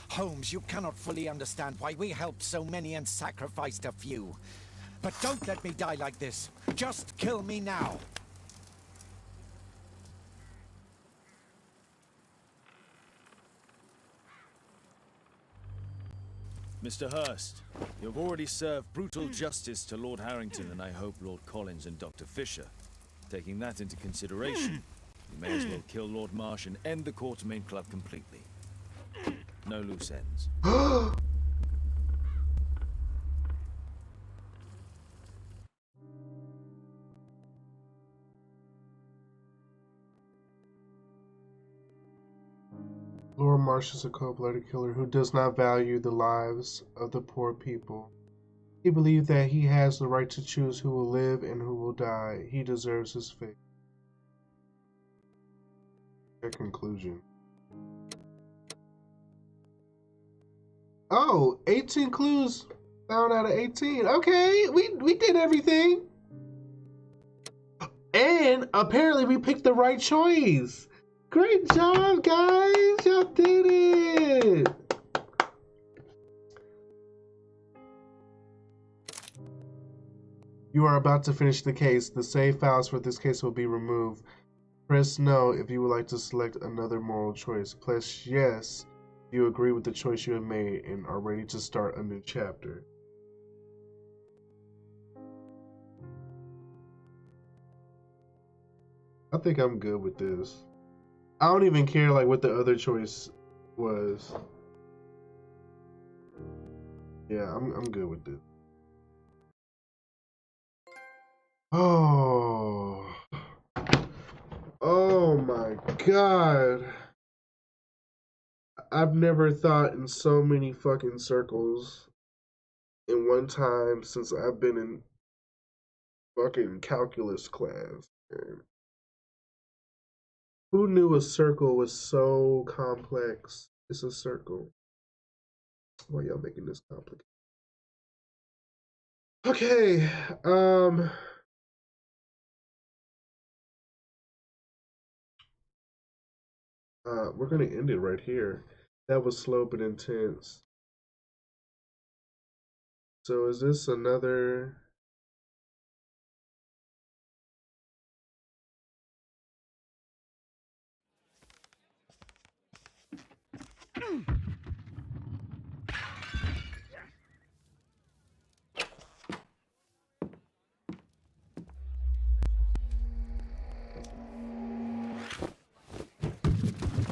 Holmes, you cannot fully understand why we helped so many and sacrificed a few. But don't let me die like this. Just kill me now. Mr. Hurst, you've already served brutal justice to Lord Harrington and I hope Lord Collins and Dr. Fisher. Taking that into consideration, you may as well kill Lord Marsh and end the Quartermain Club completely. No loose ends. Lord Marsh is a cold-blooded killer who does not value the lives of the poor people. He believes that he has the right to choose who will live and who will die. He deserves his fate. Their conclusion. Oh, 18 clues found out of 18. Okay, we did everything. And apparently we picked the right choice. Great job, guys. Y'all did it. You are about to finish the case. The save files for this case will be removed. Press no if you would like to select another moral choice. Press yes You agree with the choice you have made and are ready to start a new chapter. I think I'm good with this. I don't even care like what the other choice was. Yeah, I'm good with this. Oh. Oh my god. I've never thought in so many fucking circles in one time since I've been in fucking calculus class. Man. Who knew a circle was so complex? It's a circle. Why y'all making this complicated? Okay, we're gonna end it right here. That was slow but intense. So is this another?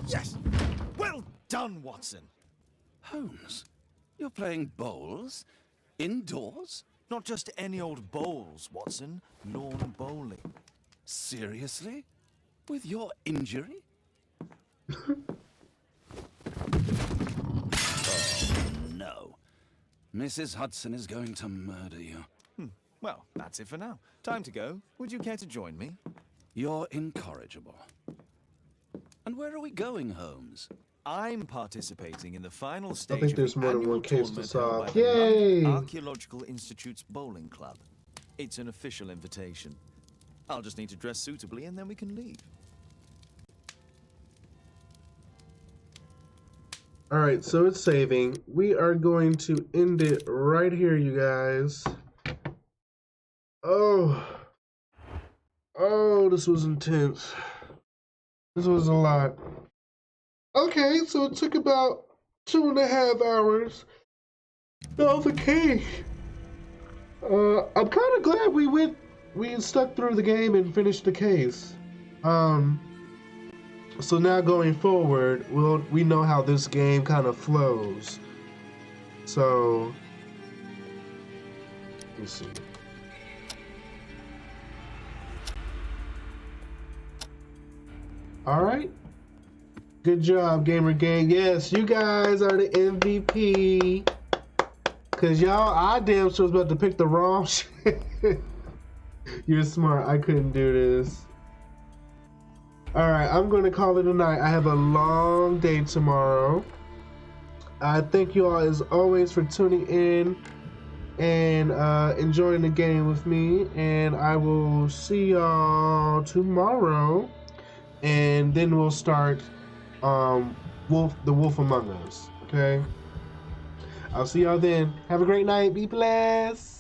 Yes! Well done, Watson! Holmes, you're playing bowls? Indoors? Not just any old bowls, Watson. Lawn bowling. Seriously? With your injury? Oh, no. Mrs. Hudson is going to murder you. Well, that's it for now. Time to go. Would you care to join me? You're incorrigible. And where are we going, Holmes? I'm participating in the final stage I think there's of the more than annual one case to tournament held solve. by the Yay! London Archaeological Institute's bowling club. It's an official invitation. I'll just need to dress suitably and then we can leave. Alright, so it's saving. We are going to end it right here, you guys. Oh. Oh, this was intense. This was a lot. Okay, so it took about 2.5 hours. Oh, the cake. I'm kind of glad we stuck through the game and finished the case. So now going forward, we know how this game kind of flows. So, let me see. All right. Good job, Gamer Gang. Yes, you guys are the MVP. Cause y'all, I damn sure was about to pick the wrong shit. You're smart. I couldn't do this. All right, I'm gonna call it a night. I have a long day tomorrow. I thank you all as always for tuning in and enjoying the game with me. And I will see y'all tomorrow. And then we'll start the Wolf Among Us. Okay. I'll see y'all then. Have a great night. Be blessed.